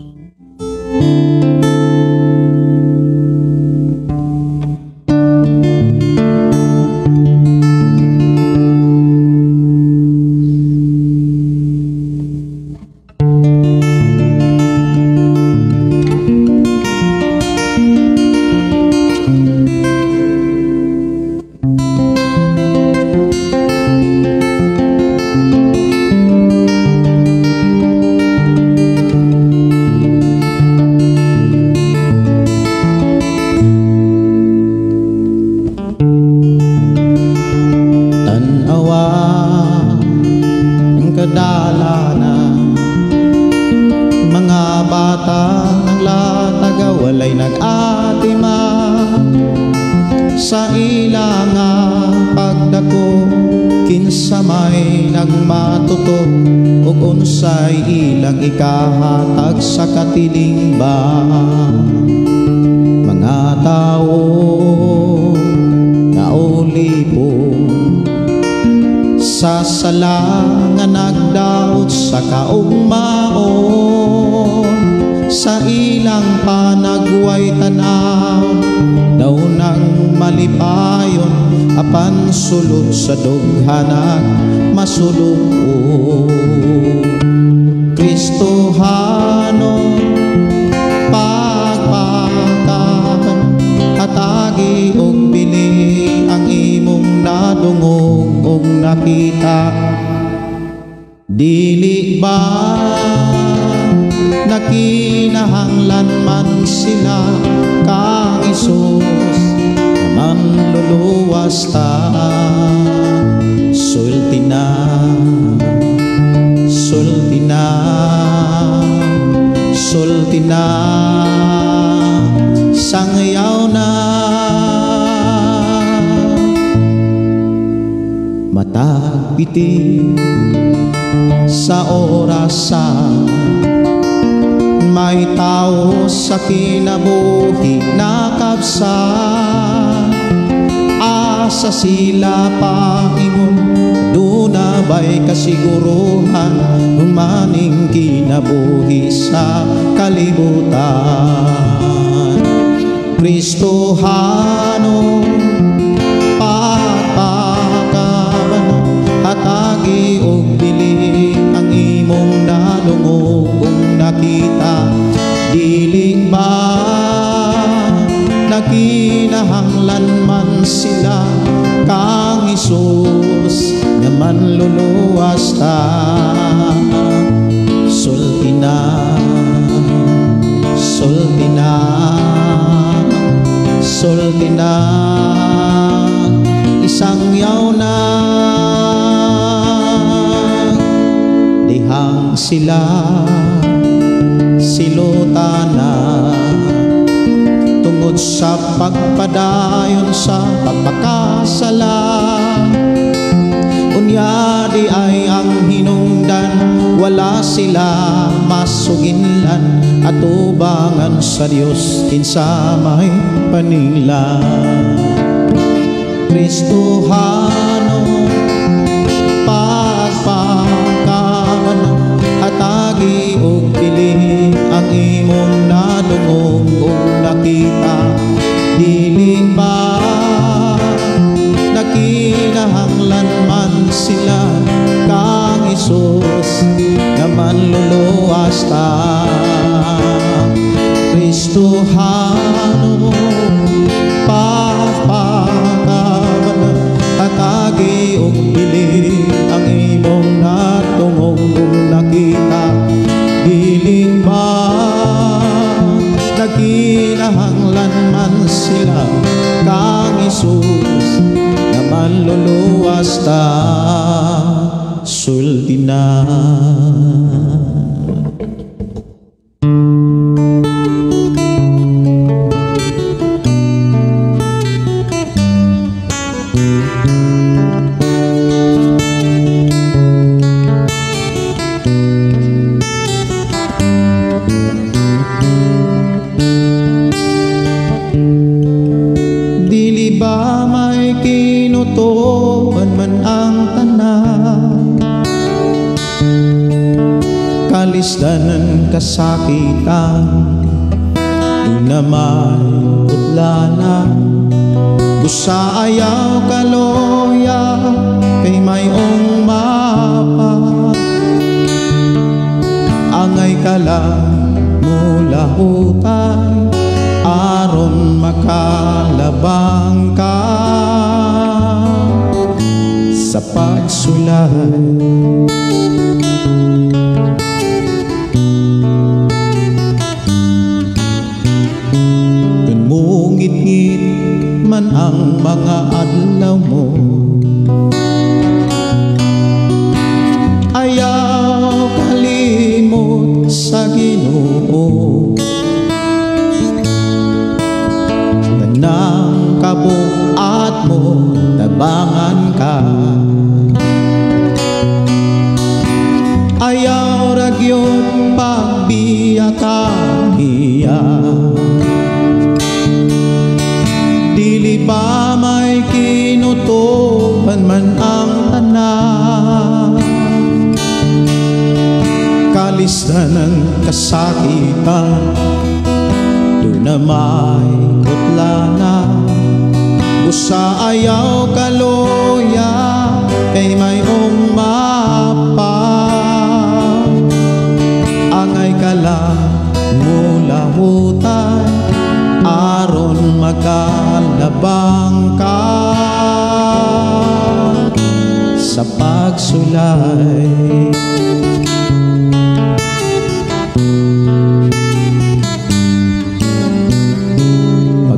Ikahatag sa katiling ba mga tao na ulipon sa sala nga nagdaot sa kaugmaon, sa ilang panagway tanaw daw nang malipayon apan sulod sa dughanag masulod. Kristohanon pagpakaban hatagi og bili ang imong nadungog og nakita. Dili ba nakinahanglan man sila kang Isus naman luluwas ta. Sulti na sangyaw na matagpiti sa orasan. May tao sa kinabuhi nakabsan, asa sila paingon duna ba'y kasiguruhan humaning kinabuhi sa kalibutan. Kristohanon pagpakaban hatagi og bili ang imong nadungog kung nakita. Dili ba nakinahanglan man sila kang Isus nga manluluwas ta. Sulti na sangyaw na dihang sila silutana tungod sa pagpadayon sa pagpakasala. Unya di ay ang hinungdan, wala sila masuginlan, at ubangan sa Dios kinsa may paningla. Kristohano pagpakaman hatagi og pili ang imong nadungog ug nakita, diling ba nakinahanglan man sila kang Isus nga manluluwas ta. Kristohano pagpakaman hatagi og pili ang imong natungog ug nakita, diling ba nakinahanglan man sila kang Isus na manluluwas ta sulti na. Dili ba may kinutuban man ang tanan, kalisdanan kasakitan, di na may utlanan, busa ayaw kaloya kay mayong mapa, angay ka lang mula hutay aron makalabang ka sa pagsulay. Kung mungit-ngit man ang mga adlaw mo, ayaw kalimot sa Ginoo. Nang kabuat mo tabangan ka, ayaw ragyod pagbiyakan iya. Dili ba may kinutuban man ang tanan, kalisdanan kasakitan, doon na may kutlana, busa ayaw kaloya kay mayong mapa, angay ka lang mula hutay aron makalabang ka sa pagsulay.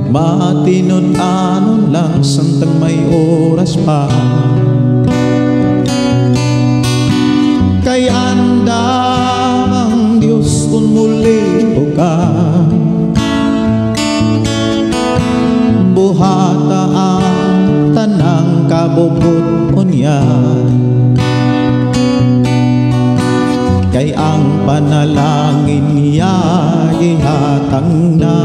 Matinod-anon lang samtang may oras pa, kay andam ang Diyos kung muli ka. Buhata ang tanang kabubot unya, kay ang panalangin niya ihatang na.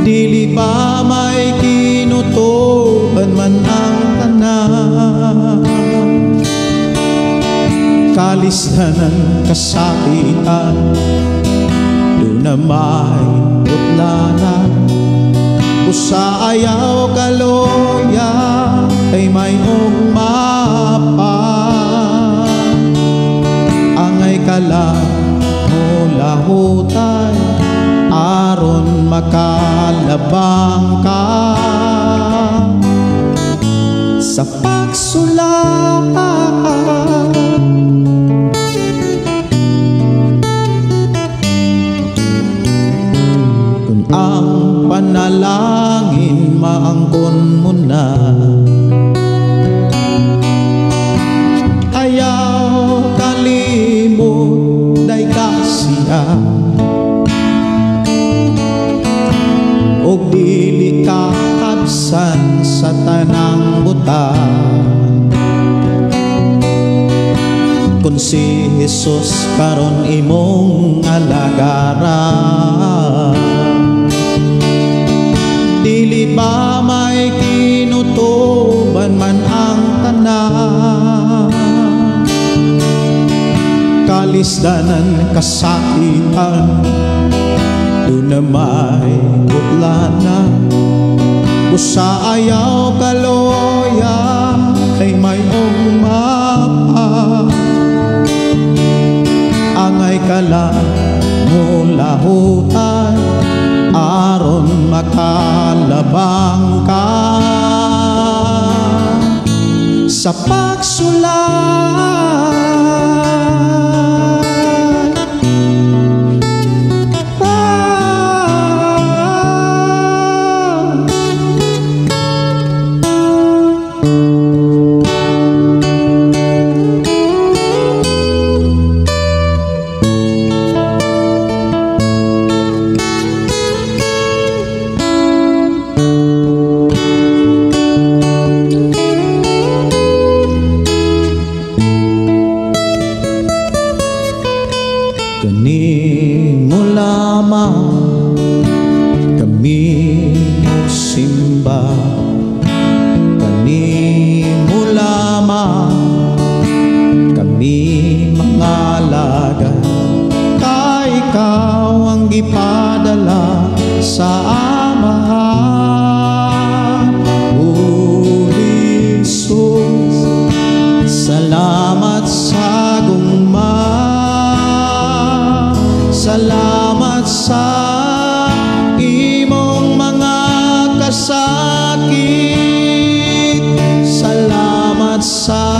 Dili ba may kinutuban man ang tanan, kalisdanan kasakitan, doon na may utlanan, busa ayaw kaloya kay mayong mapa, angay ka lang mula hutay aron makalabang ka sa pagsulay. Kung ang panalangin maang sa tanang butang. Kung si Jesus karon imong alagaran, dili ba may kinutuban man ang tanan? Kalisdanan, kasakitan, doon na may butlana. Usa ayaw kaloya kay may umapa. Angay kala mo lahutan aron makalabang ka sa pagsulat. Ipadala sa Amahan. O Jesus, salamat sa gugma, salamat sa imong mga kasakit, salamat sa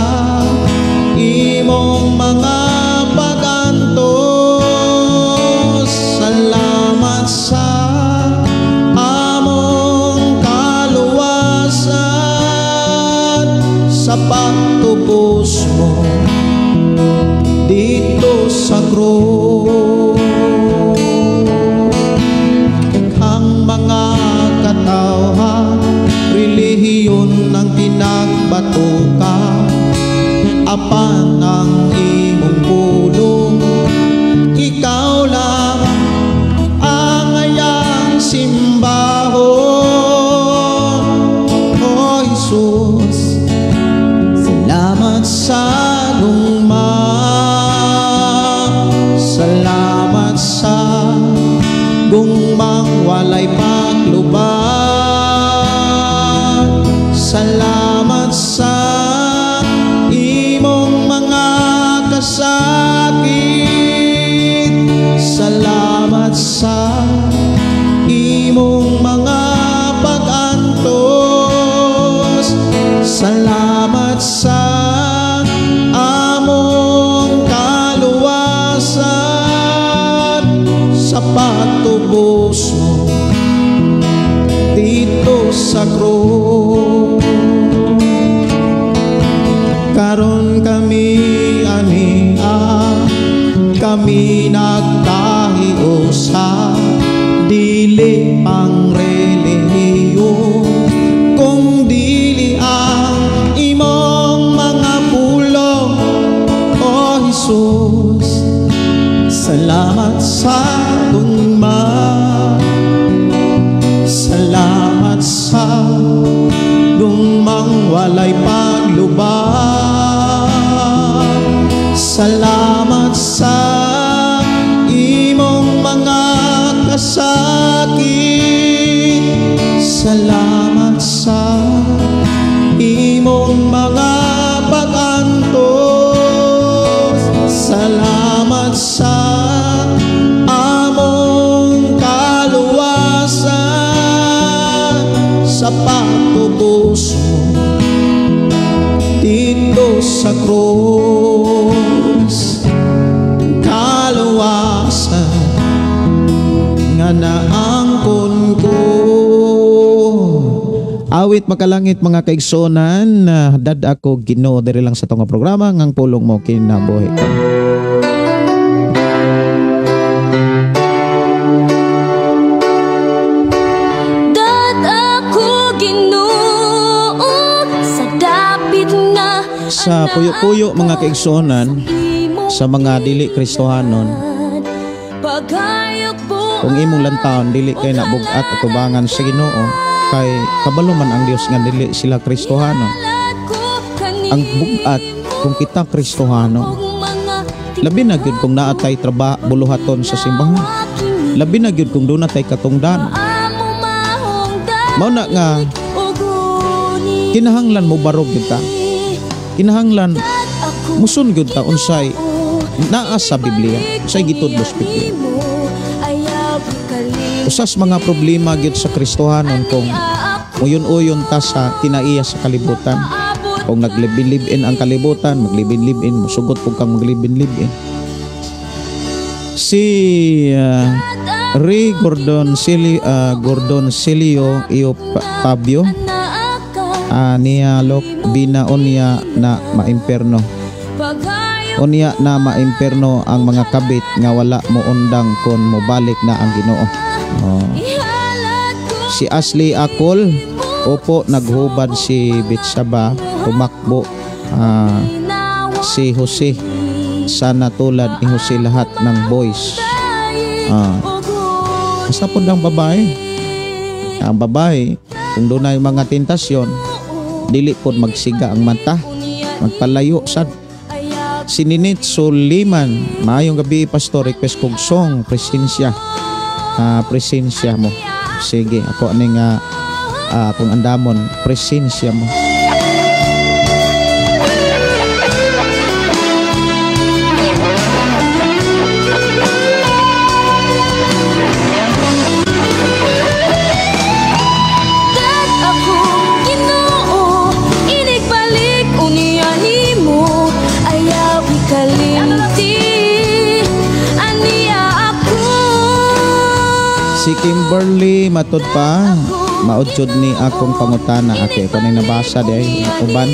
imong mga pagantos, salamat sa among kaluwasan, sa pagtubos mo dito sa krus. Ang mga katawhan, relihiyon ng pinagbatukan, apan ang imong pulong, ikaw lang ang ayang simbahon. O Jesus, salamat sa gugma, salamat sa gugmang walay paglubad, salamat sa imong mga kasakit, salamat sa imong mga pagantos, salamat sa among kaluwasan, sa patubos mo dito sa krus. Karon kami kami nagkahiusa, dili pang relihiyon, kung dili ang imong mga pulong. O Jesus, salamat sa gugma, salamat sa gugmang walay paglubad, salamat sa imong mga kasakit, salamat sa imong mga pagantos, salamat sa among kaluwasan, sa patubos mo dito sa krus. Kaluwasan nga naangkon ko. Awit makalangit mga kaigsonan, dad ako Ginoo diri lang sa tong programa ngang pulong mo kinabuhi ka. Dat ako Ginoo sa puyo-puyo mga kaigsuonan sa mga dili Kristohanon, kung imong lantaon dili kay nabugat at tubangan sa Ginoo, kay kabalo man ang Dios nga dili sila Kristohanon. Ang bugat kung kita Kristohanon, labi na gyud kung naatay trabaho buluhaton sa simbahan, labi na gyud kung doon natay katungdan. Mao na nga kinahanglan mo barog gyud ta, kinahanglan musun gyud ta unsay naa sa Biblia, unsay gitudlo sa Biblia. Usas mga problema gyud sa Kristohanon kung uyon-uyon ta sa kinaiya sa kalibutan. Kung naglibin-libin ang kalibutan, maglibin-libin, musugot po kang maglibin-libin. Si Ray Gordoncelio iyo Fabio niya lok binaon niya na maimperno. Unya na maimperno ang mga kabit nga wala mo undang kon mobalik na ang Ginoo. Si Ashley Akol, opo, naghubad si Bitsaba, tumakbo si Jose, sana tulad ni Jose lahat ng boys. Basta po ng babae, ang babae kung doon ay mga tentasyon, dili po magsiga ang mata, magpalayo sad. Si Ninit Soliman, maayong gabi pastor, request kong song presensya, presensya mo. Sige, ako aning kung andamon presensya mo. Si Kimberly matod pa, maudjod ni akong pangutana ate ko nang nabasa di uban.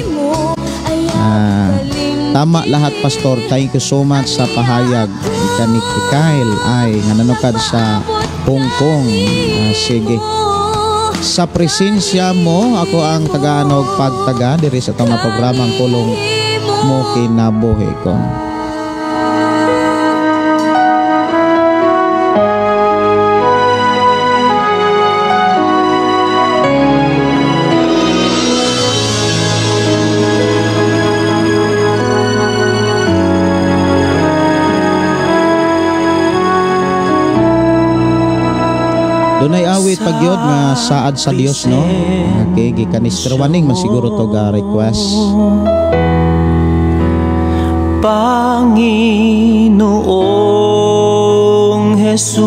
Tama lahat pastor, thank you so much sa pahayag ni Kyle ay nananukad sa Hong Kong. Sige, sa presensya mo ako ang tagaanog pagtaga diri sa tong programang kulong mo kinabuhi ko. Dunay awit pagyod nga saad sa Dios no. Okay, gikanis Waning man siguro to ga request. Panginoong Jesus,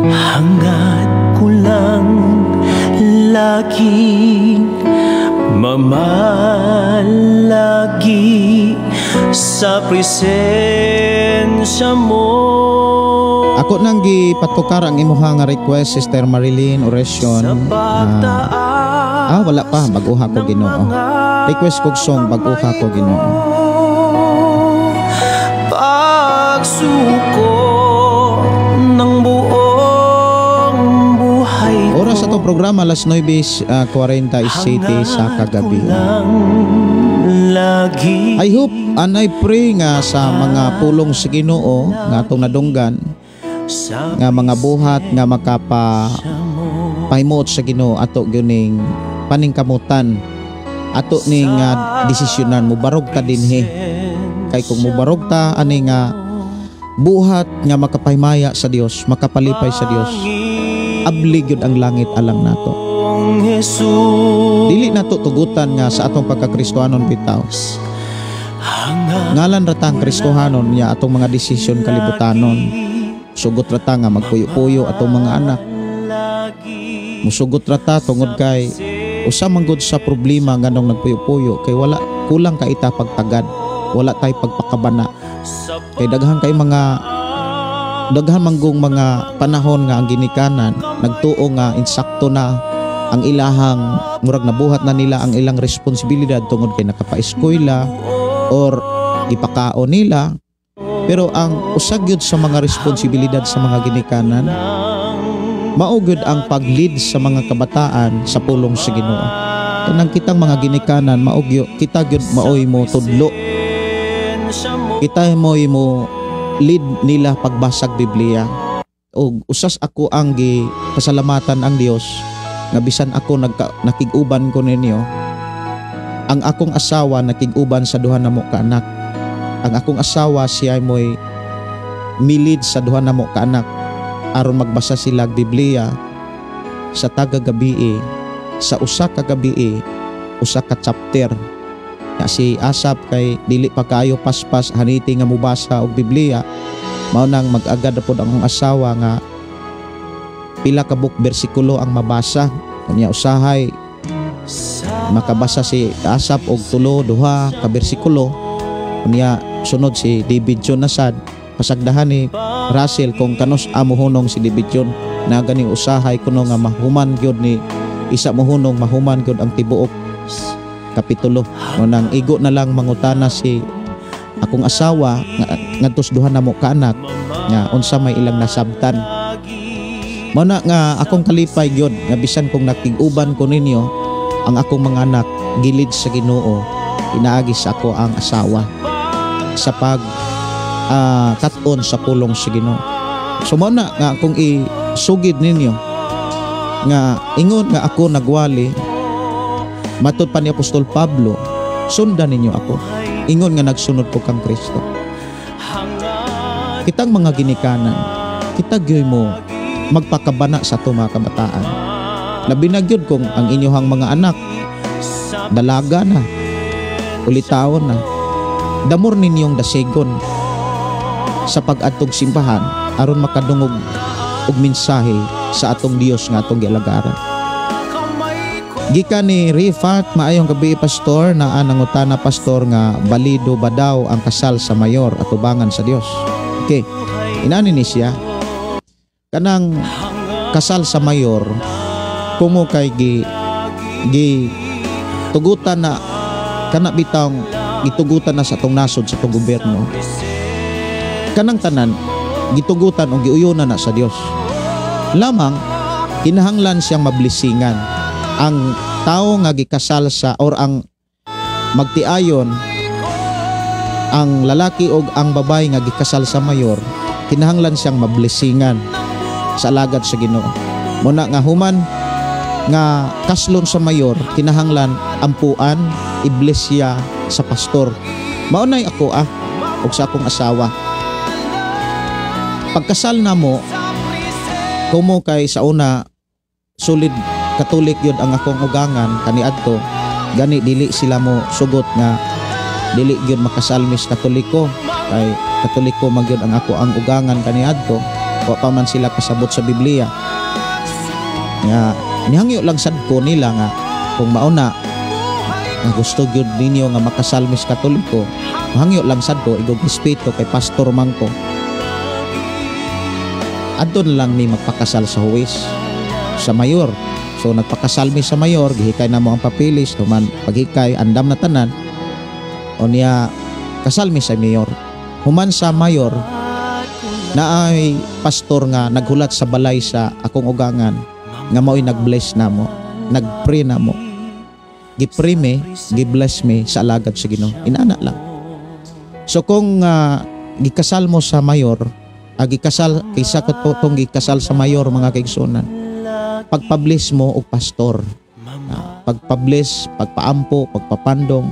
hanggat ko lang laging mamalagi sa presensya mo. Ako nang gipatukar ang imuha nga request, Sister Marilyn Oresyon. Wala pa, baguha ko Ginoo. Request kog song, baguha ko Ginoo. Pagsuko ng buong buhay ko. Oras sa itong programa, alas 9:47 sa kagabi. I hope and I pray nga sa mga pulong sa Ginoo nga atong nadunggan nga mga buhat nga makapahimot sa Ginoo ato gyuning paningkamutan, ato ning desisyonan mubarog ta dinhi. Kay kung mubarog ta ani nga buhat nga makapahimaya sa Dios, makapalipay sa Dios, abli gyud ang langit alang nato. Dili nato tugutan nga sa atong pagkakristohanon bitaw. Ngalan ratang Kristohanon niya atong mga desisyon kalibutanon. Sugot rata nga magpuyo-puyo atong mga anak. Musugot rata tungod kay usa man gud sa problema nganong nagpuyo-puyo kay wala kulang ka ita pagtagad, wala tay pagpakabana. Kay daghan manggong mga panahon nga ang ginikanan nagtuo nga insakto na ang ilahang murag nabuhat na nila ang ilang responsibilidad tungod kay nakapa-eskwela or ipakaon nila. Pero ang usag yun sa mga responsibilidad sa mga ginikanan Mao gyud ang pag-lead sa mga kabataan sa pulong sa Ginoo. Kanang kitang mga ginikanan mao gyud kita gyud maoy mo tudlo. Kita mo lead nila pagbasag Biblia. O usas ako ang pasalamatan ang Dios nga bisan ako nakig-uban ko ninyo. Ang akong asawa nakig-uban sa duha na mo ka anak. Ang akong asawa siya mo'y milid sa duha na mo ka anak aron magbasa sila Biblia sa taga-gabi sa usa ka gabi usa ka chapter. Ya si Asap kay dili pa kayo paspas haniti nga mubasa og Biblia. Mao nang mag-agad pod ang asawa nga pila ka book bersikulo ang mabasa. Kanya usahay makabasa si Asap og 3-2 ka bersikulo. Kanya sunod si David John nasad pasagdahan ni Russell kung kanos amo hunong si David John na gani usahay kuno nga mahuman gyud ni isa mohunong mahuman gyud ang tibuok kapitulo. Nang igo na lang mangutana si akong asawa ngadtos duha na mo ka anak nga unsa may ilang nasabtan. Mao na nga akong kalipay gyud nga bisan kung nakig-uban ko ninyo ang akong mga anak gilid sa Ginoo, inaagi sa ako ang asawa sa pag kat-on sa pulong sa Ginoo. So mao na nga akong isugid ninyo nga ingon nga ako nagwali matud pa ni Apostol Pablo, sundan ninyo ako. Ingon nga nagsunod ko kang Kristo. Kitang mga ginikanan, kita gyoy mo magpakabana sa ato mga kabataan. Labi na gyud kung ang inyohang mga anak dalaga na, ulitaon na. Damor ninyong dasigon sa pag-adtog simbahan aron makadungog og mensahe sa atong Dios nga atong gialagaran. Gikan ni Rifat, maayong gabi pastor, na nangutana pastor nga balido ba daw ang kasal sa mayor at tubangan sa Dios. Okay, inani ni siya kanang kasal sa mayor kumo kay gi tugutan na kana bitang gitugutan na sa atong nasod sa atong gobyerno. Kanang tanan gitugutan o giuyonan na sa Dios. Lamang kinahanglan siyang mablisingan. Ang tao nga gikasal sa or ang magtiayon ang lalaki o ang babae nga gikasal sa mayor, kinahanglan siyang mablisingan sa alagad sa Ginoo. Muna nga human nga kaslon sa mayor, kinahanglan ampuan iglesia sa pastor. Maunay ako og sa akong asawa. Pagkasal namo kumo kay sa una solid Katolik yun ang akong ugangan kaniadto, gani dili sila mo sugot nga dili yun makasalmis Katoliko, kay Katoliko magyud ang ako ang ugangan kaniadto, wa pa man sila kasabot sa Biblia. Nga nihangyo lang sad ko nila nga kung mauna nga gusto gyud ninyo nga makasalmis Katoliko, hangyo lang sad ko igog respeto kay pastor man ko. Adton lang mi magpakasal sa huwis sa mayor. So nagpakasalmi sa mayor, gihikay na mo ang papilis, tuman paghikay andam na tanan o niya kasalmi sa mayor. Human sa mayor na ay pastor nga naghulat sa balay sa akong ugangan nga mao'y nag-bless na mo, nag-pray na mo, gi-pray me, gi-bless me sa alagad sa Ginoo. Inana lang. So kung gikasal mo sa mayor, gikasal kaysa katong gikasal sa mayor mga kaigsunan, pagpabliss mo og pastor, pagpabliss, pagpaampo, pagpapandong,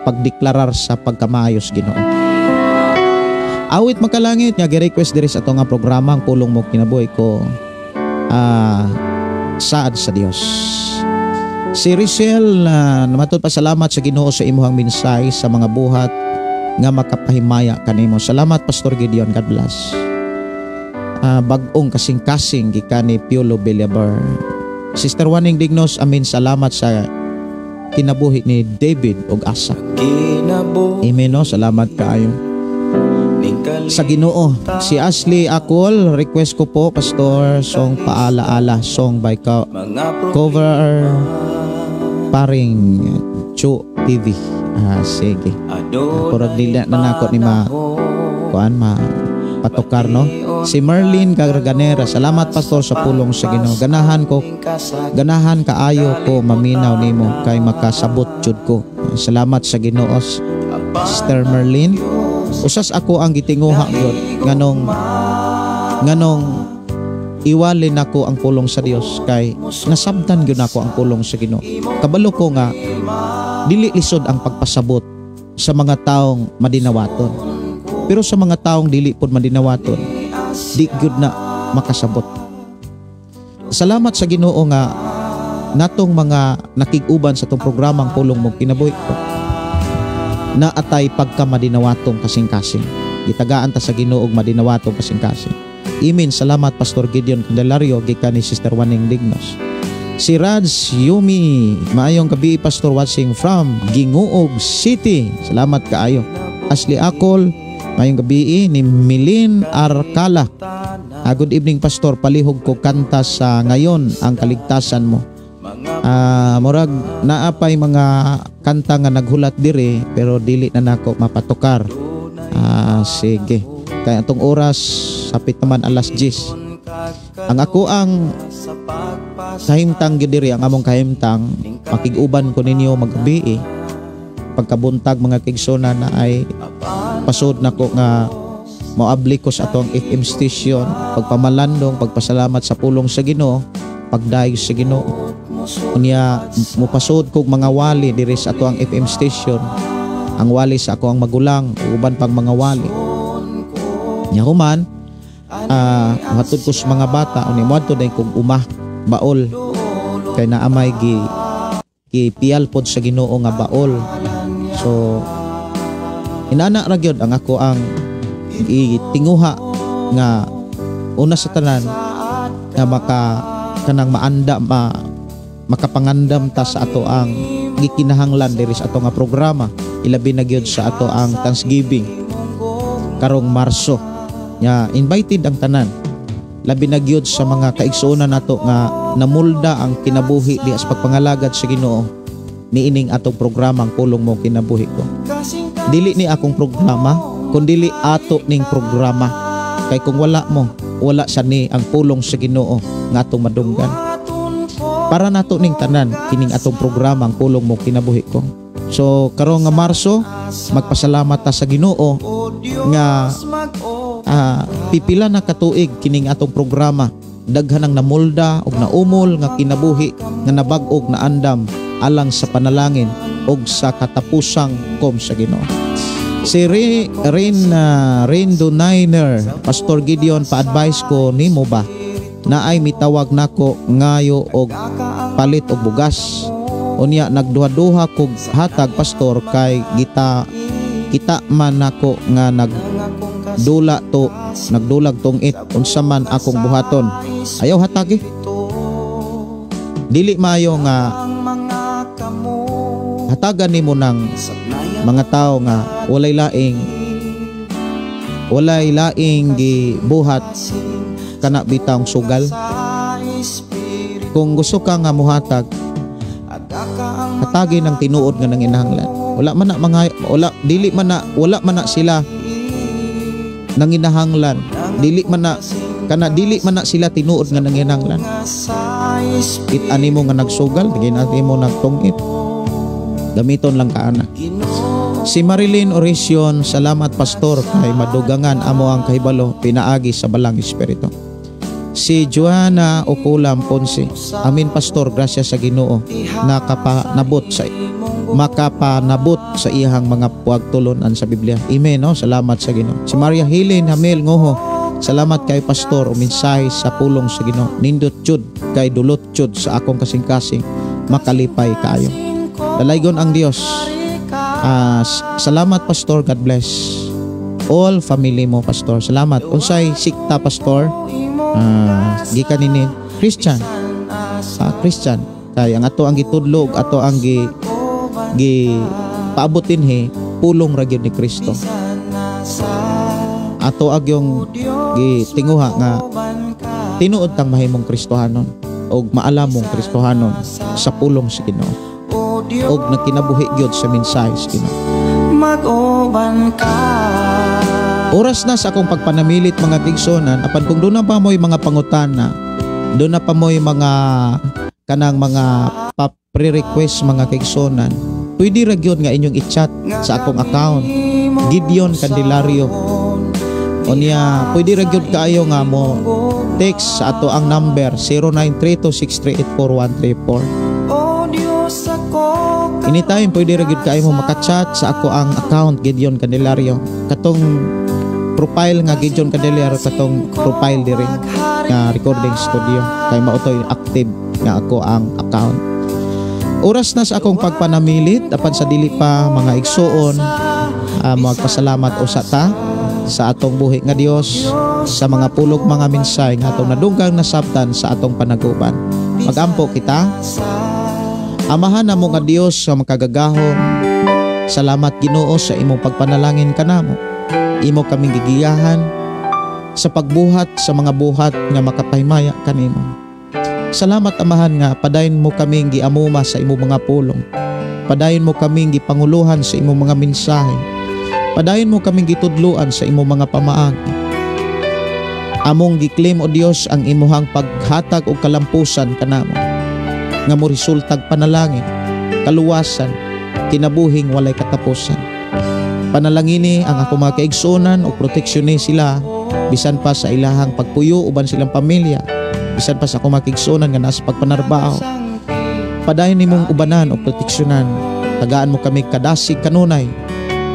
pagdeklarar sa pagkamayos Ginoo. Awit makalangit nga gi-request diri sa ato nga programa ang pulong mo kinabuhi ko saad sa Dios. Si Rizel namatod pasalamat sa Ginoo sa imuhang mensahe sa mga buhat nga makapahimaya kanimo. Salamat Pastor Gideon, God bless. Bagong kasing-kasing gikan ni Piolo Beliabar. Sister Waning Dignos, amin, salamat sa kinabuhi ni David og Asa. Amen, no? Salamat kaayo sa Ginoo. Si Ashley Akol, request ko po pastor song Paala-ala, song by cover paring Chu TV. Sige, purag dila na nako ni kuan patukar, no? Si Merlin Garganera, salamat pastor sa pulong sa Ginoo. Ganahan kaayo ko maminaw nimo kay makasabot jud ko. Salamat sa Ginoo, Sister Merlin. Usas ako ang gitinguha gyud nganong iwalin ako ang pulong sa Dios kay nasabtan gyud ako ang pulong sa Ginoo. Kabalo ko nga dili lisod ang pagpasabot sa mga taong madinawaton. Pero sa mga taong dili pod madinawaton, di gyud na makasabot. Salamat sa Ginoo nga natong mga nakig-uban sa tong programang pulong mo kinabuhi ko na atay pagka madinawatong kasing-kasing. Gitagaan ta sa Ginoo og madinawatong kasing-kasing. Imin, salamat Pastor Gideon Candelario gikan ni Sister Waning Dignos. Si Raj Yumi, maayong gabi Pastor watching from Gingoog City. Salamat kaayo. Ashley Akol, maayong gabi ni Milin Arcala. Good evening Pastor, palihog ko kanta sa ngayon ang kaligtasan mo. Murag naapay mga kanta nga naghulat diri pero dili na nako mapatukar. Sige. Kaya atong oras sapit naman alas 10. Ang ako ang kahimtang gyud diri, ang among kahimtang makig-uban ko ninyo magabi pagkabuntag mga kigsona na ay pasod nako nga moabli ko sa atong FM station, pagpamalandong, pagpasalamat sa pulong sa Ginoo, pagdayo sa Ginoo. Unya mopasod kog mga wali diri sa ato ang FM station. Ang wali sa ako ang magulang, uban pang mga wali. Nya human matud ko sa mga bata unya moadto day kog umah baol kay naamay gi piyal pod sa Ginoo nga baol. So inana ra gyud ang ako ang itinguha nga una sa tanan nga kanang maanda makapangandam ta sa ato ang gikinahanglan diri sa ato nga programa, ilabi na gyud sa ato ang Thanksgiving karong Marso. Nya invited ang tanan, labi na gyud sa mga kaigsuonan nato nga namulda ang kinabuhi di as pagpangalagad sa Ginoo niining atong programang pulong mo kinabuhi ko. Dili ni akong programa kundi ato ning programa, kay kung wala mo wala sa ni ang pulong sa Ginoo nga atong madunggan. Para nato ning tanan kining atong programa ang pulong mo kinabuhi ko. So karong nga Marso magpasalamat ta sa Ginoo nga pipila na katuig kining atong programa daghan ang namulda og naumol nga kinabuhi nga nabag-og na andam alang sa panalangin og sa katapusang kom sa Ginoo. Si Rain Doniner, Pastor Gideon, pa-advise ko nimo ba na ay mitawag nako ngayo og palit og bugas. Unya nagduha-duha kog hatag Pastor kay kita man nako nga nagdulag tong unsa man akong buhaton. Ayaw hatagi. Dili maayo nga hatagan nimo ng mga tao nga walay laing gibuhat kana bitang sugal. Kung gusto ka nga muhatag, hatagi ng tinuod nga nanginahanglan. Wala man na sila nanginahanglan. Dili man na sila tinuod nga nanginahanglan. It-ani mo nga nagsugal, ginati mo nagtungit. Gamiton lang kaana. Si Marilyn Oracion, salamat Pastor kay madugangan amo ang kahibalo pinaagi sa balang espiritu. Si Joanna Okulam Ponce, amin Pastor, grasya sa Ginoo makapanabot sa iyang mga puagtulonan sa Biblia. Amen, no? Salamat sa Ginoo. Si Maria Helen Hamel Ngoho, salamat kay Pastor o mensahe sa pulong sa Ginoo. Nindot jud kay dulot jud sa akong kasing-kasing makalipay kaayo. Dalaygon ang Dios. Salamat Pastor, God bless all family mo Pastor. Salamat. Unsay sikta Pastor? Gikan ini Christian. Christian kay ang ato ang gitudlog, ato ang paabotin pulong ra gyud ni Kristo. Ato agyong gitinguha nga tinuod tang mahimong Kristohanon og maalamong Kristohanon sa pulong sa Ginoo og nagkinabuhi gyud sa mensahe sa Ginoo. Mag-uban ka Oras na sa akong pagpanamilit mga kaigsunan, apan kung doon na pa mo'y mga pangutana, doon na pa mo'y mga kanang mga pre-request mga kaigsunan, pwede ra gyud nga inyong i-chat sa akong account, Gideon Candelario. O niya, pwede ra gyud kaayo nga mo text sa ato ang number 0932638434. Anytime pwede ra gyud kaayo mo makachat sa ako ang account Gideon Candelario. Katong profile nga Gideon Candelario, katong profile diri nga recording studio kay mao to active nga ako ang account. Oras na sa akong pagpanamilit apan sa dili pa mga igsuon, magpasalamat usa ta sa atong buhi nga Dios sa mga pulog mga minsay nga atong nadunggang nasabtan sa atong panaguban. Magampo kita. Amahan namo nga Dios sa makagagahom. Salamat Ginoo sa imong pagpanalangin kanamo. Imo kaming gigiyahan sa pagbuhat sa mga buhat nga makapahimaya kanimo. Salamat Amahan nga padayon mo kaming giamuma sa imong mga pulong. Padayon mo kaming gipanguluhan sa imong mga mensahe. Padayon mo kaming gitudluan sa imong mga pamaagi. Among giklaim o Dios ang imuhang paghatag o kalampusan kanamo. Nga mo resultag panalangin, kaluwasan, kinabuhing walay katapusan. Panalangini ang ako mga kaigsunan o proteksyon sila bisan pa sa ilahang pagpuyo uban silang pamilya. Bisan pa sa akong makigsunan nga nasa pagpanarbaho. Padayon nimong ubanan o proteksyonan. Tagaan mo kami kadasig kanunay,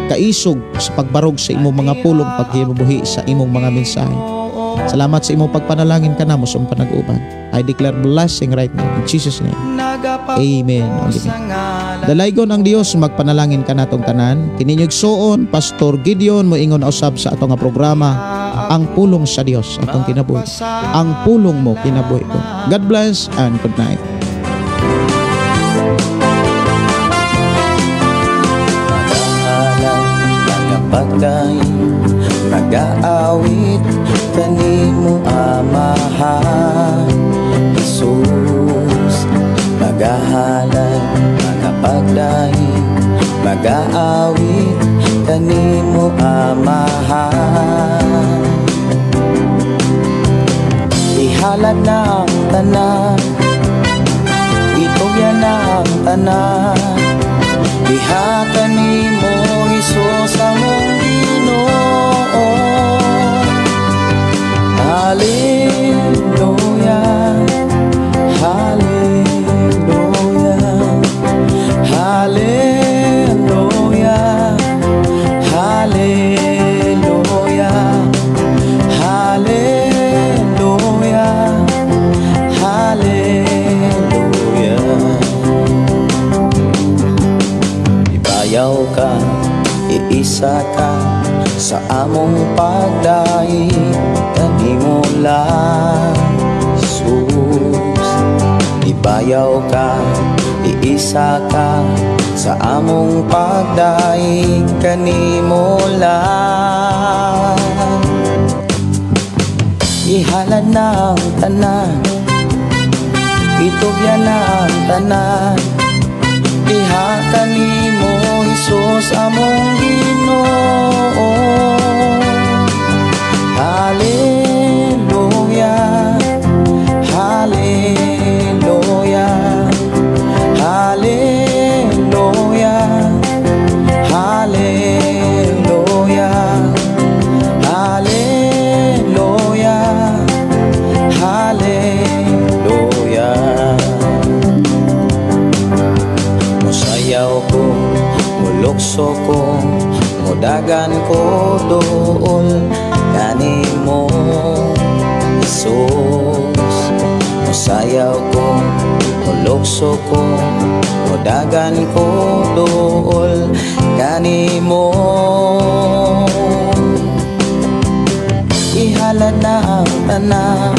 kaisog sa pagbarog sa imong mga pulong paghibubuhi sa imong mga mensahe. Salamat sa imong pagpanalangin kanamo sa imong panag-uban. I declare blessing right now in Jesus name. Amen. Dalaygon ang Dios magpanalangin kanatong tanan. Kininyog suon Pastor Gideon moingon usab sa atong nga programa ang pulong sa Dios atong kinabuhi. Ang pulong mo kinabuhi ko. God bless and good night. Pagday mag-aawit kanimo Amahan Jesus, magahalay mga pagday mag-aawit kanimo Amahan. Ihalad na ang tanan, itugyan na ang tanan, diha kanimo Jesus among Ginoo. Hallelujah, hallelujah, hallelujah, hallelujah, hallelujah, hallelujah. Ibayaw ka, iisa ka sa among pagdaig kanimo lang Jesus. Ibayaw ka, iisa ka sa among pagdaig kanimo lang. Ihalad na ang tanan, itugyan na ang tanan, diha kanimo Jesus among Ginoo. Hallelujah, hallelujah, hallelujah, hallelujah, hallelujah, hallelujah. Musayaw ko, mulukso ko, mudagan ko doon kanimo Jesus. Musayaw ko, mulukso ko, mudagan ko doon kanimo. Ihalad na ang tanan,